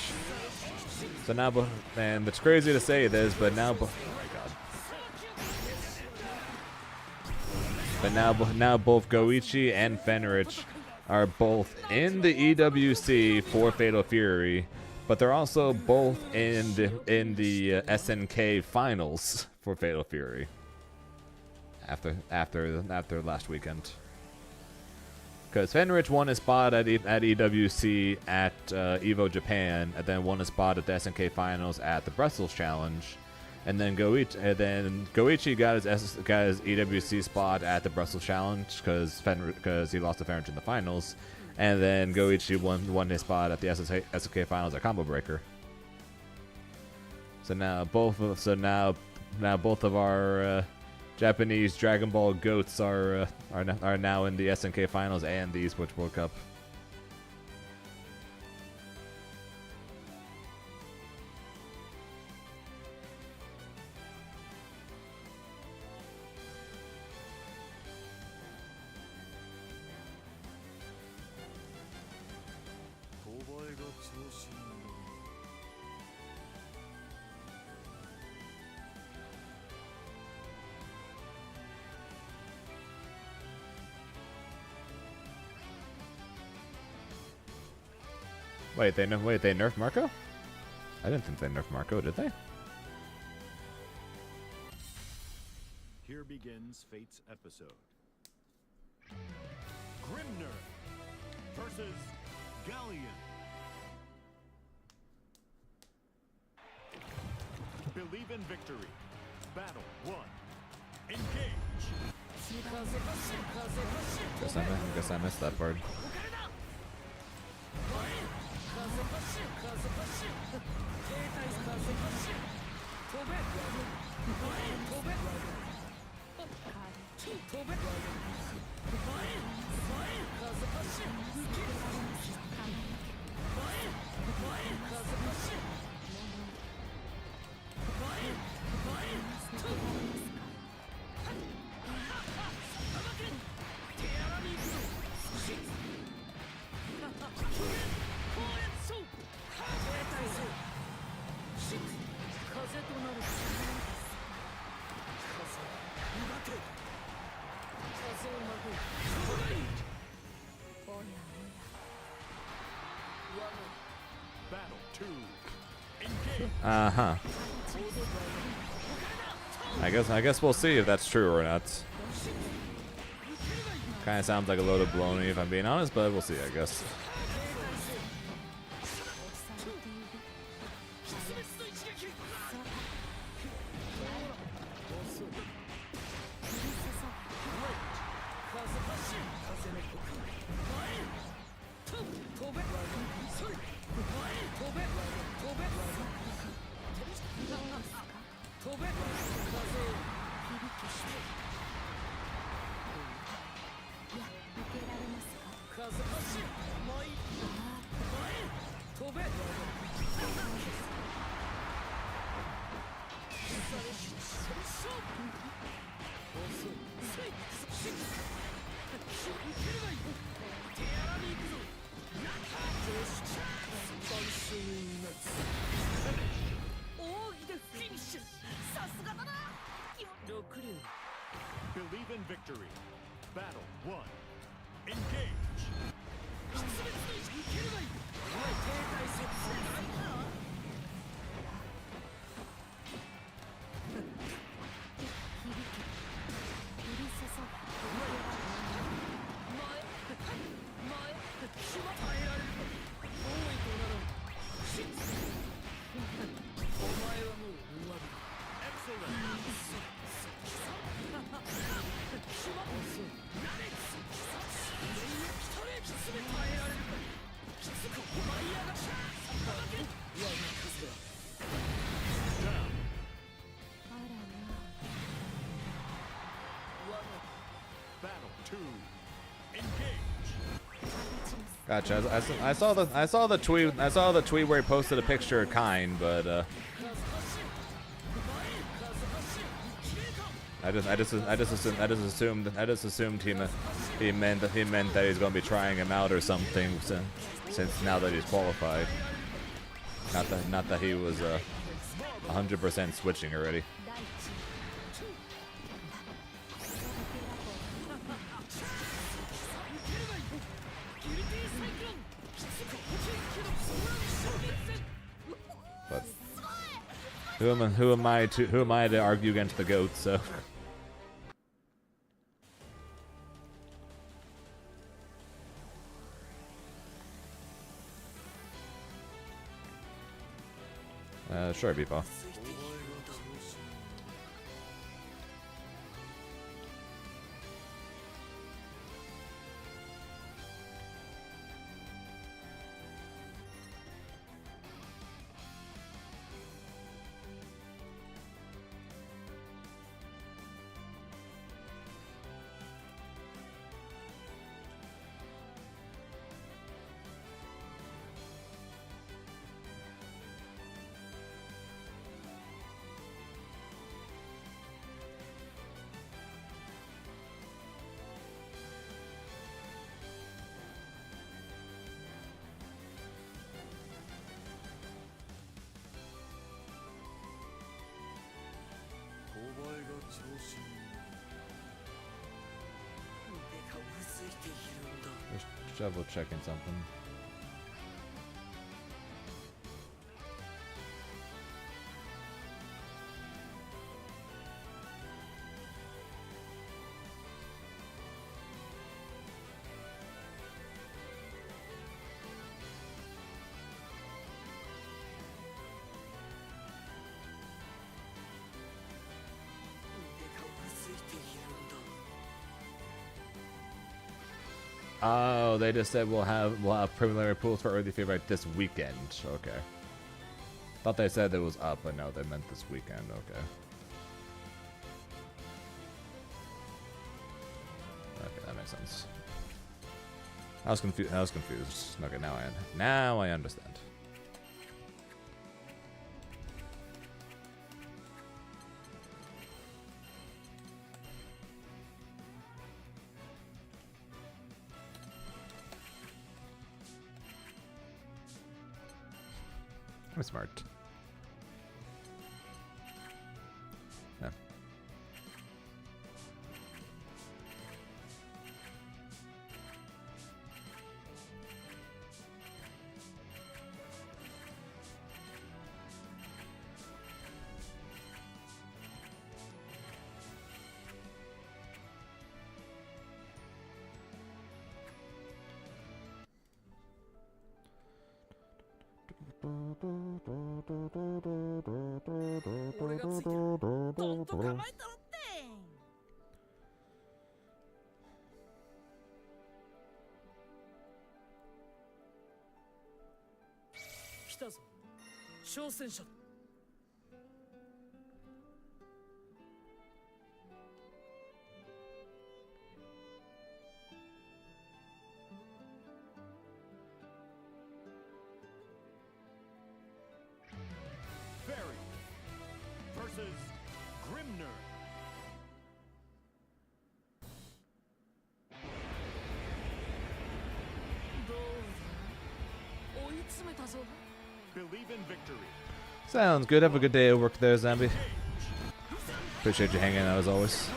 So now, and it's crazy to say this, but now, oh my God. But now both Goichi and Fenrich are both in the EWC for Fatal Fury, but they're also both in the SNK finals for Fatal Fury. After last weekend. Because Fenrich won a spot at EWC at EVO Japan, and then won a spot at the SNK Finals at the Brussels Challenge, and then Goichi got his EWC spot at the Brussels Challenge because he lost to Fenrich in the finals, and then Goichi won his spot at the SNK Finals at Combo Breaker. So now both of our Japanese Dragon Ball goats are now in the SNK Finals and the Esports World Cup. Wait, they nerfed Marco? I didn't think they nerfed Marco, did they? Here begins Fate's episode. Grimner versus Galleon. Believe in victory. Battle 1. Engage. Guess I missed that part. Battle 2. Engage. Uh-huh. I guess we'll see if that's true or not. Kinda sounds like a load of baloney if I'm being honest, but we'll see, I guess. Believe in victory. Battle 1. Engage. Battle 2. Engage. Gotcha. I saw the tweet where he posted a picture of Kine, but I just assumed he meant that he's gonna be trying him out or something since now that he's qualified. Not that he was 100% switching already. But who am I to argue against the GOAT? So. Sure, Beepaw. Just double checking something. Oh, they just said we'll have preliminary pools for early favorite this weekend. Okay. Thought they said it was up, but no, they meant this weekend. Okay. Okay, that makes sense. I was confused. Okay, now I understand. I'm smart. Yeah. Barry versus Grimner. 追い詰めたぞ。 Believe in victory. Sounds good. Have a good day at work there, Zambi. Appreciate you hanging out as always.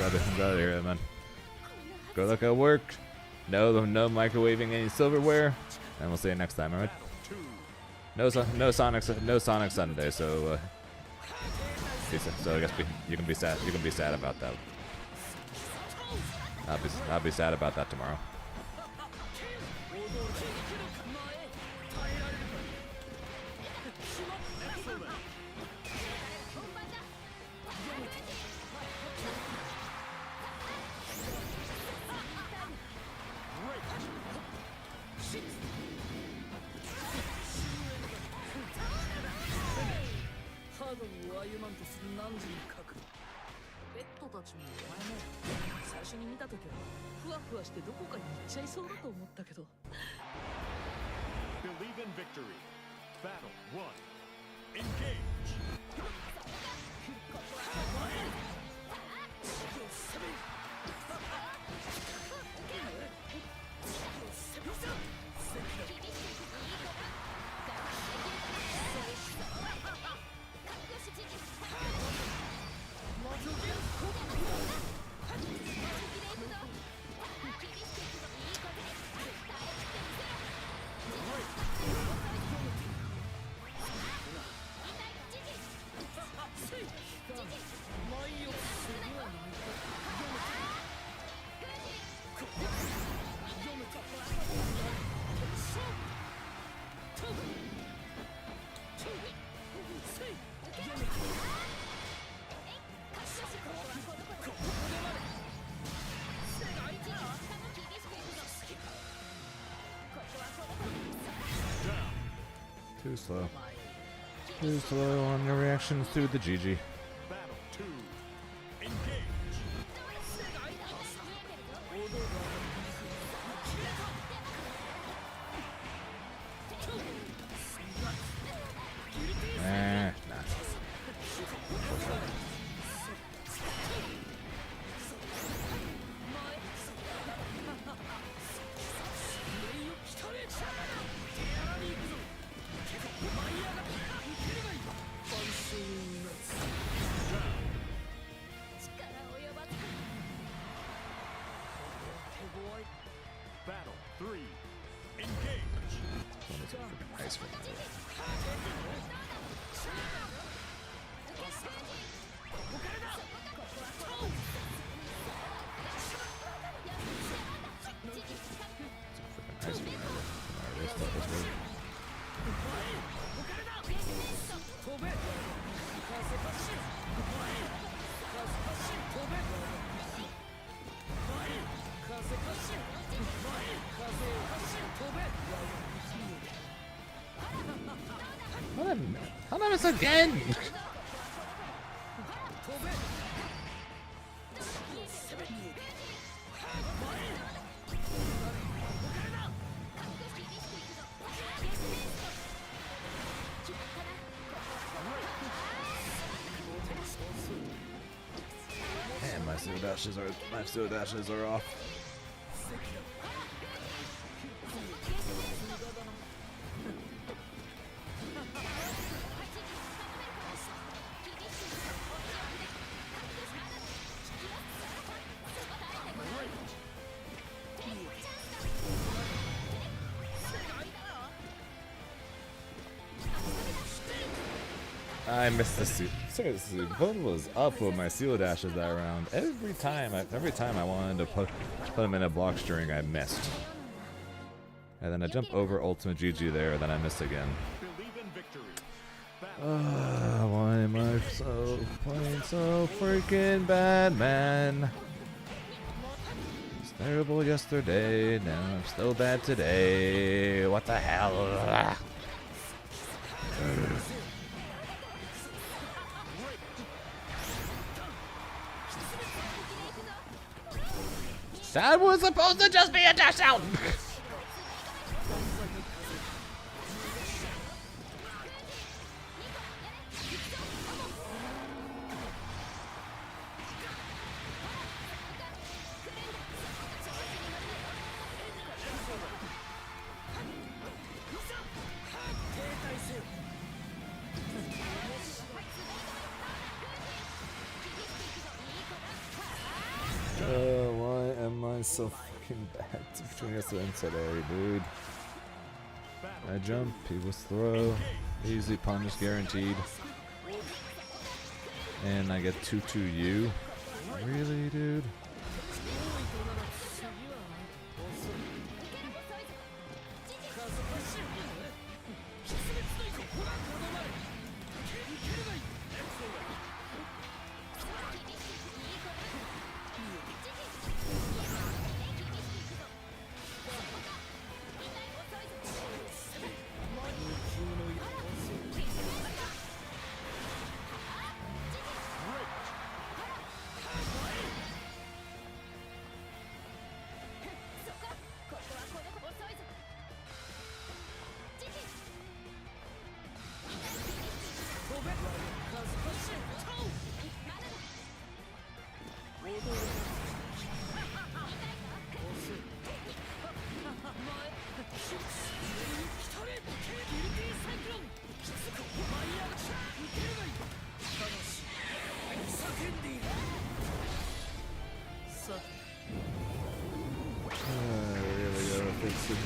I'm glad to hear that, man. Good luck at work. No microwaving any silverware, and we'll see you next time. All right. No Sonic Sunday, so I guess you can be sad. You can be sad about that. I'll be sad about that tomorrow. Believe in victory. Battle 1. Engage. Too slow. Too slow on your reactions to the GG. Battle 2. Engage. Nah. Battle 3. Engage. One is a freaking ice one. Freaking ice one. Alright, let's start this way. 飛べ風発進風発進飛べ風発進風を発進飛べ How did I miss again? 飛べ Man, my steel dashes are off. I missed the suit. Seriously, what was up with my seal dashes that round? Every time I wanted to put them in a block string, I missed. And then I jump over ultimate GG there, then I miss again. Believe in victory. Why am I so playing so freaking bad, man? It's terrible yesterday, now I'm still bad today. What the hell? That was supposed to just be a dash out! Why am I so fucking bad between yesterday and today, dude? I jump, he was throw, easy punish guaranteed. And I get 2-2U. Really, dude?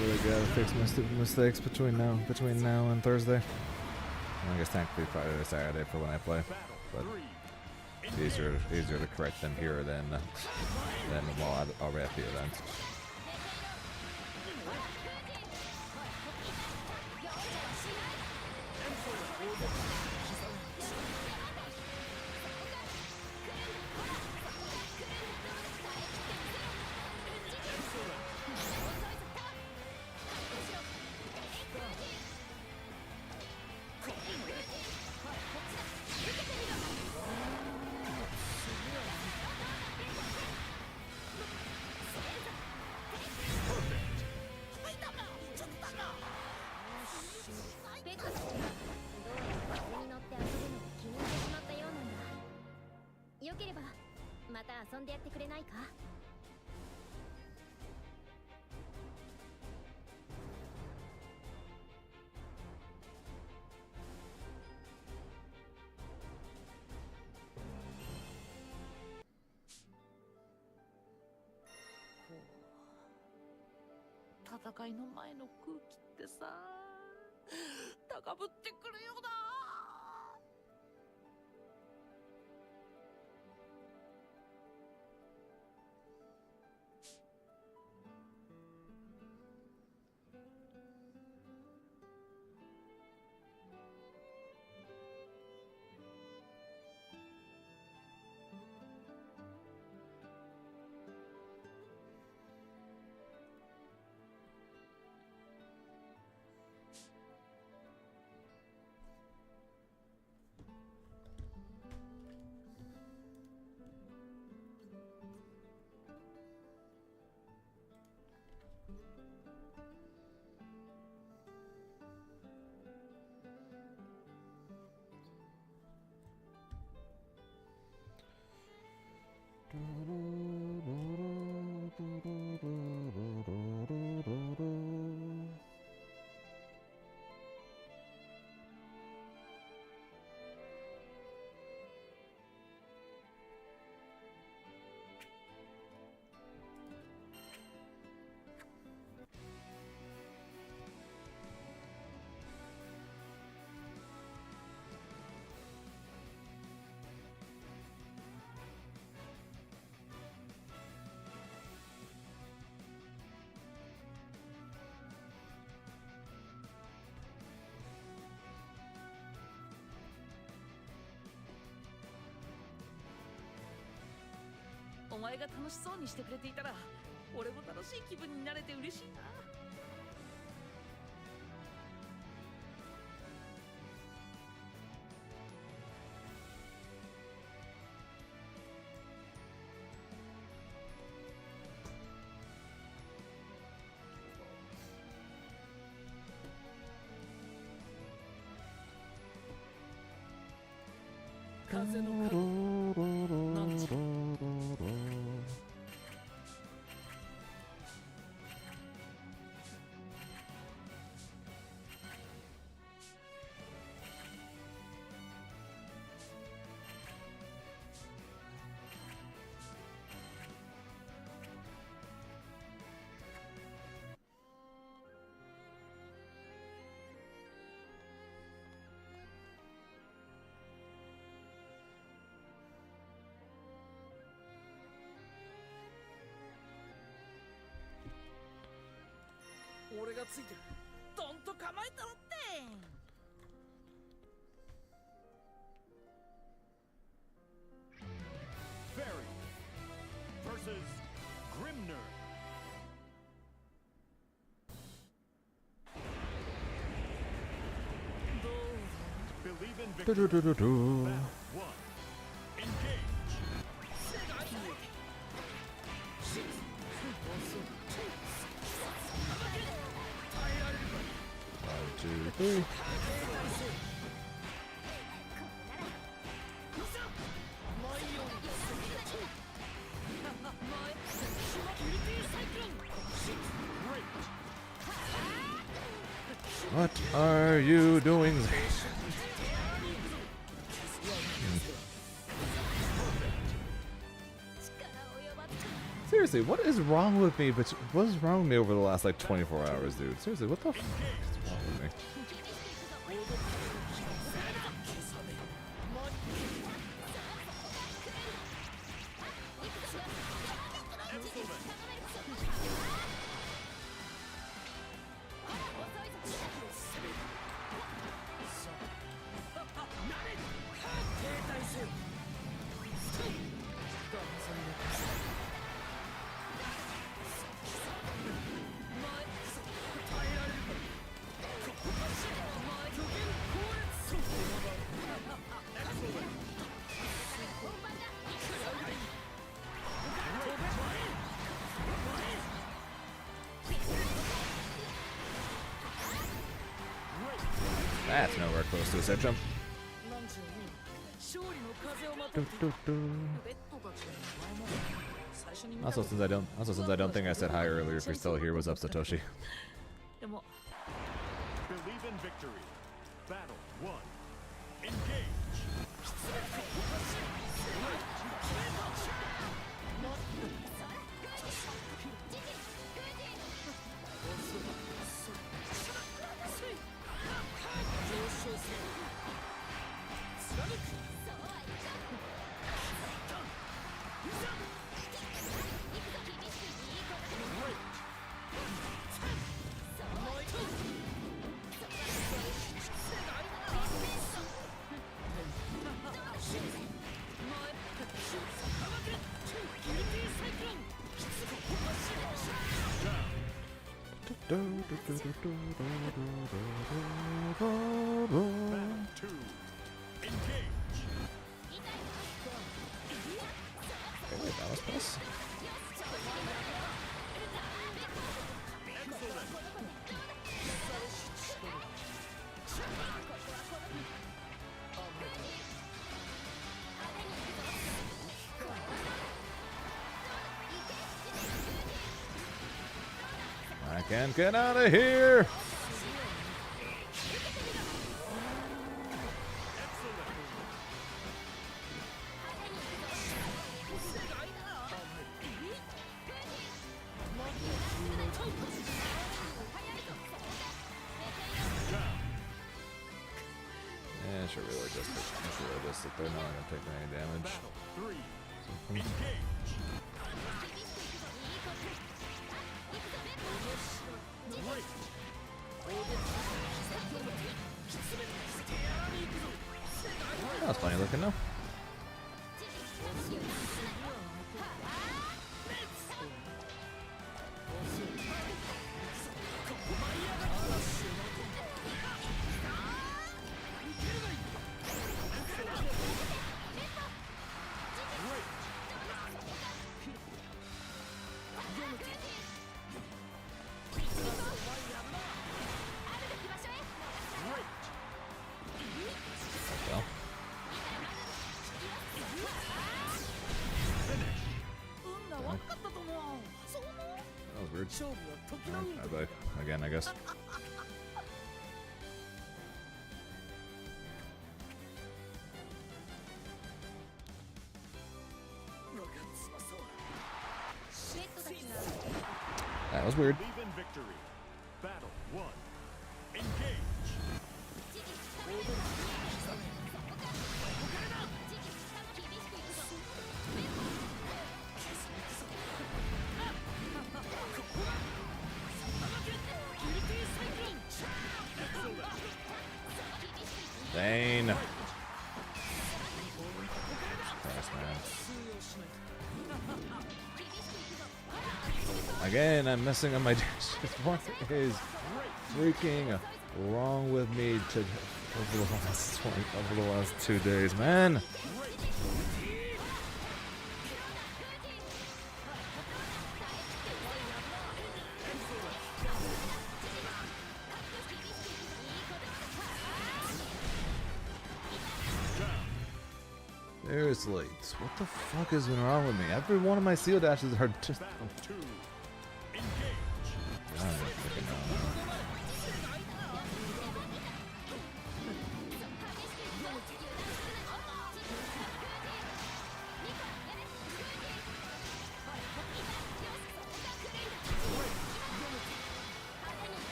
Really gotta fix my stupid mistakes between now and Thursday. I guess technically Friday or Saturday for when I play, but it's easier to correct them here than while already at the event. 戦いの前の空気ってさ高ぶってくるよな。お前が楽しそうにしてくれていたら俺も楽しい気分になれて嬉しいな。風の神なんちゃ俺がついてる。どんと構えたろって。Barry versus Grimner. Believe in victory. Battle 1. Engage. One, two, three. What are you doing? Seriously, what is wrong with me? But what is wrong with me over the last like 24 hours, dude? Seriously, what the f is wrong with me? That's nowhere close to a set jump. Also, since I don't think I said hi earlier, if you're still here, what's up, Satoshi? Believe in victory. Battle 1. Engage. Battle 2. Engage. Okay, wait, that was close. I can't get out of here. Yeah, I should really just sit there. Not gonna take any damage. Battle 3. Engage. That was funny looking, though. Well, that was weird. 勝負は時の運だ Bye bye. Again, I guess. 我が翼は That was weird. Believe in victory. Battle 1. Engage. Dane. Christ, man. Again, I'm messing on my dishes. What is freaking wrong with me over the last 2 days, man? Seriously, what the fuck has been wrong with me? Every one of my seal dashes are just. Battle 2. Engage. I don't even freaking know.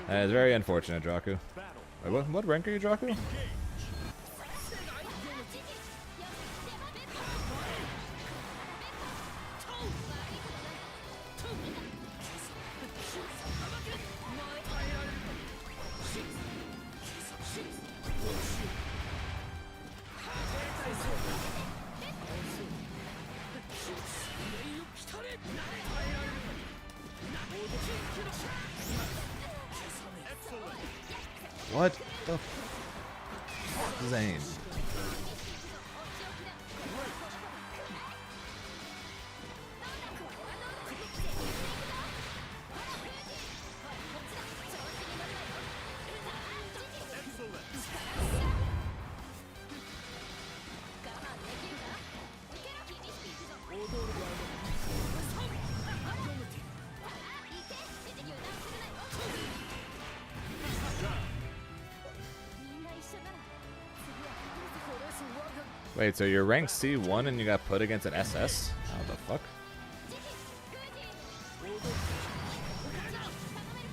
It's very unfortunate, Draku. Wait, what rank are you, Draku? What the f Zane? Wait, so you're ranked C1 and you got put against an SS? How the fuck?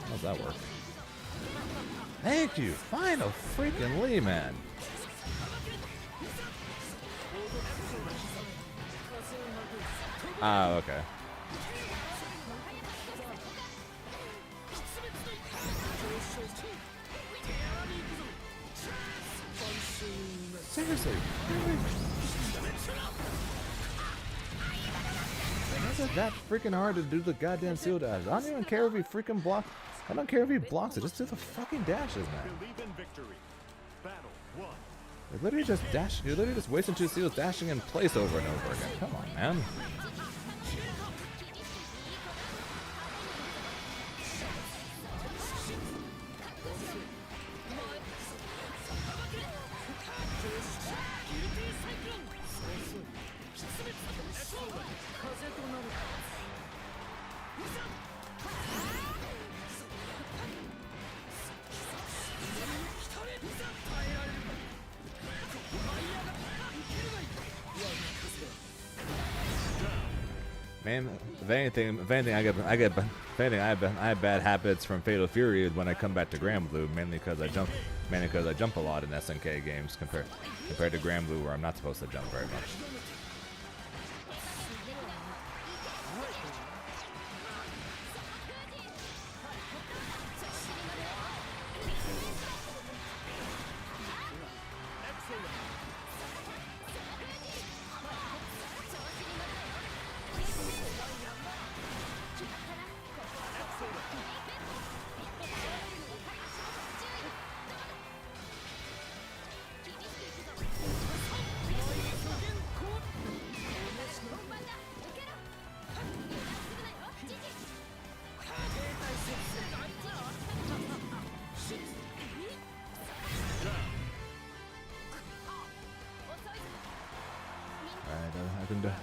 How's that work? Thank you. Final freaking Lee, man. Ah, okay. Seriously, really? Why is it that freaking hard to do the goddamn seal dash? I don't even care if he freaking blocks. I don't care if he blocks it. Just do the fucking dashes, man. Believe in victory. Battle 1. You're literally just dash. You're literally just wasting 2 seals, dashing in place over and over again. Come on, man. Man, if anything, I have bad habits from Fatal Fury when I come back to Grand Blue, mainly because I jump a lot in SNK games compared to Grand Blue, where I'm not supposed to jump very much.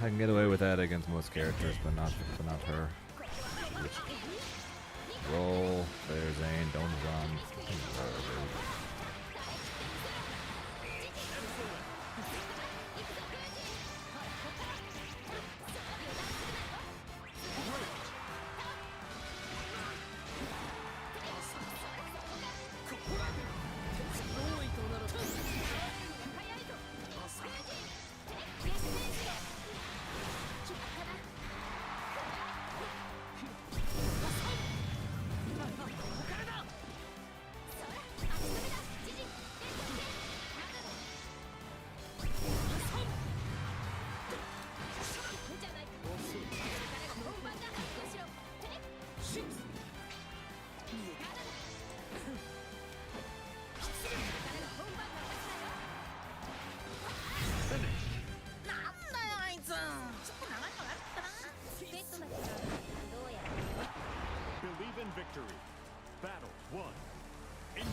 I can get away with that against most characters, but not her. Roll, there's Zane, don't run. Believe in victory. Battle 1. Engage.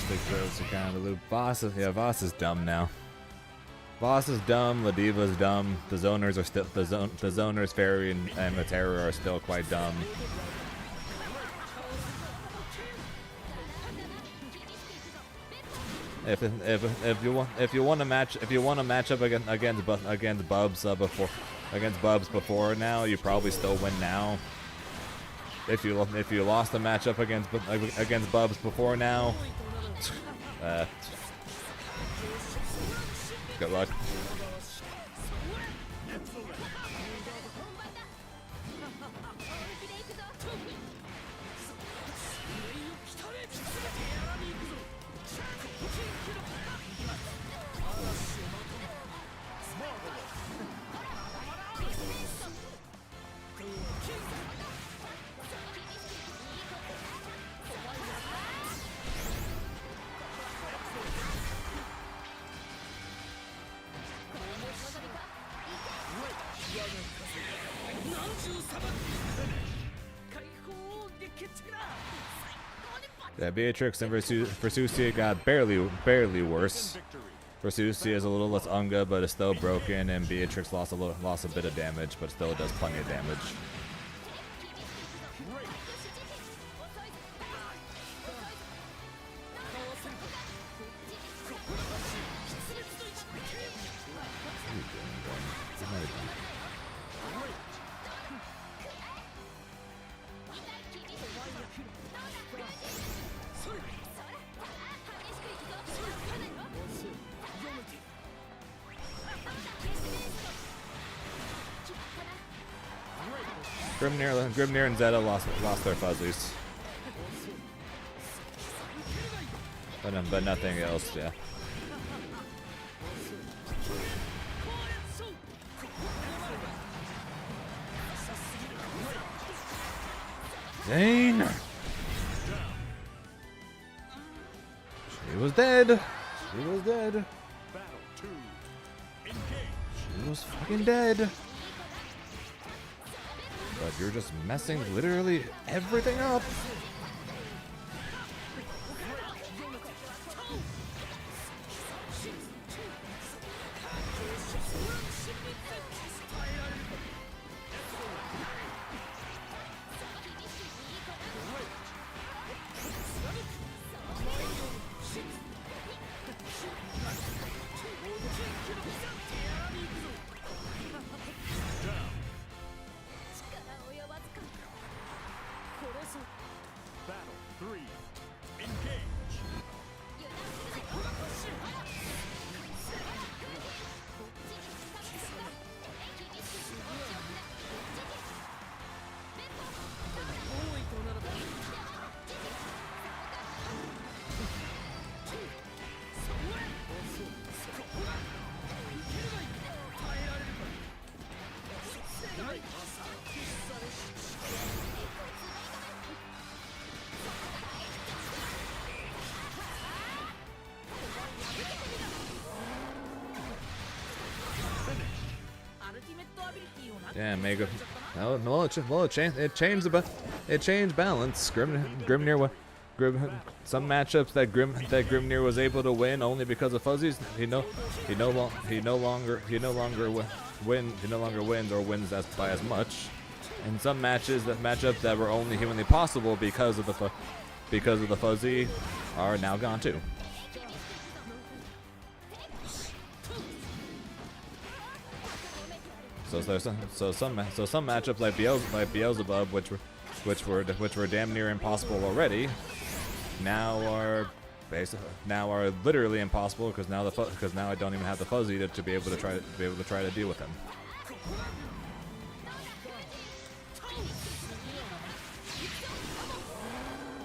Big throws are kind of the loop. Voss is dumb now. Voss is dumb. Ladiva's dumb. The zoners are still the zoners, Fairy and the Terror are still quite dumb. If you want to match up against Bubs before now, you probably still win now. If you lost the matchup against Bubs before now, good luck. Yeah, Beatrix and Versusia got barely worse. Victory. Versusia is a little less unga, but is still broken, and Beatrix lost a bit of damage, but still does plenty of damage. Grimnir and Zeta lost their fuzzies. But nothing else, yeah. Zane! She was dead! She was dead! Battle 2. Engage. She was fucking dead! But you're just messing literally everything up! Battle 3. Engage. Damn, Mega. Well, it changed balance. Some matchups that Grimnir was able to win only because of fuzzies. He no longer wins or wins by as much. And some matchups that were only humanly possible because of the fuzzy are now gone too. So some matchups like Beelzebub, which were damn near impossible already, now are literally impossible because now I don't even have the fuzzy to be able to try to deal with him.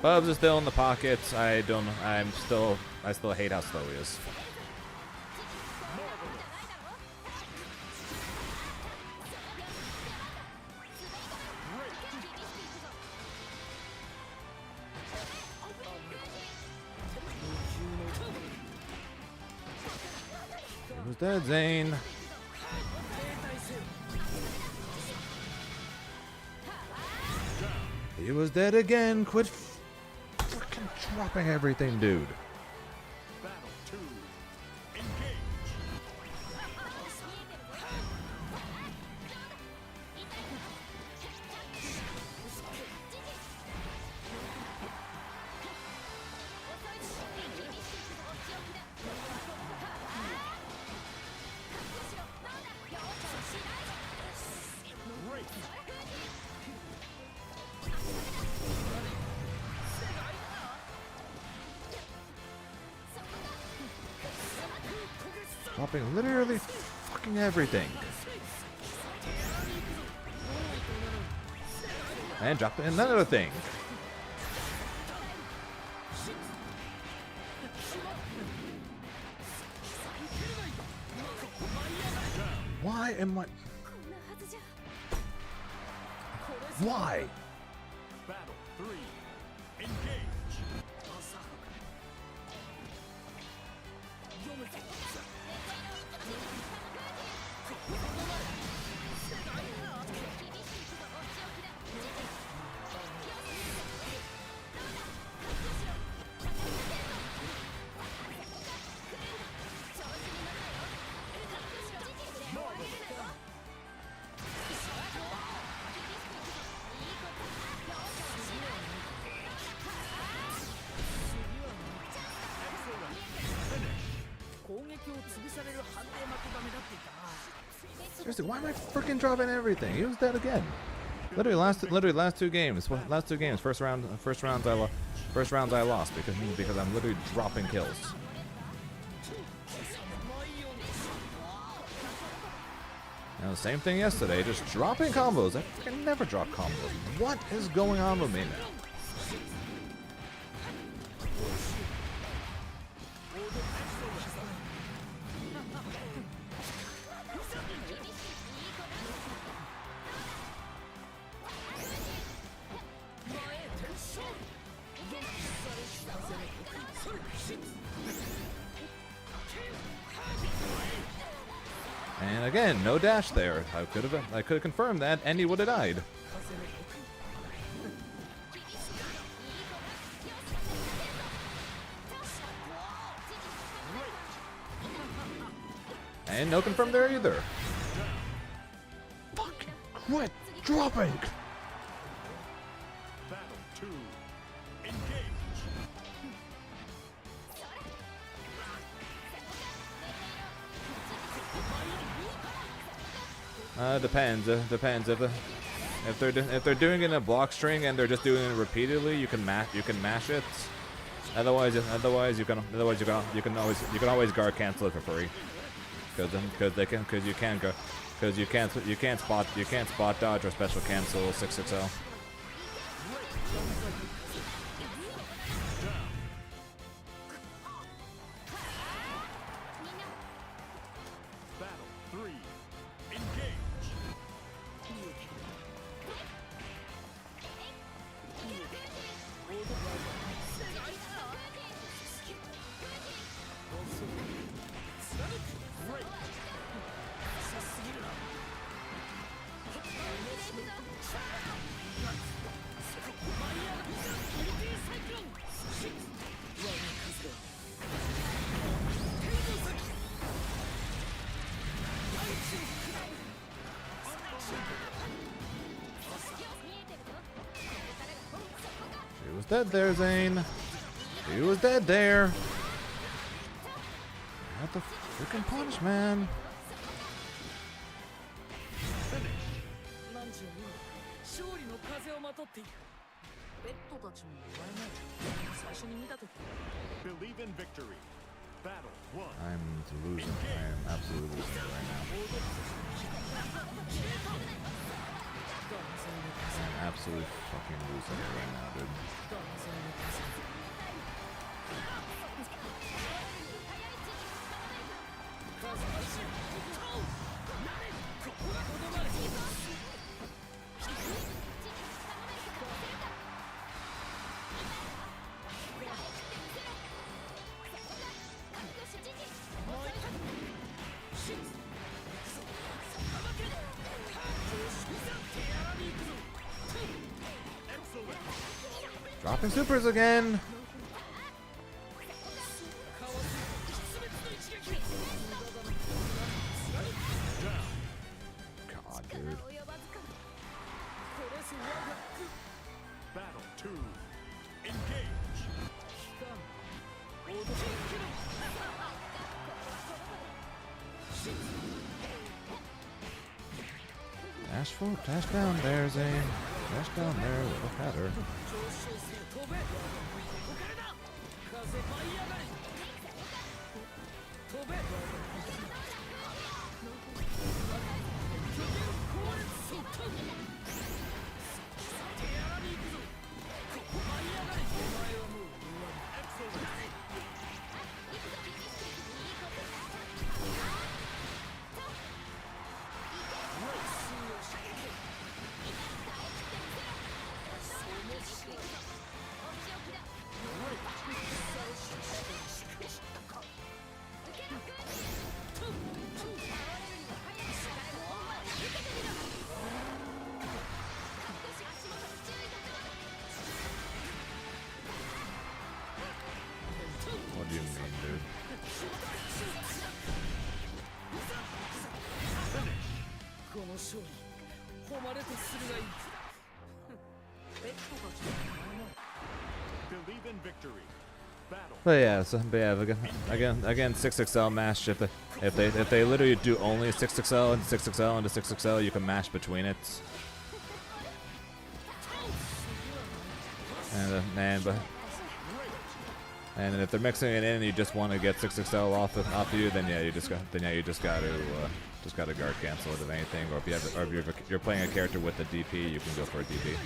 Bubs is still in the pocket. I still hate how slow he is. Who's dead, Zane? He was dead again. Quit fucking dropping everything, dude. Battle 2. Engage. Dropping literally fucking everything. And dropping another thing. Why am I... Why? Battle 3. Engage. Seriously, why am I freaking dropping everything? He was dead again. Literally last two games. First rounds I lost because I'm literally dropping kills. Now, same thing yesterday, just dropping combos. I can never drop combos. What is going on with me now? And again, no dash there. I could have confirmed that, and he would have died. And no confirm there either. Fucking quit dropping! Battle 2. Engage. Depends. If they're doing it in a block string and they're just doing it repeatedly, you can mash it. Otherwise you can always guard cancel it for free. Because you can't spot dodge or special cancel 660. Battle 3. Engage. She was dead there, Zane. She was dead there. What the freaking punish, man? 何時を見る勝利の風をまとっているペットたちも言われない最初に見た時 Believe in victory. Battle 1. I'm losing. I am absolutely losing right now. I'm absolutely fucking losing it right now, dude. 'Dropping supers again! God, dude. Battle 2. Engage. Dash down there, Zane. Dash down there, look at her. 飛べお金だ風舞い上がれ飛べ壊れ速乾手荒に行くぞ舞い上がれお前はもう終わり What do you mean, dude? この勝利誉れとするがいいペットたちの名前も Believe in victory. But yeah, again, 6XL mash. If they literally do only 6XL and 6XL into 6XL, you can mash between it. And if they're mixing it in, and you just want to get 6XL off you, then yeah, you just gotta guard cancel it if anything, or if you're playing a character with a DP, you can go for a DP.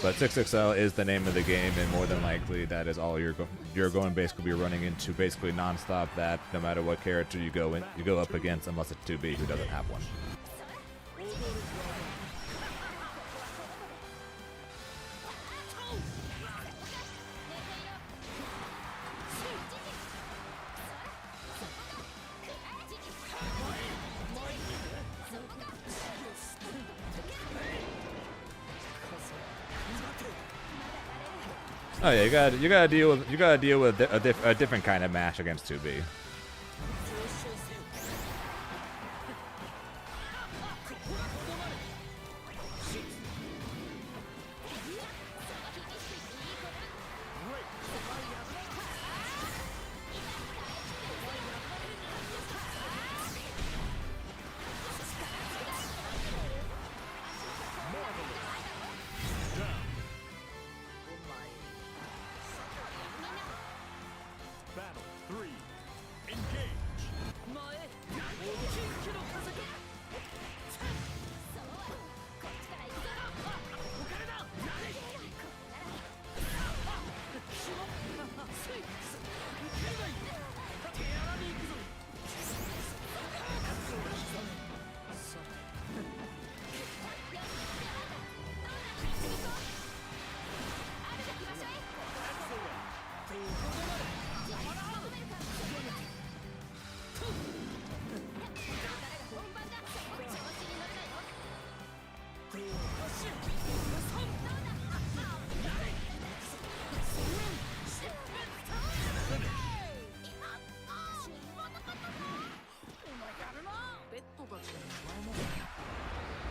But 6XL is the name of the game, and more than likely that is all you're going to basically be running into, basically non-stop. That no matter what character you go up against, unless it's 2B who doesn't have one. Oh yeah, you gotta deal with a different kind of mash against 2B. Battle 3. Engage.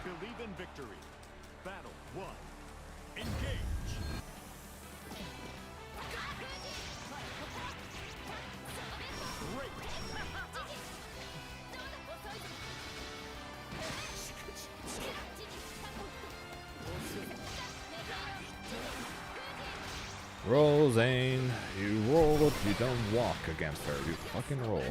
Believe in victory. Battle 1. Engage. Roll, Zane. You roll, you don't walk against her. You fucking roll.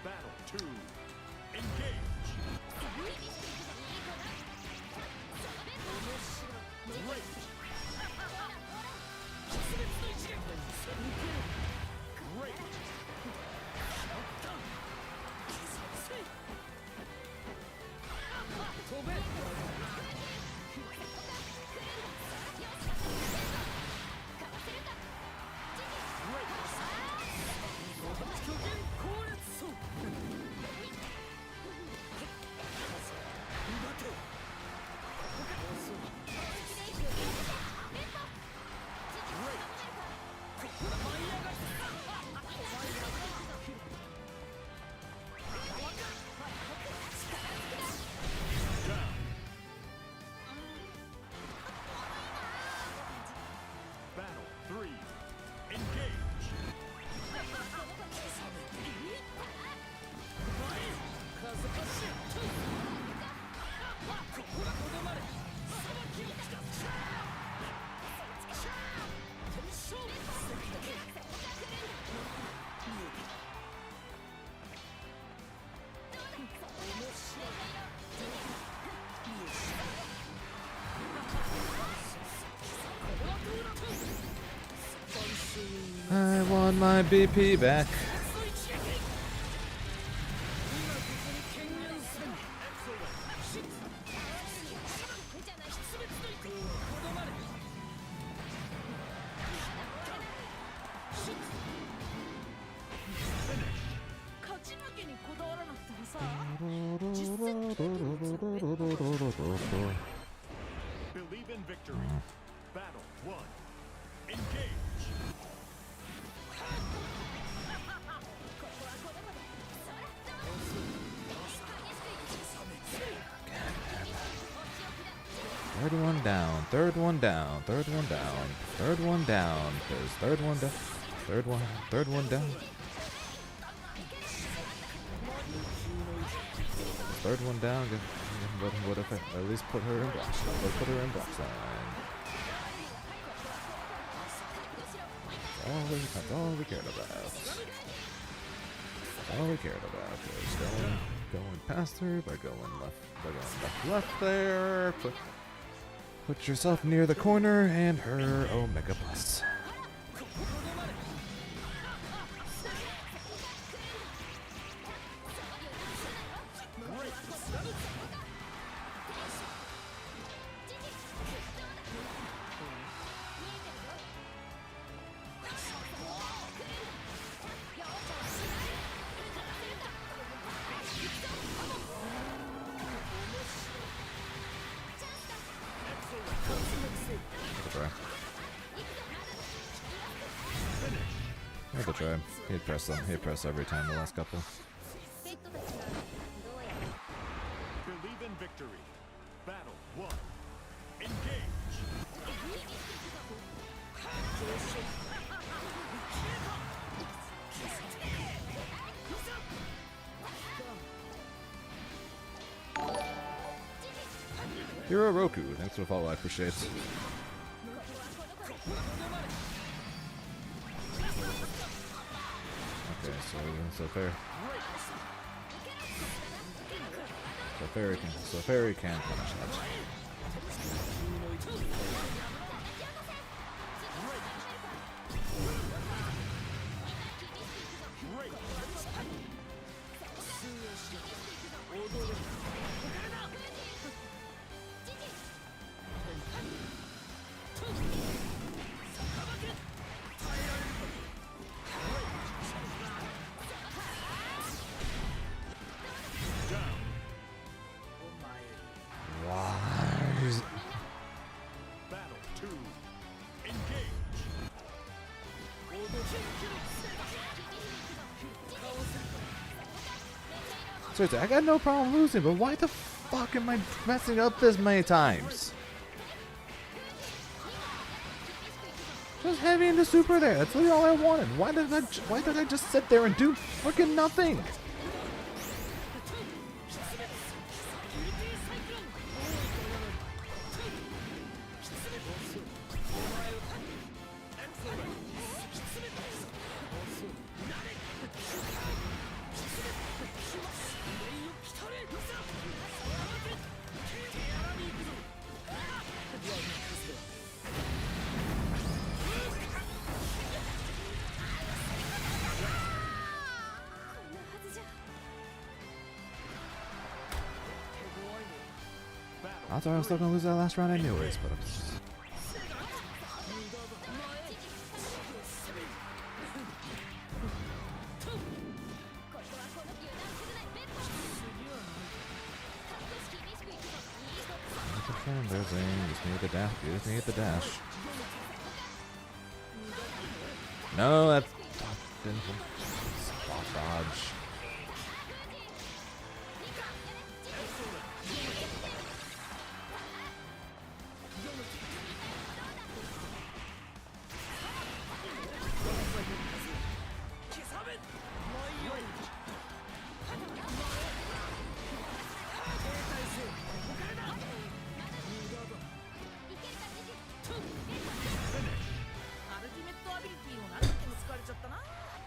Battle 2. Engage. Battle 3. Engage. I want my BP back. Believe in victory. Battle 1. Engage. Third one down, third one down, third one down, third one down, cause third one down, third one down. Third one down, what if I at least put her in blocks? Let's put her in blocks line. That's all we cared about. That's all we cared about. Was going past her by going left there. Put yourself near the corner and her Omega Plus. Have a try. He'd press them. He'd press every time the last couple. ペットたちがどうやら Believe in victory. Battle 1. Engage. Hero Roku, thanks for the follow, I appreciate it. Okay, so fair. So fairy can punish that. Battle 2. Engage. Seriously, I got no problem losing, but why the fuck am I messing up this many times? Just heavy into super there. That's really all I wanted. Why did I just sit there and do fucking nothing? I thought I was still gonna lose that last round anyways, but I'm just... There's Zane, you just need the dash, you just need the dash. No, that's... Spot dodge.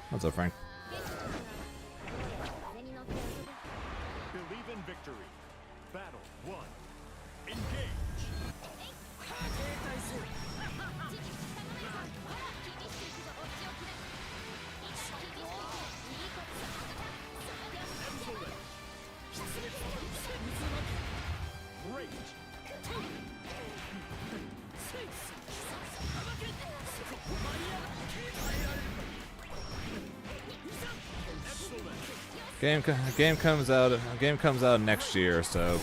What's up, Frank? Believe in victory. Battle 1. Engage. Great. Game comes out next year, so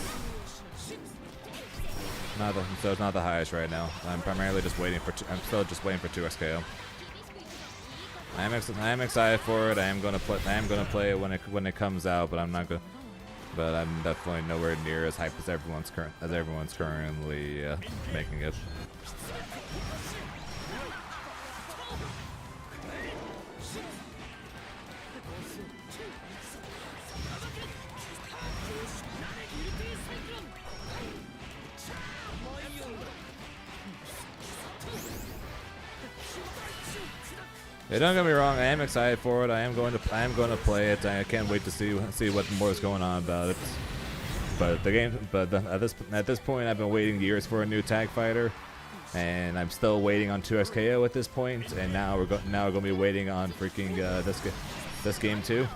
So it's not the highest right now. I'm primarily just waiting for. I'm still just waiting for 2x KO. I am excited for it. I am gonna play it when it comes out, but I'm not gonna. But I'm definitely nowhere near as hyped as everyone's currently making it. Yeah, don't get me wrong. I am excited for it. I am going to play it. I can't wait to see what more is going on about it. But the game, at this point, I've been waiting years for a new tag fighter, and I'm still waiting on 2x KO at this point. And now we're gonna be waiting on freaking this game too.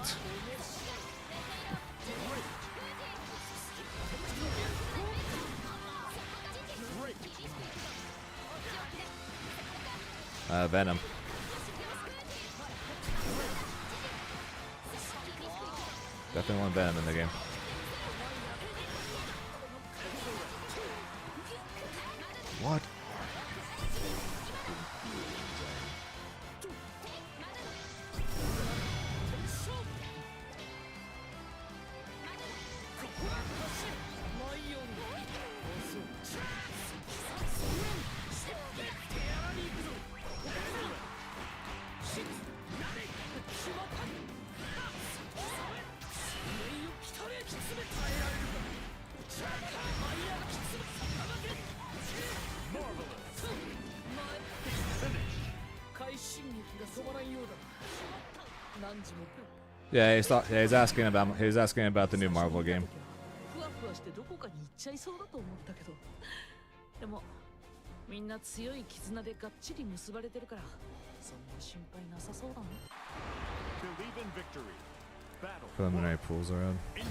Venom. Definitely want Venom in the game. What? Yeah, he's asking about the new Marvel game. ふわふわしてどこかに行っちゃいそうだと思ったけど、でもみんな強い絆でがっちり結ばれてるからそんな心配なさそうだな。 Believe in victory. Battle. Preliminary pools around. Engage.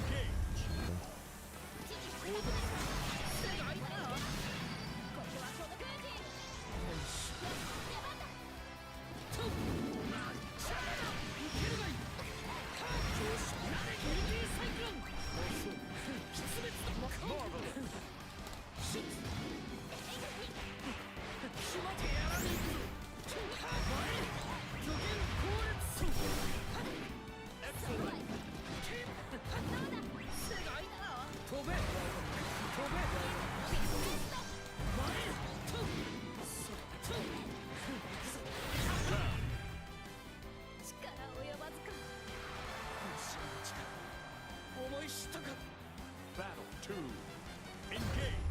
Battle 2. Engage.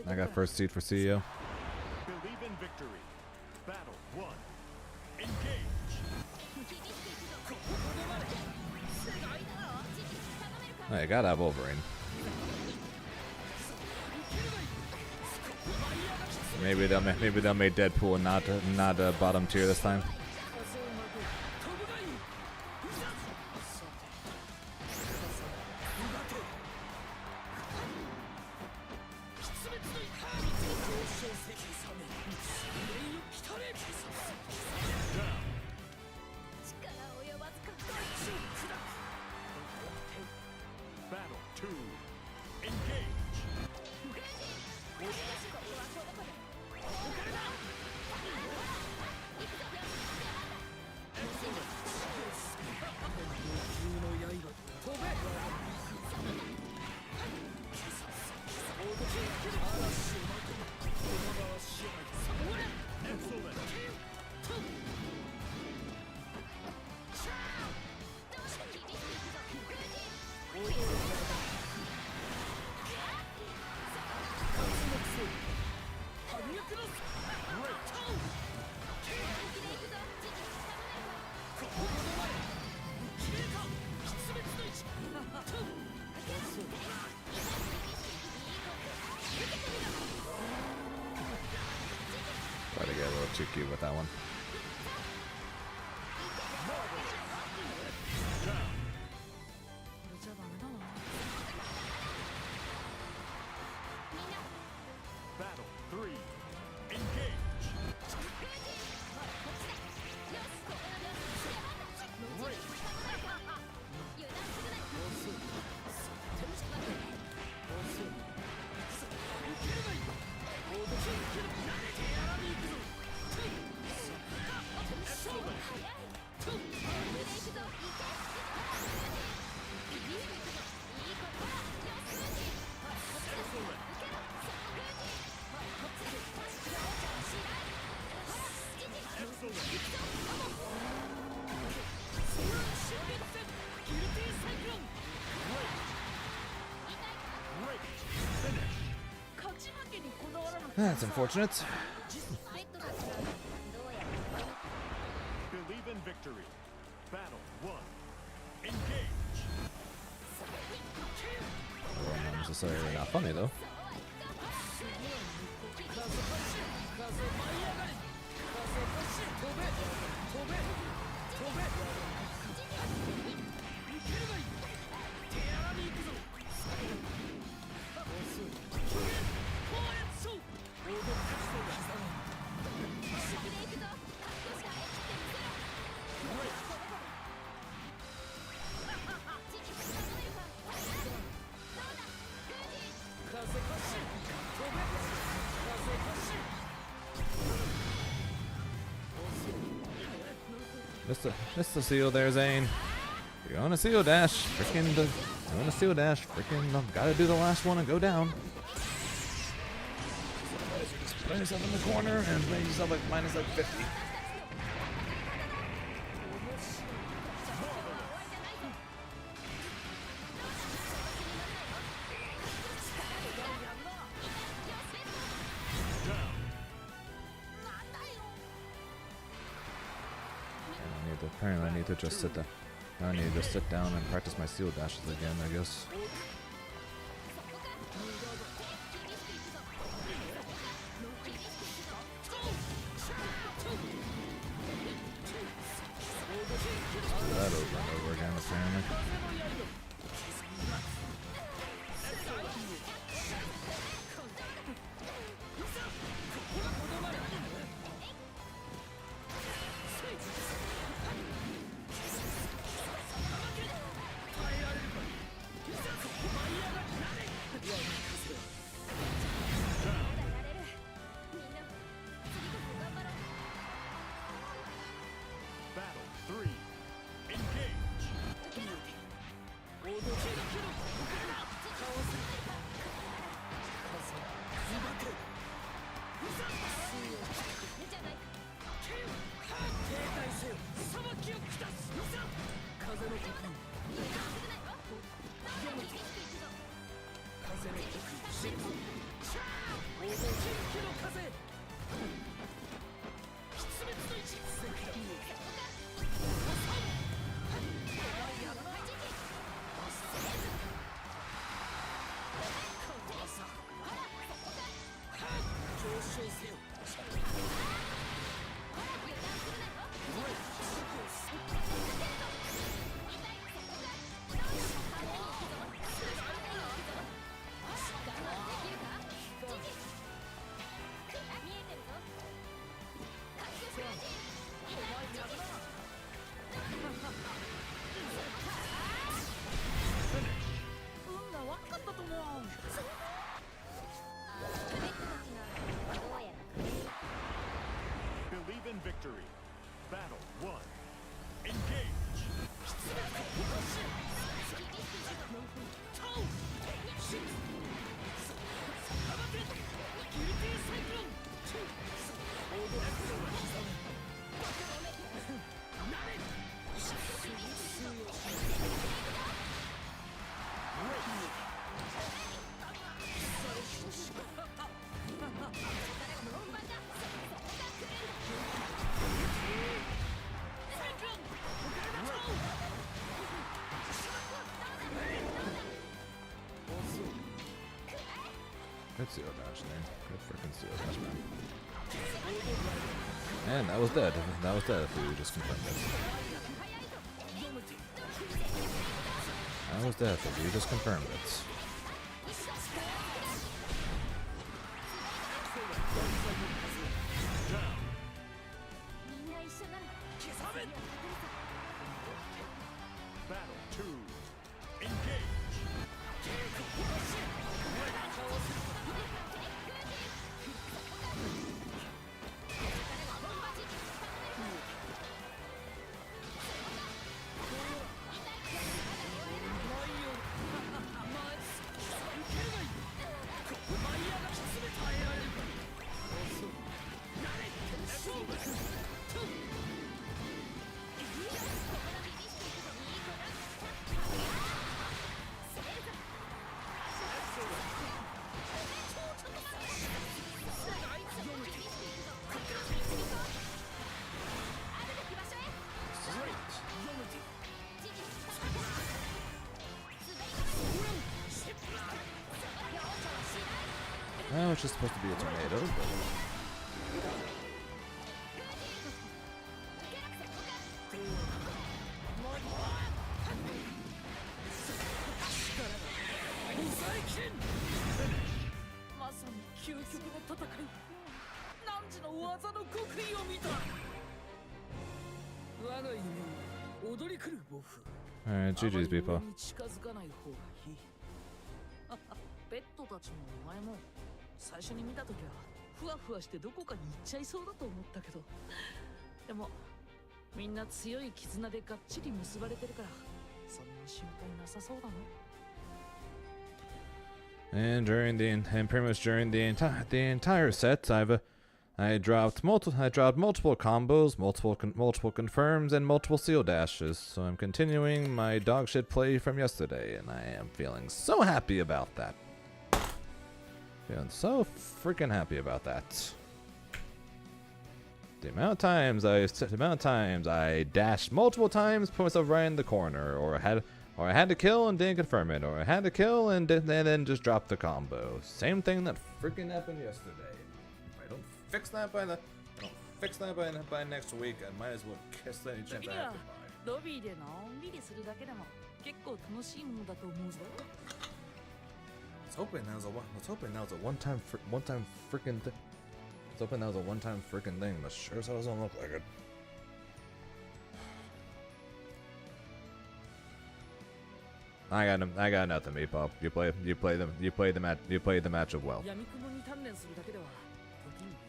I got first seat for CEO. Believe in victory. Battle 1. Engage. Oh, you gotta have Wolverine. Maybe they'll make Deadpool and not bottom tier this time. Battle 2. Engage. Try to get a little too cute with that one. Battle 3. Engage. That's unfortunate. Believe in victory. Battle 1. Engage. Well, not necessarily not funny though. Just a seal there, Zane. You're on a seal dash. Freaking doing a seal dash. Freaking gotta do the last one and go down. Just put yourself in the corner and make yourself like minus like 50. Apparently I need to just sit down. I need to sit down and practice my seal dashes again, I guess. Do that over and over again, apparently. Battle 3. Engage. Good seal dash there. Good freaking seal dash, man. And that was dead. That was dead if we just confirmed it. That was dead if we just confirmed it. Battle 2. Engage. Oh, it's just supposed to be a tornado, but... Alright, GG's, people. ペットたちもお前も最初に見たときはふわふわしてどこかに行っちゃいそうだと思ったけど、でもみんな強い絆でがっちり結ばれてるからそんな心配なさそうだな。 And pretty much during the entire set, I dropped multiple combos, multiple confirms, and multiple seal dashes. So I'm continuing my dogshit play from yesterday, and I am feeling so happy about that. Feeling so freaking happy about that. The amount of times I dashed multiple times, put myself right in the corner, or I had to kill and didn't confirm it, or I had to kill and then just drop the combo. Same thing that freaking happened yesterday. If I don't fix that by next week, I might as well kiss any chance I have goodbye. ロビーでのんびりするだけでも結構楽しいものだと思うぞ。 Let's hoping that was a one-time freaking thing. Let's hoping that was a one-time freaking thing, but sure as hell doesn't look like it. I got nothing, Meatball. You play the matchup well. 闇雲に鍛錬するだけでは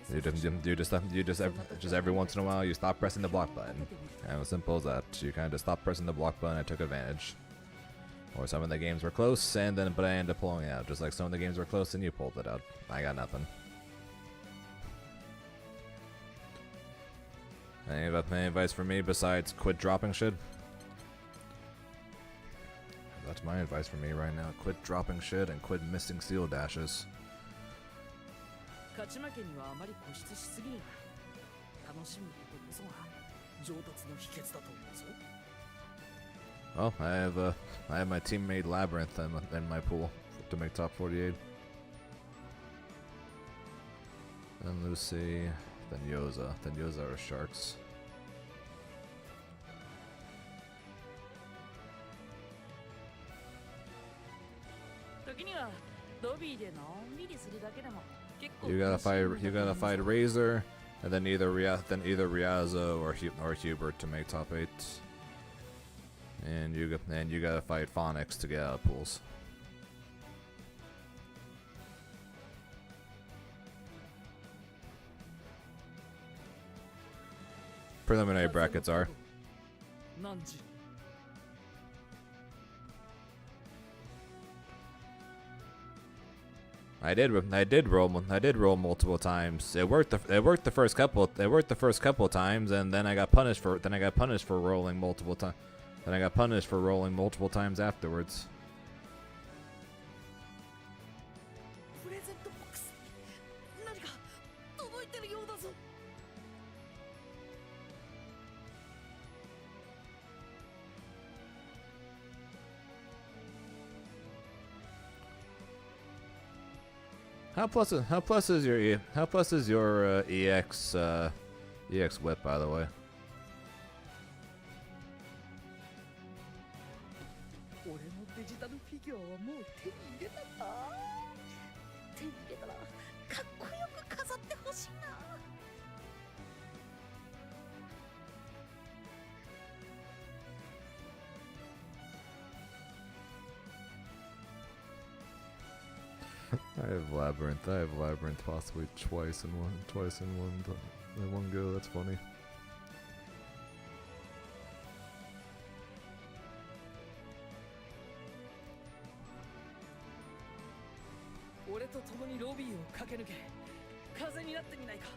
You just every once in a while you stop pressing the block button. And as simple as that. You kind of stopped pressing the block button. I took advantage. Or some of the games were close, but I ended up pulling out. Just like some of the games were close and you pulled it out. I got nothing. Any advice for me besides quit dropping shit? That's my advice for me right now. Quit dropping shit and quit missing seal dashes. 勝ち負けにはあまり固執しすぎるな。楽しむことこそが上達の秘訣だと思うぞ。 Well, I have my teammate Labyrinth in my pool to make top 48. Then Lucy, then Yoza. Then Yoza are Sharks. You gotta fight Razor, and then either Riazo or Hubert to make top 8. And you gotta fight Phonics to get out of pools. Preliminary brackets are. I did roll multiple times. It worked the first couple times, and then I got punished for rolling multiple times. Then I got punished for rolling multiple times afterwards. How plus is your EX whip, by the way? 俺のデジタルフィギュアはもう手に入れたか。手に入れたらかっこよく飾ってほしいな。I have labyrinth possibly twice in one go. That's funny. 俺と共にロビーを駆け抜け風になってみないか。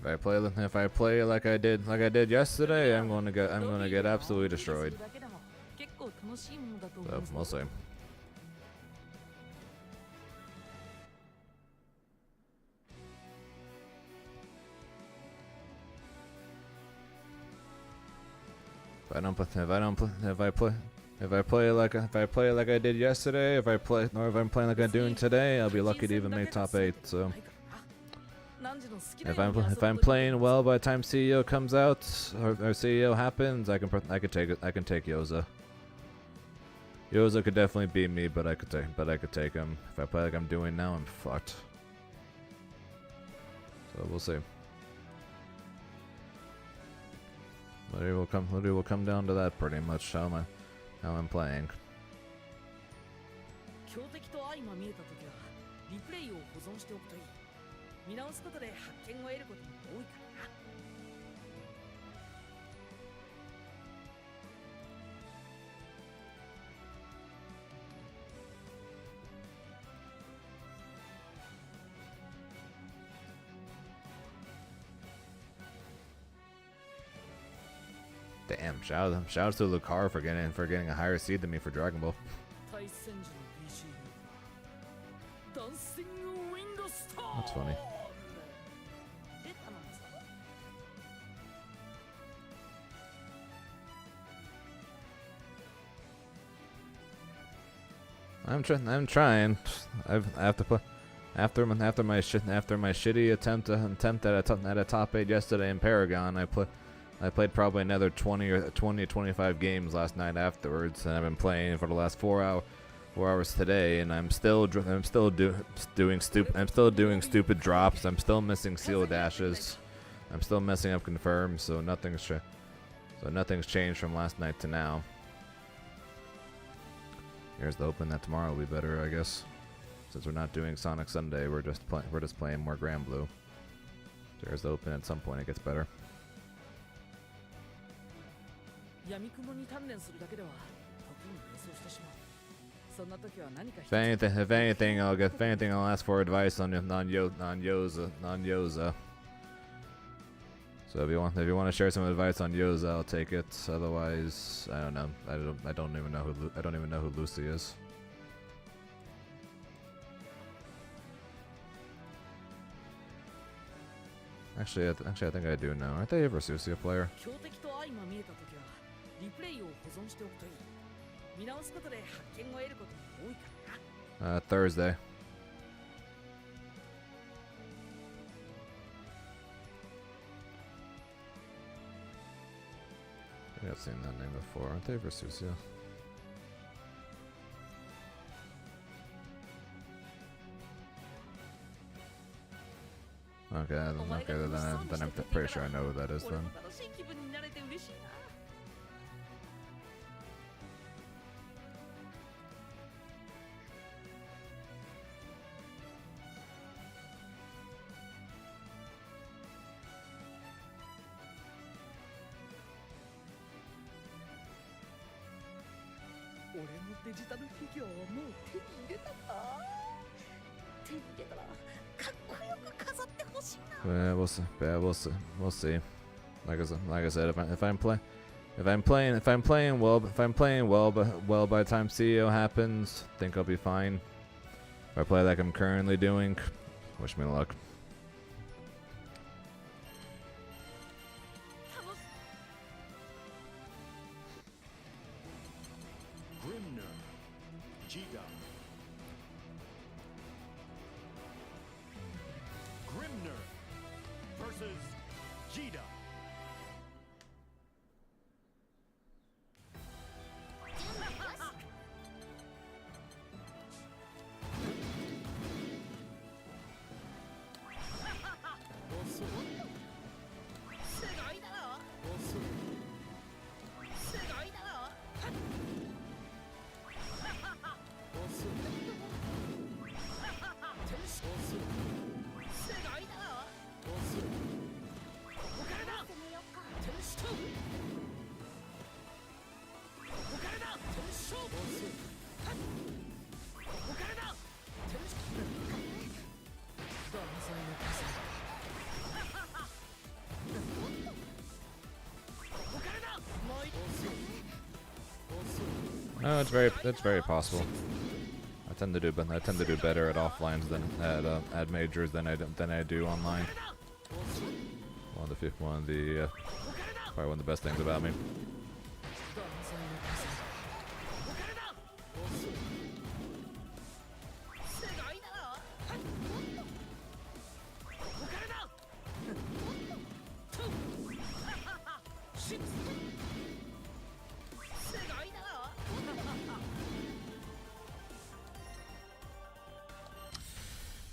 If I play like I did yesterday, I'm gonna get absolutely destroyed. So we'll see. If I play like I did yesterday, if I'm playing like I'm doing today, I'll be lucky to even make top 8. So if I'm playing well by the time CEO comes out or CEO happens, I can take Yoza. Yoza could definitely beat me, but I could take him. If I play like I'm doing now, I'm fucked. So we'll see. Literally will come down to that pretty much. How I'm playing. 強敵と相まみえた時はリプレイを保存しておくといい。見直すことで発見を得ることも多いからな。Damn! Shouts to Lucar for getting a higher seed than me for Dragon Ball. 対戦時の BG ダンシングウィンドスター That's funny. I'm trying. I have to play after my shitty attempt at a top 8 yesterday in Paragon. I played probably another 25 games last night afterwards, and I've been playing for the last 4 hours today, and I'm still doing stupid drops. I'm still missing seal dashes. I'm still messing up confirms, so nothing's changed from last night to now. Here's the hoping that tomorrow will be better, I guess. Since we're not doing Sonic Sunday, we're just playing more Grand Blue. There's the hoping at some point it gets better. If anything, I'll ask for advice on Yoza. So if you want to share some advice on Yoza, I'll take it. Otherwise, I don't know. I don't even know who Lucy is. Actually, I think I do know. Aren't they a Versusia player? Thursday. I think I've seen that name before. Aren't they Versusia? Okay, then I'm pretty sure I know who that is then. We'll see. Like I said, If I'm playing well by the time CEO happens, I think I'll be fine. If I play like I'm currently doing, wish me luck. Grimner. Jida. Grimner versus Jida. No, it's very possible. I tend to do better at offlines than at majors than I do online. Probably one of the best things about me.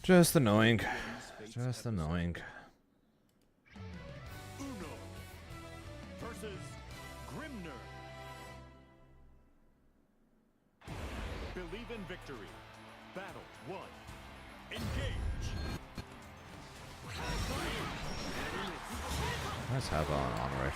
Just annoying. Just annoying. Uno versus Grimner. Believe in victory. Battle 1. Engage. Let's have on right.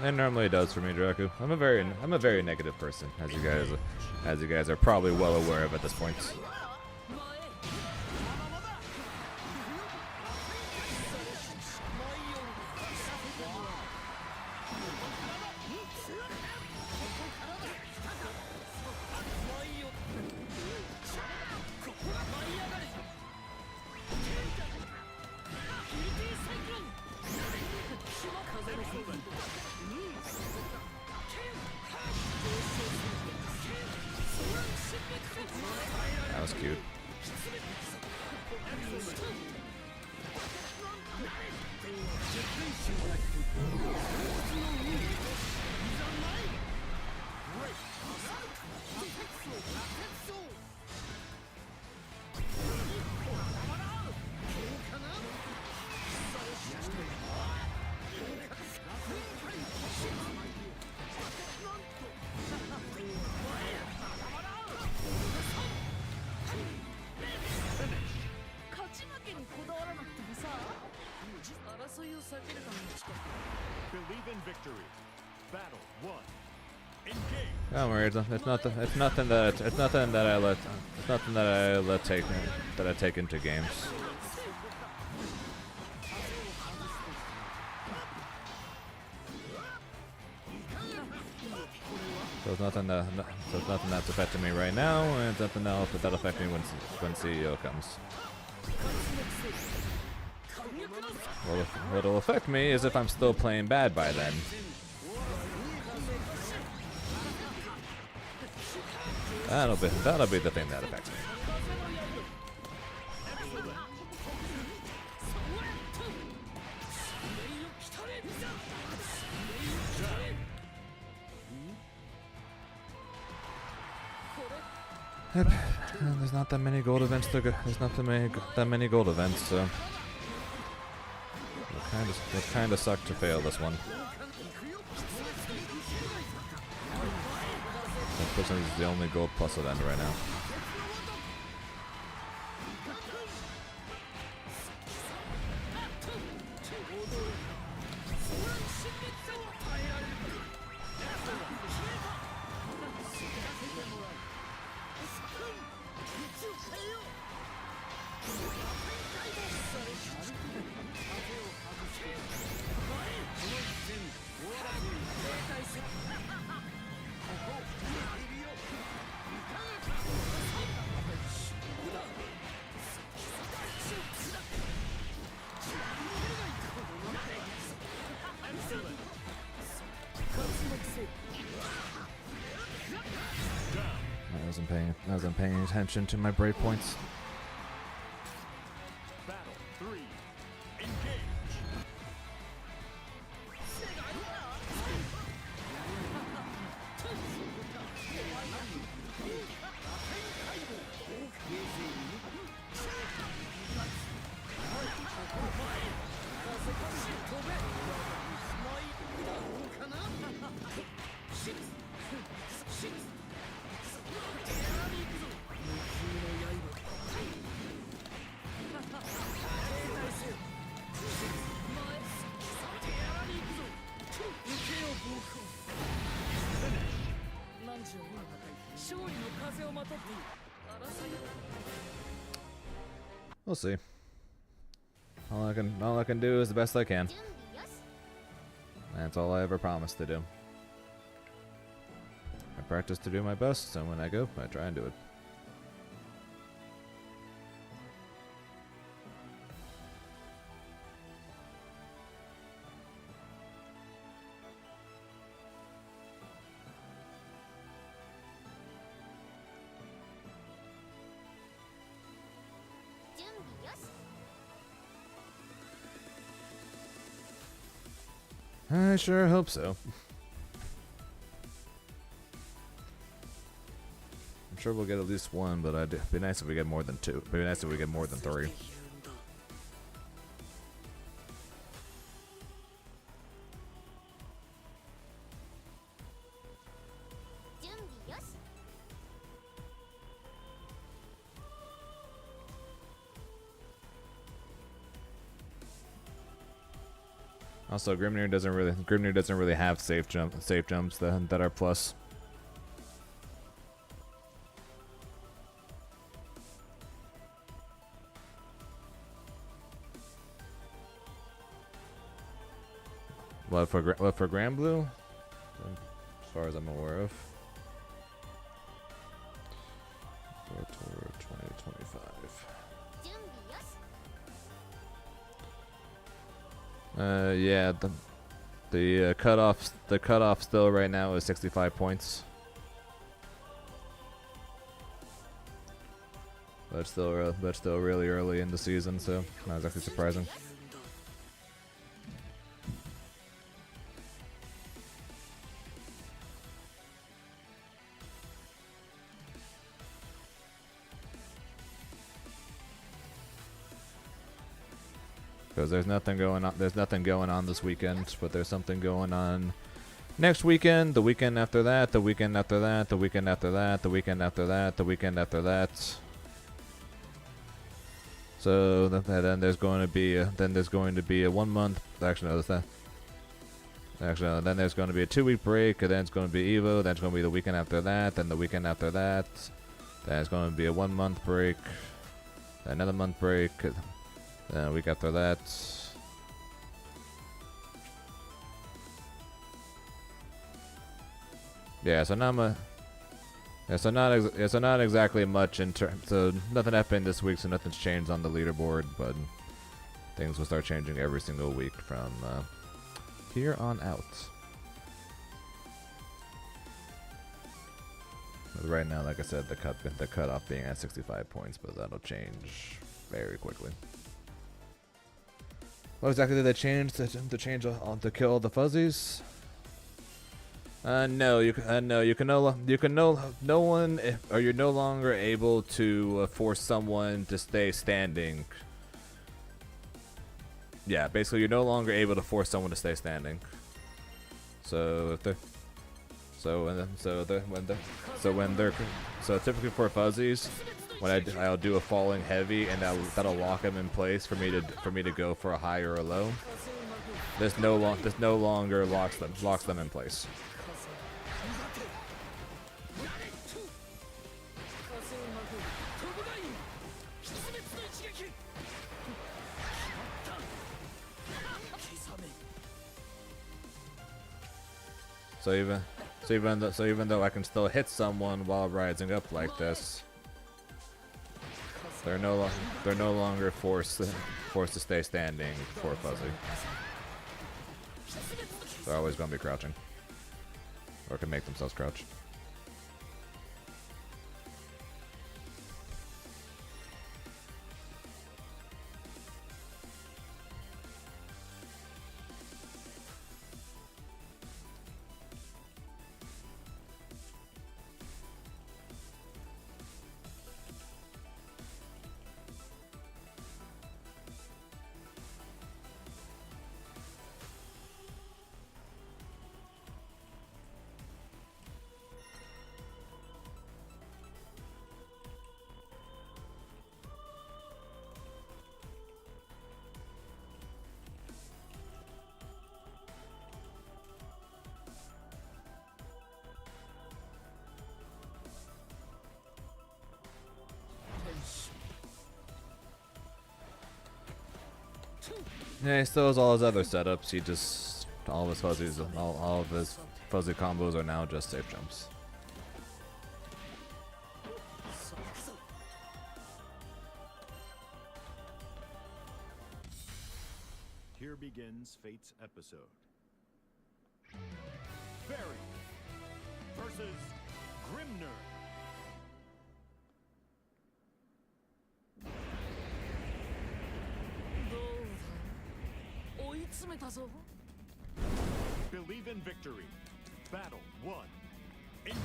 It normally does for me, Draku. I'm a very negative person, as you guys are probably well aware of at this point. That was cute. Believe in victory. Battle 1. Engage. Don't worry, it's nothing that I take into games. So it's nothing that's affecting me right now, and it's nothing else that'll affect me when CEO comes. Well, what'll affect me is if I'm still playing bad by then. That'll be the thing that affects me. Yep. And there's not that many gold events to go. There's not that many gold events, so it kind of sucked to fail this one. That person is the only gold plus event right now. I wasn't paying attention to my breakpoints. Battle 3. Engage. We'll see. All I can do is the best I can. 準備よし That's all I ever promised to do. I practice to do my best, so when I go, I try and do it. I sure hope so. I'm sure we'll get at least one, but it'd be nice if we get more than two. It'd be nice if we get more than three. Also, Grimnir doesn't really have safe jumps that are plus. What for Granblue? As far as I'm aware of. Tour 2025. Yeah, the cutoff still right now is 65 points. But still really early in the season, so not exactly surprising. Because there's nothing going on. There's nothing going on this weekend, but there's something going on next weekend, the weekend after that, the weekend after that, the weekend after that, the weekend after that, the weekend after that. So then there's going to be a 1 month. Actually, no, then there's going to be a 2 week break, and then it's going to be Evo. Then it's going to be the weekend after that, then the weekend after that. Then it's going to be a 1 month break, then another month break. Then a week after that. Yeah, so not exactly much in terms. So nothing happened this week, so nothing's changed on the leaderboard, but things will start changing every single week from here on out. But right now, like I said, the cutoff being at 65 points, but that'll change very quickly. What exactly did they change to kill the fuzzies? No, you can no one or you're no longer able to force someone to stay standing. Yeah, basically you're no longer able to force someone to stay standing. So typically for fuzzies, when I'll do a falling heavy and that'll lock them in place for me to go for a high or a low. This no longer locks them in place. So even though I can still hit someone while rising up like this, they're no longer forced to stay standing for fuzzy. They're always gonna be crouching, or can make themselves crouch. Yeah, he still has all his other setups. He just all of his fuzzy combos are now just safe jumps. Here begins Fate's episode. Fairy versus Grimner. 追い詰めたぞ。 Believe in victory. Battle 1. Engage.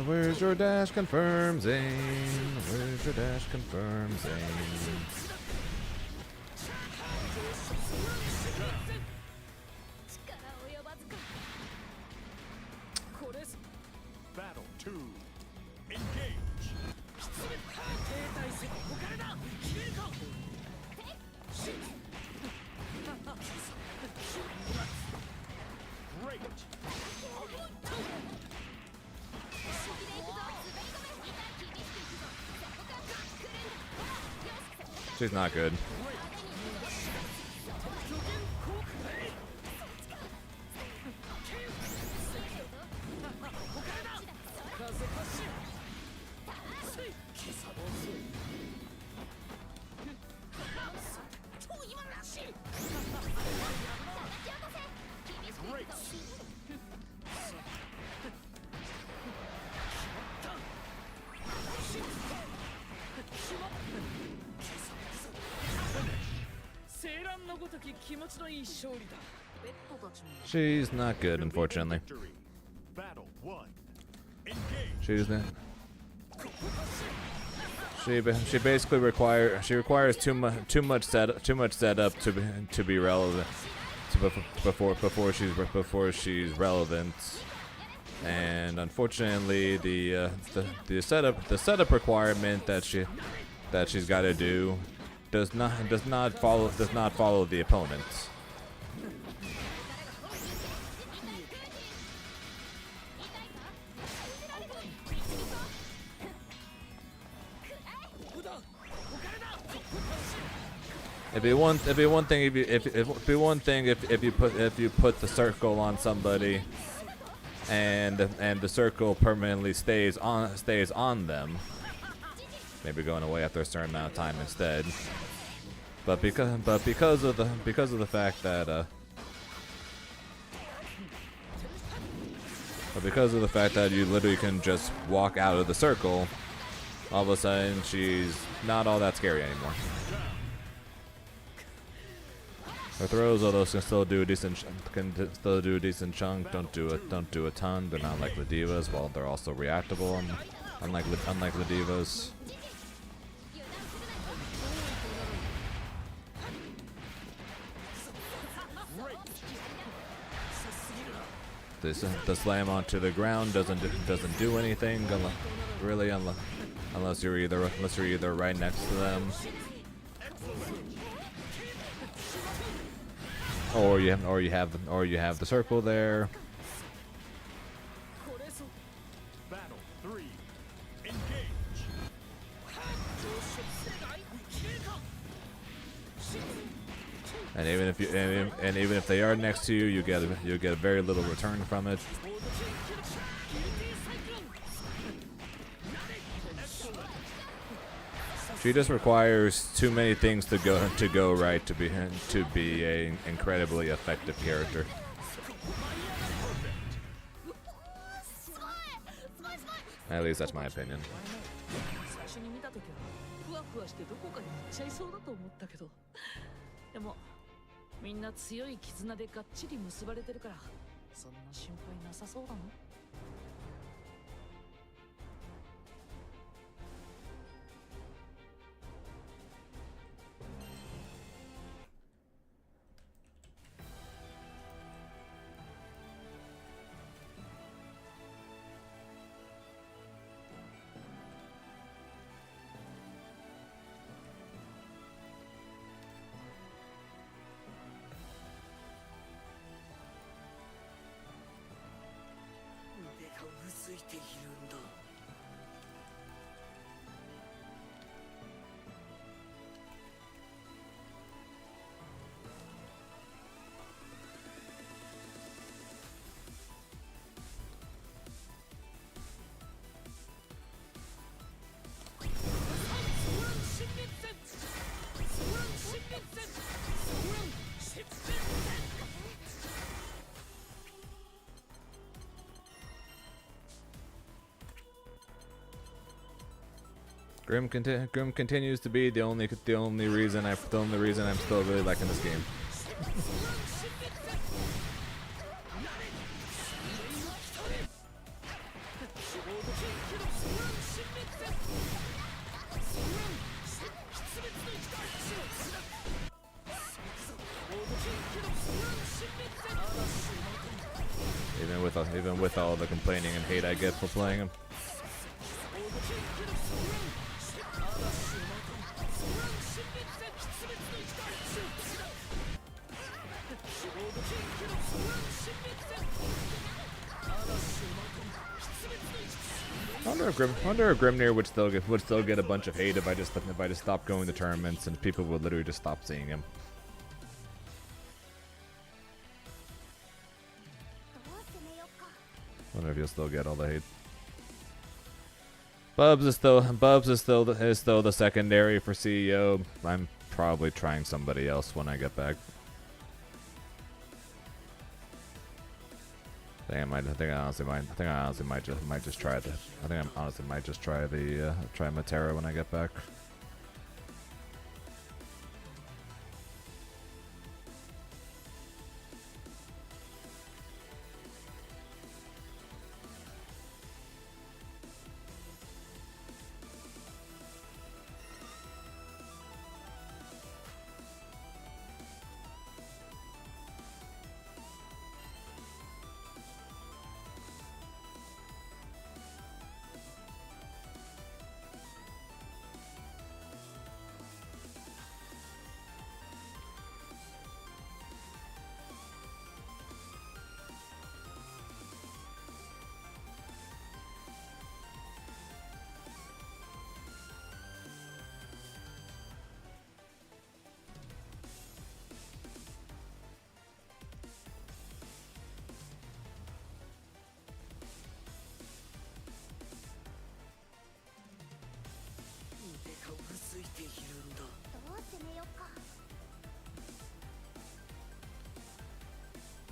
Where's your dash? Confirm Zane. Where's your dash? Confirm Zane. Battle 2. Engage. Great. She's not good. She's not good, unfortunately. Battle 1. Engage. She's not. She basically requires too much setup to be relevant before she's relevant. and unfortunately, the setup requirement that she's got to do does not follow the opponent. It'd be one thing if you put the circle on somebody, and the circle permanently stays on them, maybe going away after a certain amount of time instead. But because of the fact that you literally can just walk out of the circle, all of a sudden she's not all that scary anymore. Her throws, although can still do a decent chunk, don't do a ton. They're not like the divas, while they're also reactable, unlike the divas. The slam onto the ground doesn't do anything, really, unless you're either right next to them, or you have the circle there. Battle 3. Engage. And even if they are next to you, you get very little return from it. She just requires too many things to go right to be an incredibly effective character. At least that's my opinion. 最初に見た時はふわふわしてどこかに行っちゃいそうだと思ったけど、でもみんな強い絆でがっちり結ばれてるからそんな心配なさそうだな。腕がうずいているんだ。Grim continues to be the only reason I'm still really liking this game. Even with all the complaining and hate I get for playing him. I wonder if Grimnir would still get a bunch of hate if I just stopped going to tournaments and people would literally just stop seeing him. どう攻めよっか。 I wonder if he'll still get all the hate. Bubs is still the secondary for CEO. I'm probably trying somebody else when I get back. I honestly might just try the. I think I honestly might just try the try Matera when I get back.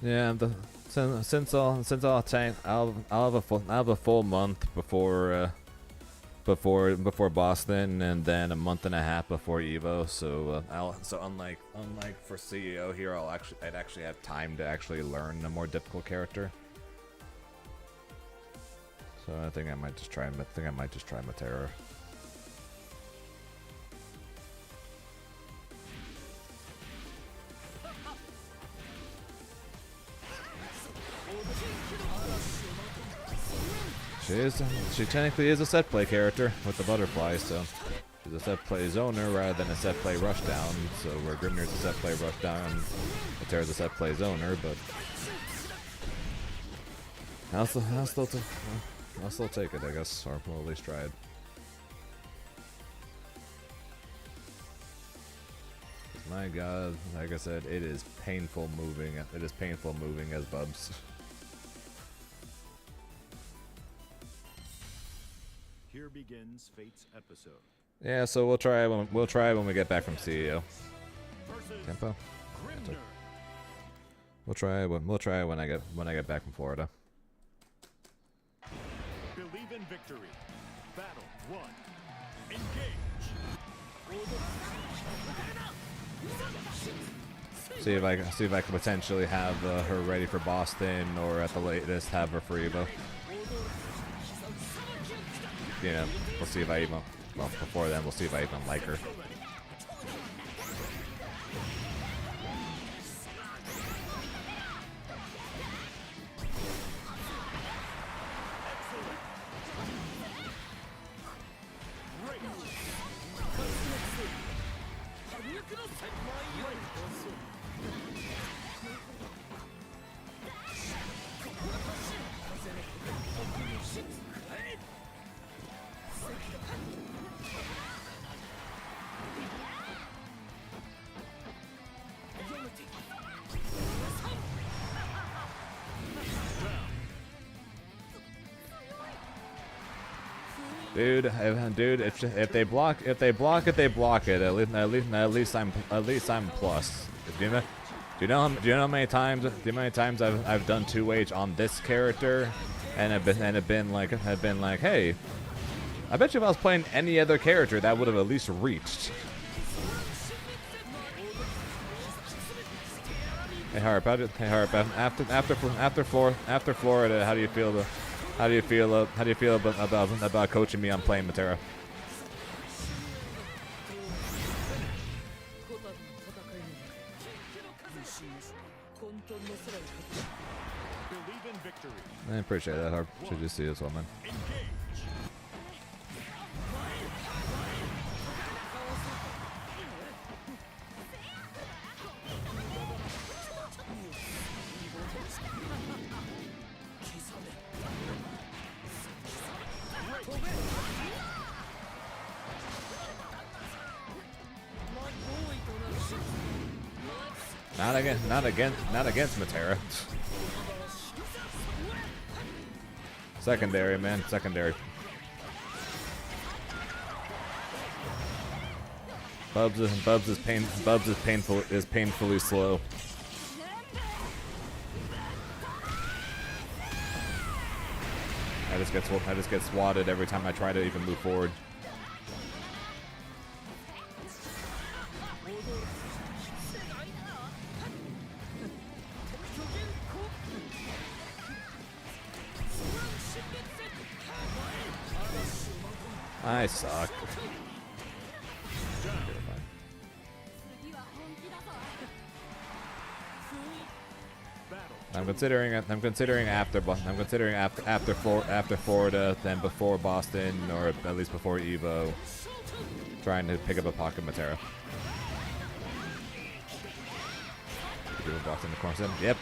Yeah, since I'll take I'll have a full month before before Boston, and then a month and a half before Evo. So unlike for CEO here, I'd actually have time to actually learn a more difficult character. So I think I might just try Matera. She technically is a set play character with the butterfly, so she's a set play zoner rather than a set play rushdown. So where Grimnir's a set play rushdown, Matera's a set play zoner, but I'll still take it, I guess, or we'll at least try it. My God, like I said, it is painful moving. It is painful moving as Bubs. Here begins Fate's episode. Yeah, so we'll try when we get back from CEO. Versus Tempo. Grimnir. We'll try when I get back from Florida. Believe in victory. Battle 1. Engage. See if I can potentially have her ready for Boston, or at the latest have her for Evo. You know, we'll see if I even, well, before then, we'll see if I even like her. Dude, if they block it, they block it. At least I'm plus. Do you know how many times I've done 2H on this character, and have been like, hey, I bet you if I was playing any other character, that would have at least reached. Hey Harp, after Florida, how do you feel about coaching me on playing Matera? Believe in victory. I appreciate that, Harp. Should just see as well, man. Not against Matera. Secondary, man, secondary. Bubs is painfully slow. I just get swatted every time I try to even move forward. I suck. I'm considering after Florida, then before Boston, or at least before Evo, trying to pick up a pocket Matera. People boxed in the corner. Yep.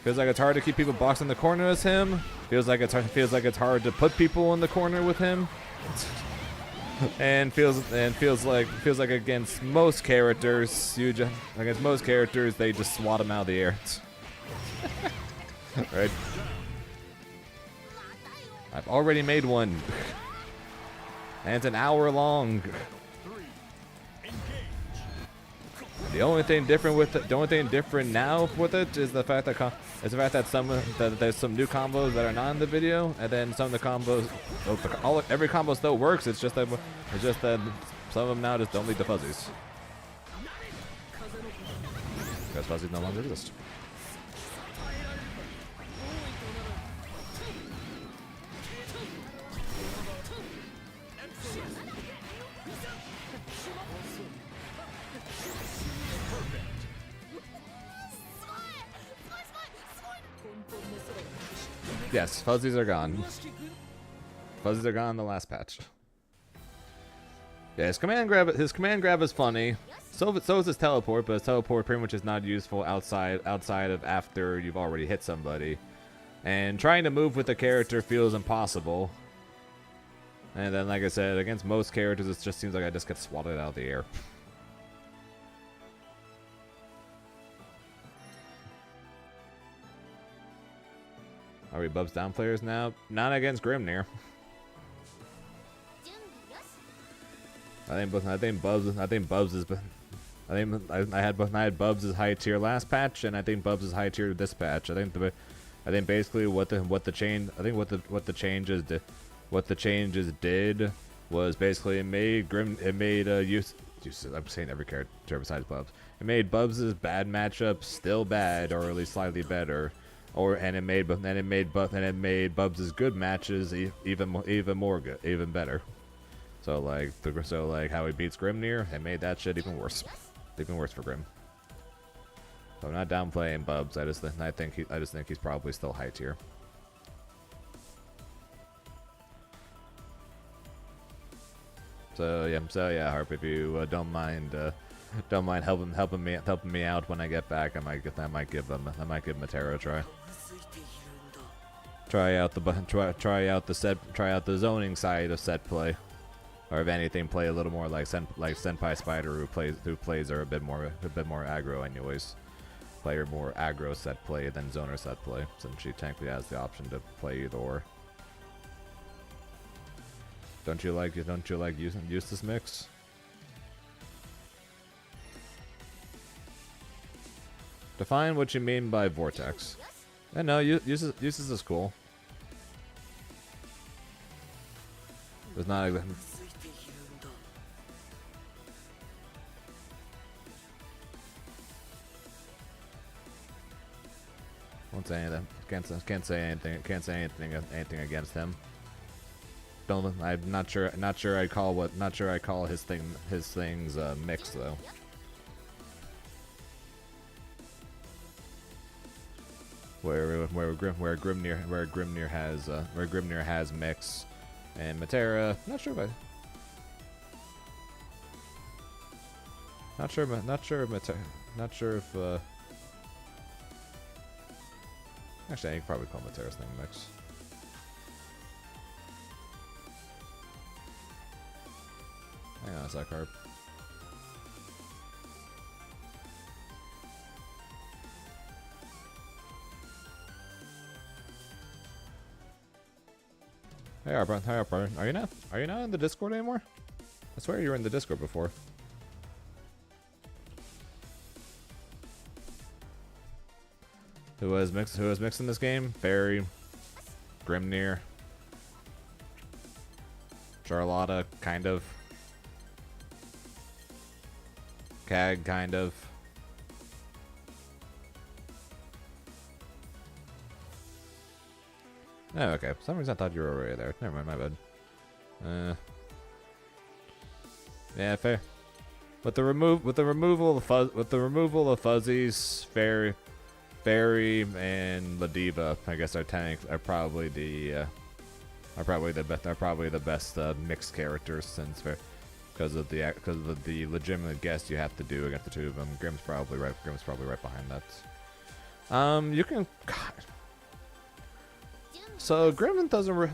Feels like it's hard to keep people boxed in the corner as him. Feels like it's hard to put people in the corner with him. And feels like against most characters, they just swat him out of the air. Right? I've already made one. And it's an hour long. The only thing different with it, the only thing different now with it is the fact that there's some new combos that are not in the video, and then some of the combos, every combo still works. It's just that some of them now just don't lead to fuzzies. Because fuzzies no longer exist. Yes, fuzzies are gone. Fuzzies are gone in the last patch. Yeah, his command grab is funny. So is his teleport, but his teleport pretty much is not useful outside of after you've already hit somebody. And trying to move with the character feels impossible. And then, like I said, against most characters, it just seems like I just get swatted out of the air. Are we Bubs down players now? Not against Grimnir. I think I had Bubs' high tier last patch, and I think Bubs is high tier this patch. I think basically what the changes did was basically it made I'm saying every character besides Bubs. It made Bubs' bad matchup still bad, or at least slightly better. And it made Bubs' good matches even more good, even better. So like how he beats Grimnir, it made that shit even worse for Grim. So I'm not downplaying Bubs. I just think he's probably still high tier. So yeah, Harp, if you don't mind helping me out when I get back, I might give Matera a try. Try out the zoning side of set play, or if anything, play a little more like Senpai Spider, who plays are a bit more aggro anyways. Play her more aggro set play than zoner set play, since she technically has the option to play either or. Don't you like Eustace mix? Define what you mean by vortex. Yeah, no, Eustace is cool. It's not exactly. Won't say anything. Can't say anything against him. I'm not sure I call his things mixed though. Where Grimnir has mix, and Matera, not sure if actually I could probably call Matera's thing mix. Hang on a sec, Harp. Hey, Harp, are you not in the Discord anymore? I swear you were in the Discord before. Who was mixing this game? Fairy, Grimnir, Charlotta, kind of. Cag, kind of. Oh, okay. For some reason I thought you were already there. Never mind, my bad. Yeah, fair. With the removal of fuzzies, Fairy and Ladiva, I guess are probably the best mixed characters, since because of the legitimate guess you have to do against the two of them. Grim's probably right behind that. You can. God. So Grim doesn't.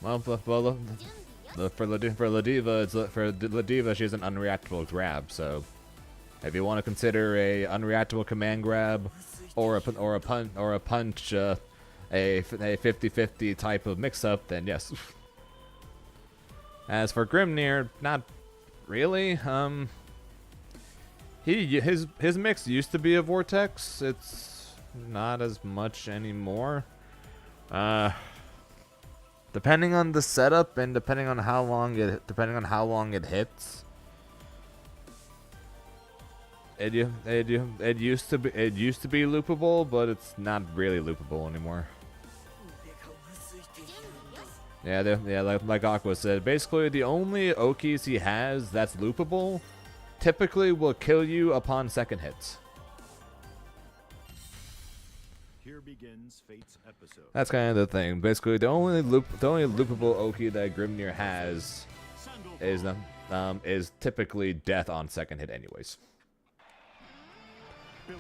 Well, for Ladiva, she's an unreactable grab. So, if you want to consider a unreactable command grab, or a punch, a 50-50 type of mix-up, then yes. As for Grimnir, not really. His mix used to be a vortex. It's not as much anymore. Depending on the setup and depending on how long it hits, it used to be loopable, but it's not really loopable anymore. Yeah, like Aqua said, basically the only Okis he has that's loopable typically will kill you upon second hits. Here begins Fate's episode. That's kind of the thing. Basically, the only loopable Oki that Grimnir has is typically death on second hit, anyways.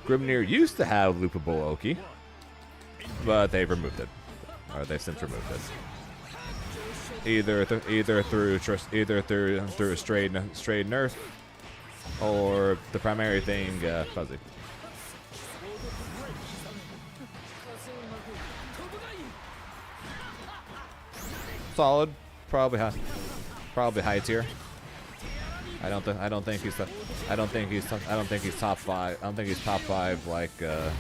Grimnir used to have loopable Oki, but they've removed it, or they've since removed it. Either through a straight nerf, or the primary thing, fuzzy. Solid, probably high tier. I don't think he's top 5. I don't think he's top 5 like I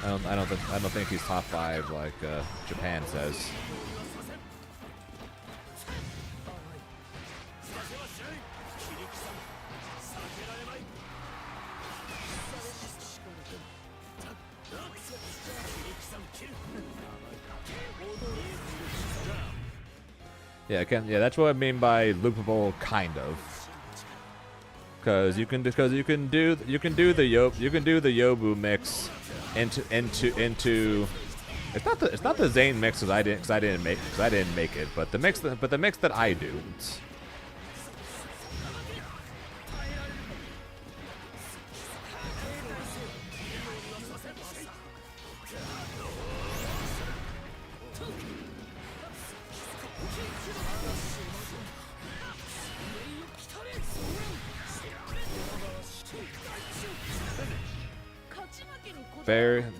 don't think he's top 5 like Japan says. Yeah, that's what I mean by loopable, kind of. Because you can do the Yobu mix into. It's not the Zane mix because I didn't make it, but the mix that I do.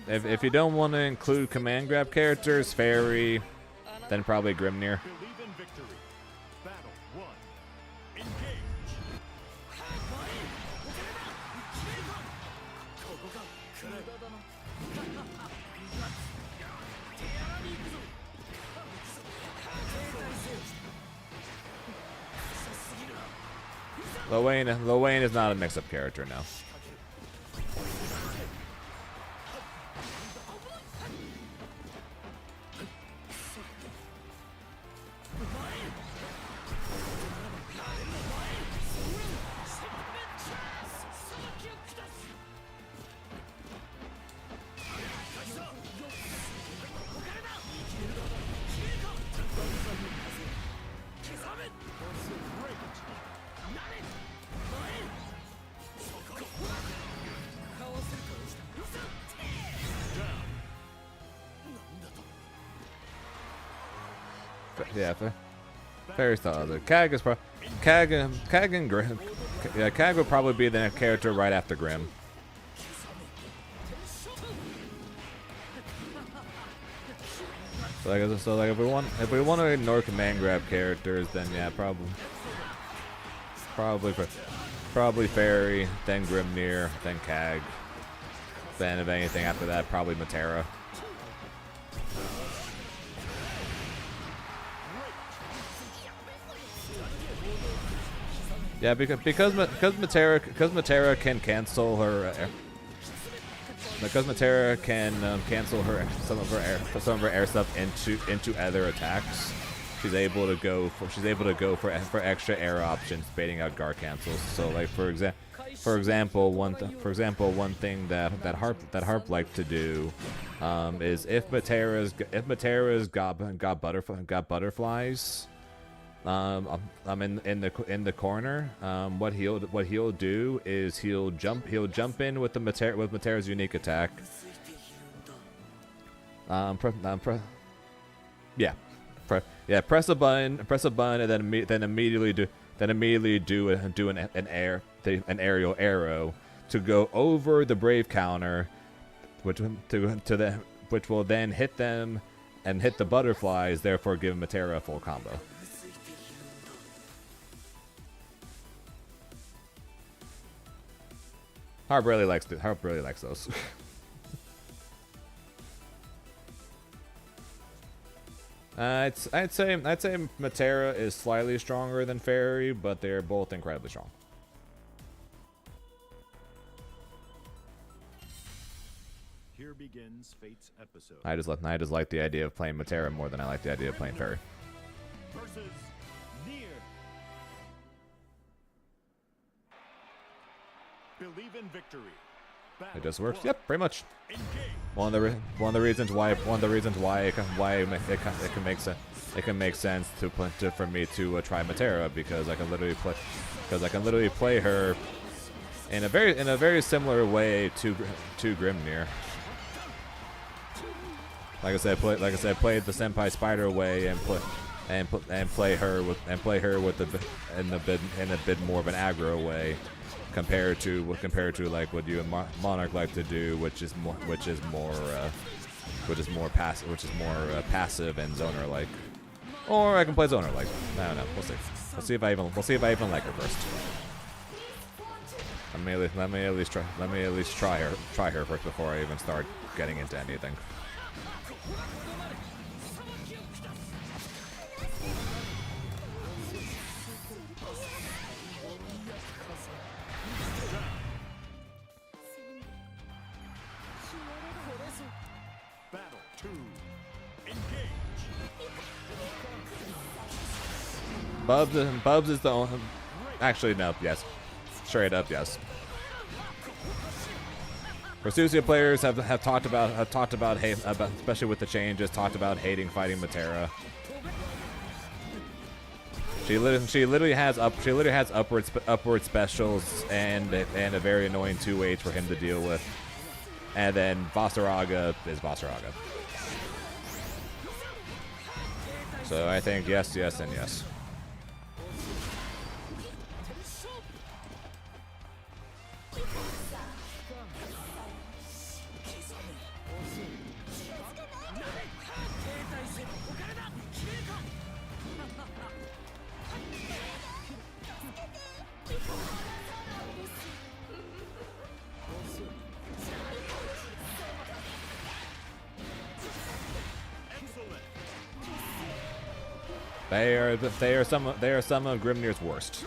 If you don't want to include command grab characters, Fairy, then probably Grimnir. Believe in victory. Battle 1. Engage. Lowain is not a mix-up character now. Yeah, Fairy's solid. Kag is Kag and Grim. Yeah, Kag would probably be the character right after Grim. So if we want to ignore command grab characters, then yeah, probably Fairy, then Grimnir, then Kag. Then if anything after that, probably Matera. Yeah, because Matera can cancel her. Because Matera can cancel some of her air stuff into other attacks. She's able to go for extra air options, baiting out guard cancels. So like for example, one thing that Harp liked to do is if Matera's got butterflies. In the corner. What he'll do is he'll jump in with Matera's unique attack. Yeah, press a button, and then immediately do an aerial arrow to go over the Brave counter, which will then hit them and hit the butterflies, therefore give Matera a full combo. うついているんだ Harp really likes those. I'd say Matera is slightly stronger than Fairy, but they're both incredibly strong. Here begins Fate's episode. I just like the idea of playing Matera more than I like the idea of playing Fairy. Versus Nier. Believe in victory. It just works. Yep, pretty much. Engage. One of the reasons why it can make sense for me to try Matera, because I can literally play her in a very similar way to Grimnir. Like I said, play it the Senpai Spider way and play her with in a bit more of an aggro way, compared to like what you and Monarch like to do, which is more passive and zoner like. Or I can play zoner like. I don't know. We'll see. We'll see if I even like her first. Let me at least try her first before I even start getting into anything. Battle 2. Engage. Bubs is the only. Actually, no. Yes. Straight up, yes. Resucia players have talked about especially with the changes, talked about hating fighting Matera. She literally has upward specials and a very annoying 2H for him to deal with. And then Vasaraga is Vasaraga. So I think yes, and yes. They are some of Grimnir's worst.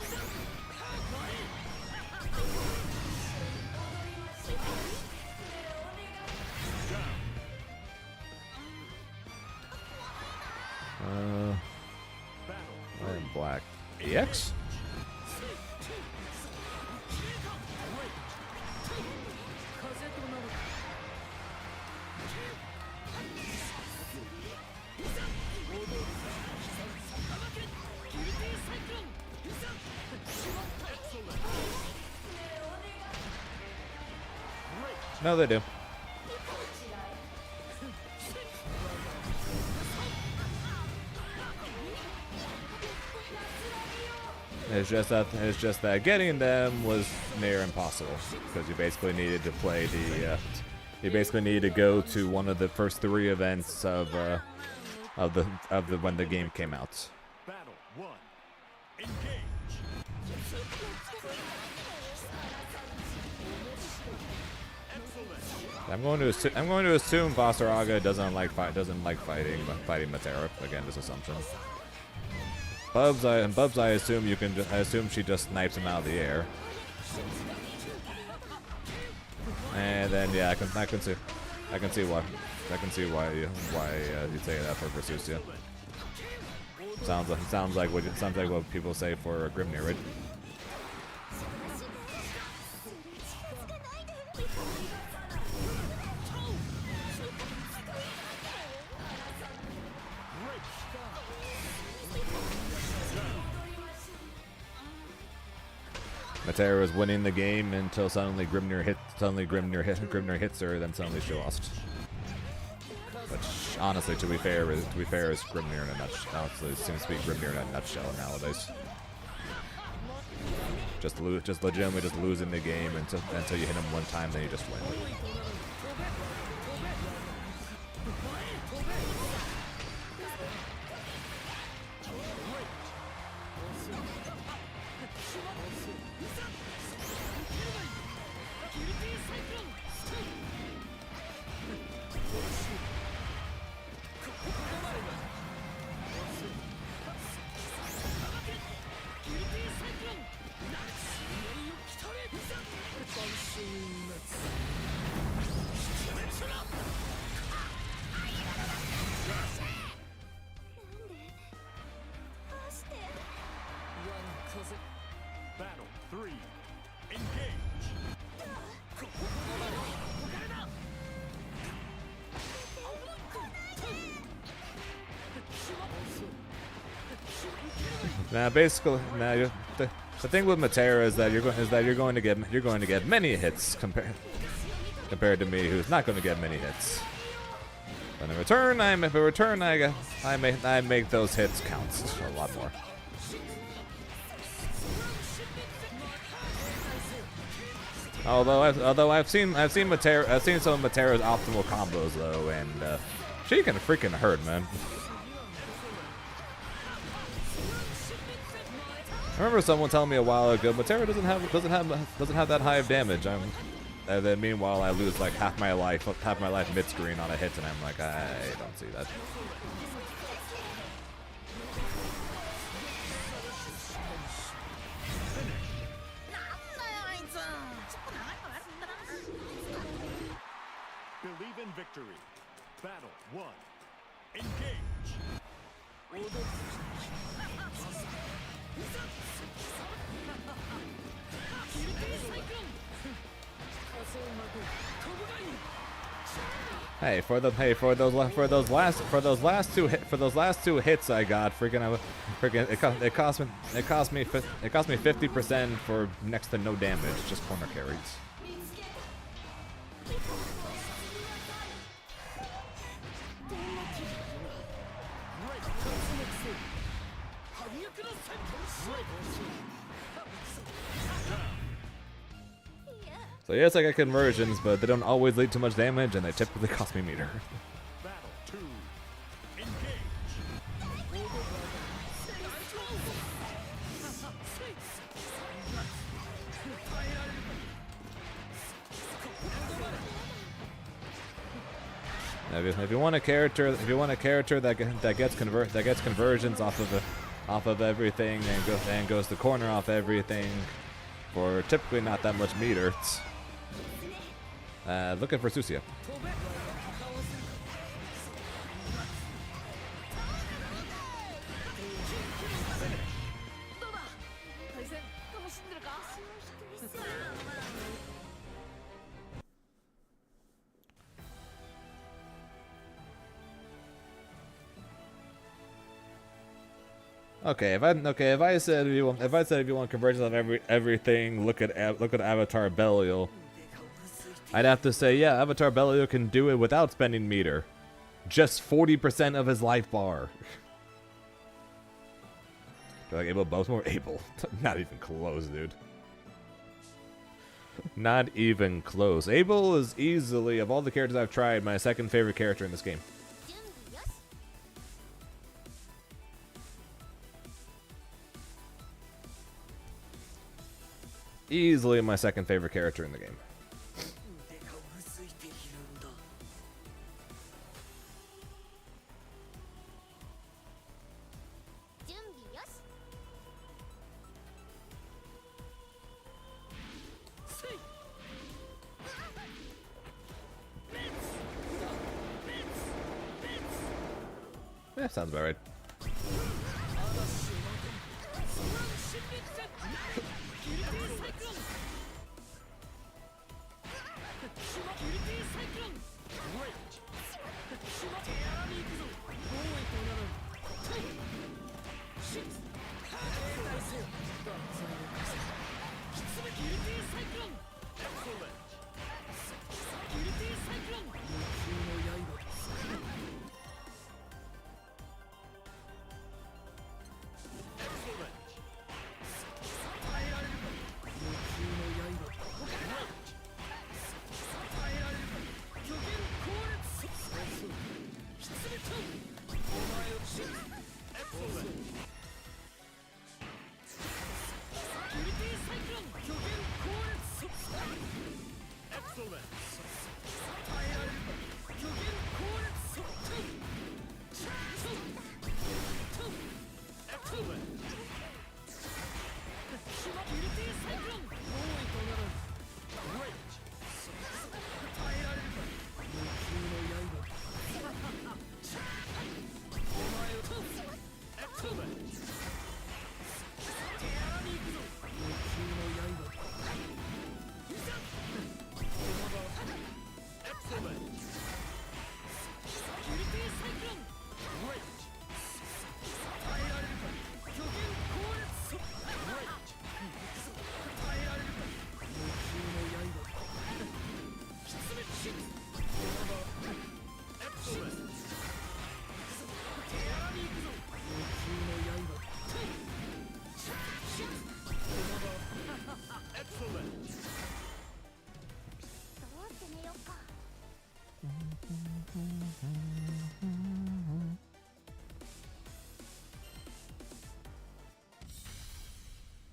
And black EX. No, they do. It's just that getting them was near impossible, because you basically needed to play you basically needed to go to one of the first 3 events of when the game came out. Battle 1. Engage. I'm going to assume Vasaraga doesn't like fighting Matera. Again, this assumption. Bubs, I assume she just snipes him out of the air. And then yeah, I can see why you'd say that for Resucia. Sounds like what people say for Grimnir, right? Matera was winning the game until suddenly Grimnir hits her, then suddenly she lost. Which, honestly, to be fair, is Grimnir in a nutshell. Honestly, it seems to be Grimnir in a nutshell nowadays. Just legitimately just losing the game until you hit him one time, then you just win. Battle 3. Engage. Now, basically, now the thing with Matera is that you're going to get many hits compared to me, who's not going to get many hits. But in return, I make those hits count a lot more. Although I've seen some of Matera's optimal combos though, and she can freaking hurt, man. I remember someone telling me a while ago, Matera doesn't have that high of damage. And then meanwhile I lose like half my life mid screen on a hit, and I'm like, I don't see that. Believe in victory. Battle 1. Engage. Hey, for those last two hits I got, it cost me 50% for next to no damage, just corner carries. So yes, I got conversions, but they don't always lead to much damage, and they typically cost me meter. Battle 2. Engage. If you want a character that gets conversions off of everything and goes to corner off everything for typically not that much meter, looking for Sucia. Okay, if I said if you want conversions of everything, look at Avatar Belial. I'd have to say, yeah, Avatar Belial can do it without spending meter. Just 40% of his life bar. Do I like Abel Both more? Abel. Not even close, dude. Not even close. Abel is easily, of all the characters I've tried, my second favorite character in this game. Easily my second favorite character in the game. Yeah, sounds about right.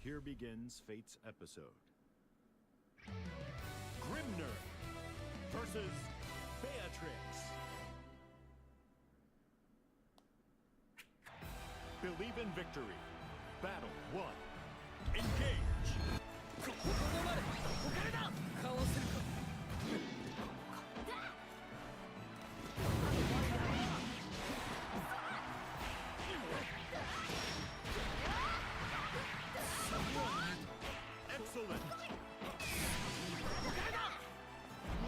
Here begins Fate's episode. Grimner versus Beatrix. Believe in victory. Battle 1. Engage. ここまでここからだかわせるか Excellent.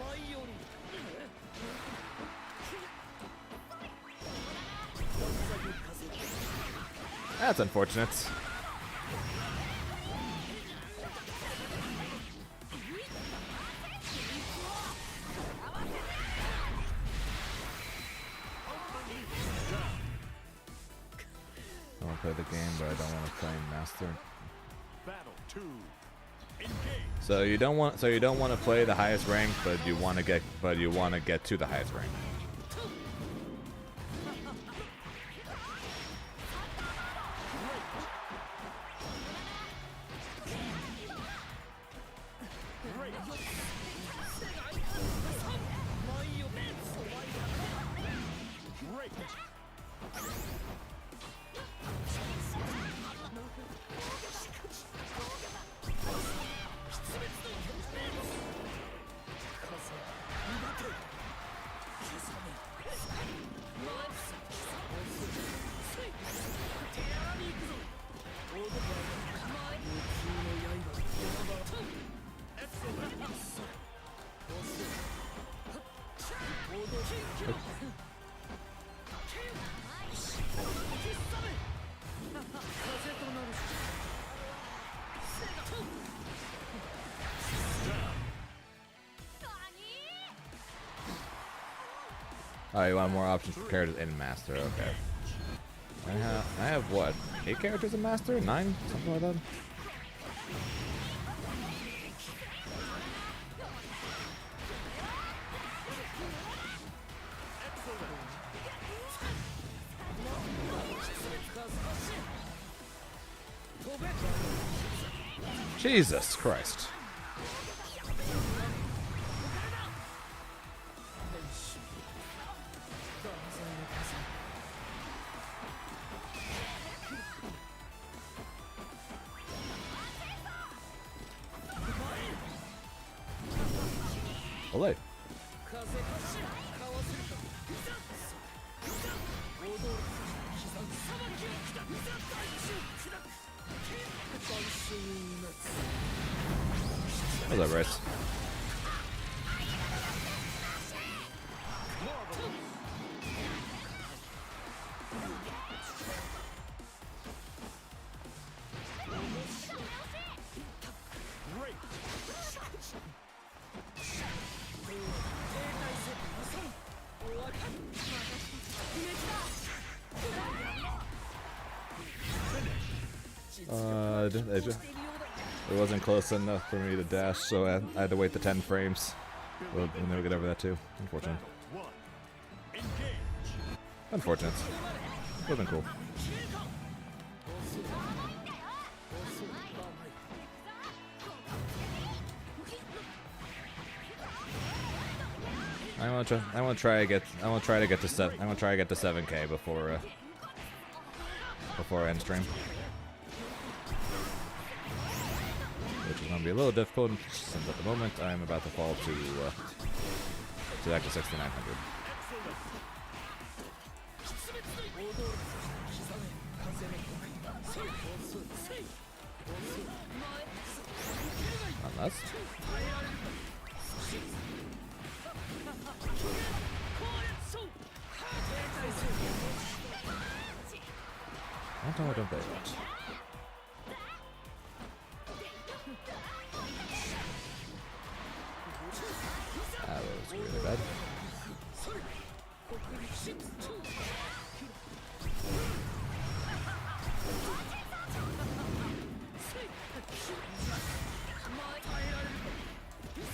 前より That's unfortunate. I want to play the game, but I don't want to play Master. Battle 2. Engage. So you don't want to play the highest rank, but you want to get to the highest rank. Oh, you want more options for characters in Master? Okay. I have what? 8 characters in Master? 9? Something like that? Jesus Christ. Olay. 風かわせるか踊る膝さばきを砕く大地を砕く大衆の What's up, Bryce? Great. 終わり It wasn't close enough for me to dash, so I had to wait the 10 frames. We'll never get over that too. Unfortunate. Battle 1. Engage. Unfortunate. Would've been cool. I want to try to get to 7K before I end stream, which is going to be a little difficult since at the moment I'm about to fall to back to 6,900. Unless. I don't play that. That was really bad.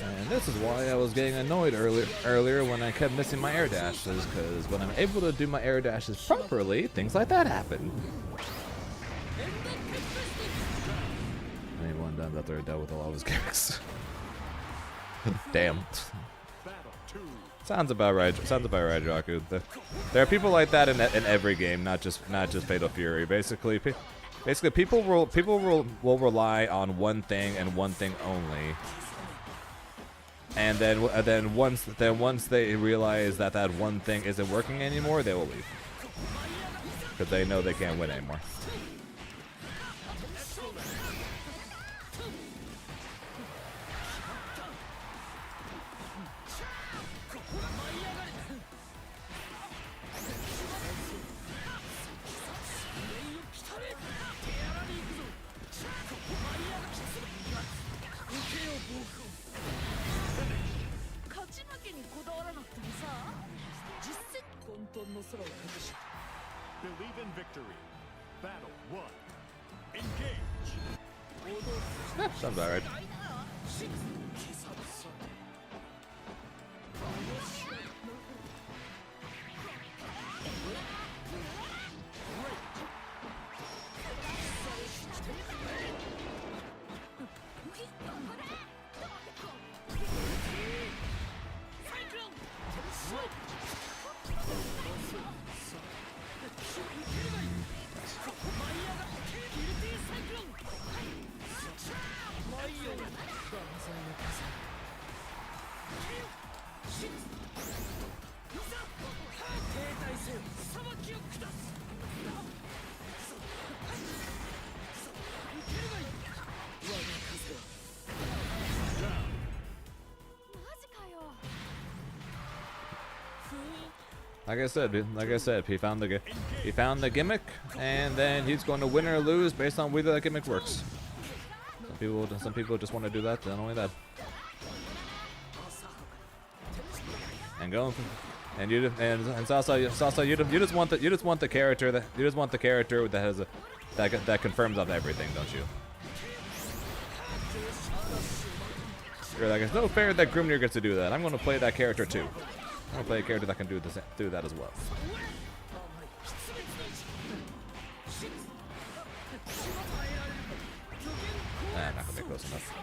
And this is why I was getting annoyed earlier when I kept missing my air dashes, because when I'm able to do my air dashes properly, things like that happen. Anyone done that they're dealt with a lot of his gimmicks. Damn. Battle 2. Sounds about right. Sounds about right, Jaku. There are people like that in every game, not just Fatal Fury. Basically, people will rely on one thing and one thing only. And then once they realize that one thing isn't working anymore, they will leave because they know they can't win anymore. Believe in victory. Battle 1. Engage. Sounds about right. Like I said, he found the gimmick, and then he's going to win or lose based on whether that gimmick works. Some people just want to do that. Not only that, and go, and you and Sasa, you just want the character that has that confirms on everything, don't you? You're like, it's no fair that Grimnir gets to do that. I'm going to play that character too. I'm going to play a character that can do that as well. I'm not going to be close enough.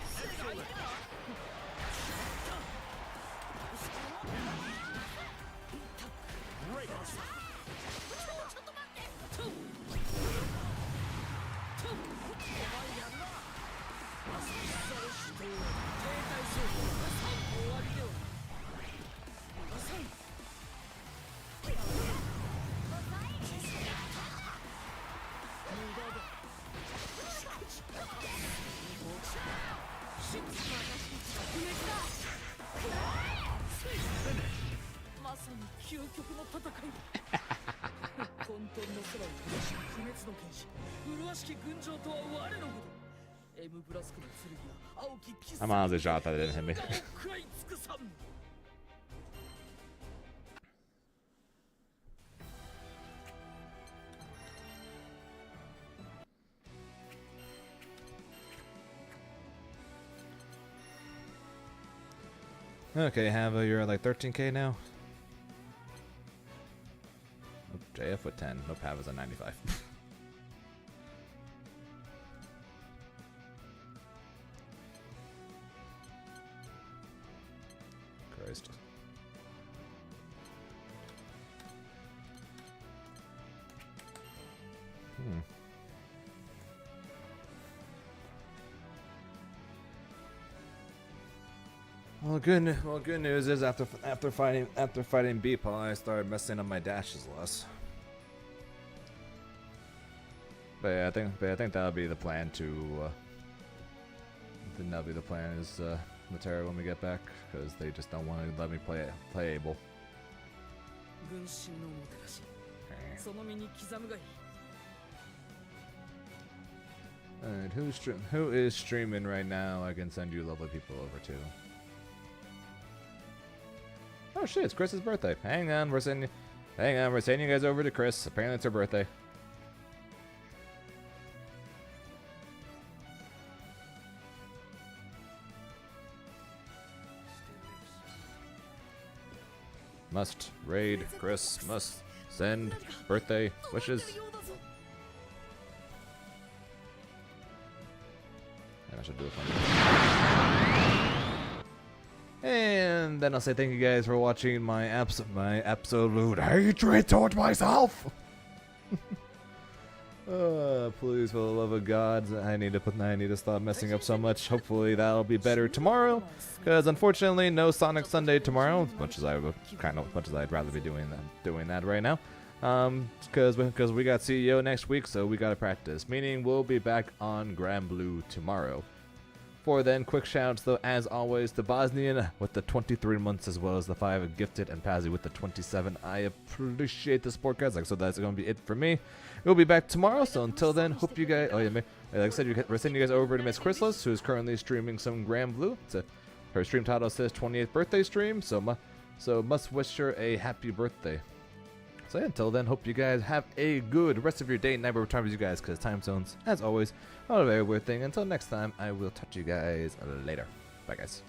I'm honestly shocked that it didn't hit me. Okay, Hava, you're at like 13k now. Nope, JF with 10. Nope, Hava's at 95. Christ. Well, good news is after fighting Beepaw, I started messing up my dashes less. But yeah, I think that'll be the plan to. I think that'll be the plan is Matera when we get back, because they just don't want to let me play Abel. Alright, who is streaming right now? I can send you lovely people over to. Oh shit, it's Chris's birthday. Hang on, we're sending you guys over to Chris. Apparently it's her birthday. must raid Chris, must send birthday wishes. And I should do it from And then I'll say thank you guys for watching my absolute hatred toward myself. Please, for the love of God, I need to stop messing up so much. Hopefully that'll be better tomorrow, because unfortunately no Sonic Sunday tomorrow. As much as I'd rather be doing that right now. Because we got CEO next week, so we gotta practice. Meaning we'll be back on Grand Blue tomorrow. For then, quick shoutouts though, as always, to Bosnian with the 23 months, as well as the 5 gifted, and Pazzy with the 27. I appreciate the support, guys. So that's gonna be it for me. We'll be back tomorrow. So until then, hope you guys. Oh yeah, like I said, we're sending you guys over to Miss Chrysalis, who is currently streaming some Grand Blue. Her stream title says 28th birthday stream. So must wish her a happy birthday. So yeah, until then, hope you guys have a good rest of your day and night, whatever time with you guys, because time zones, as always, are a very weird thing. Until next time, I will talk to you guys later. Bye, guys.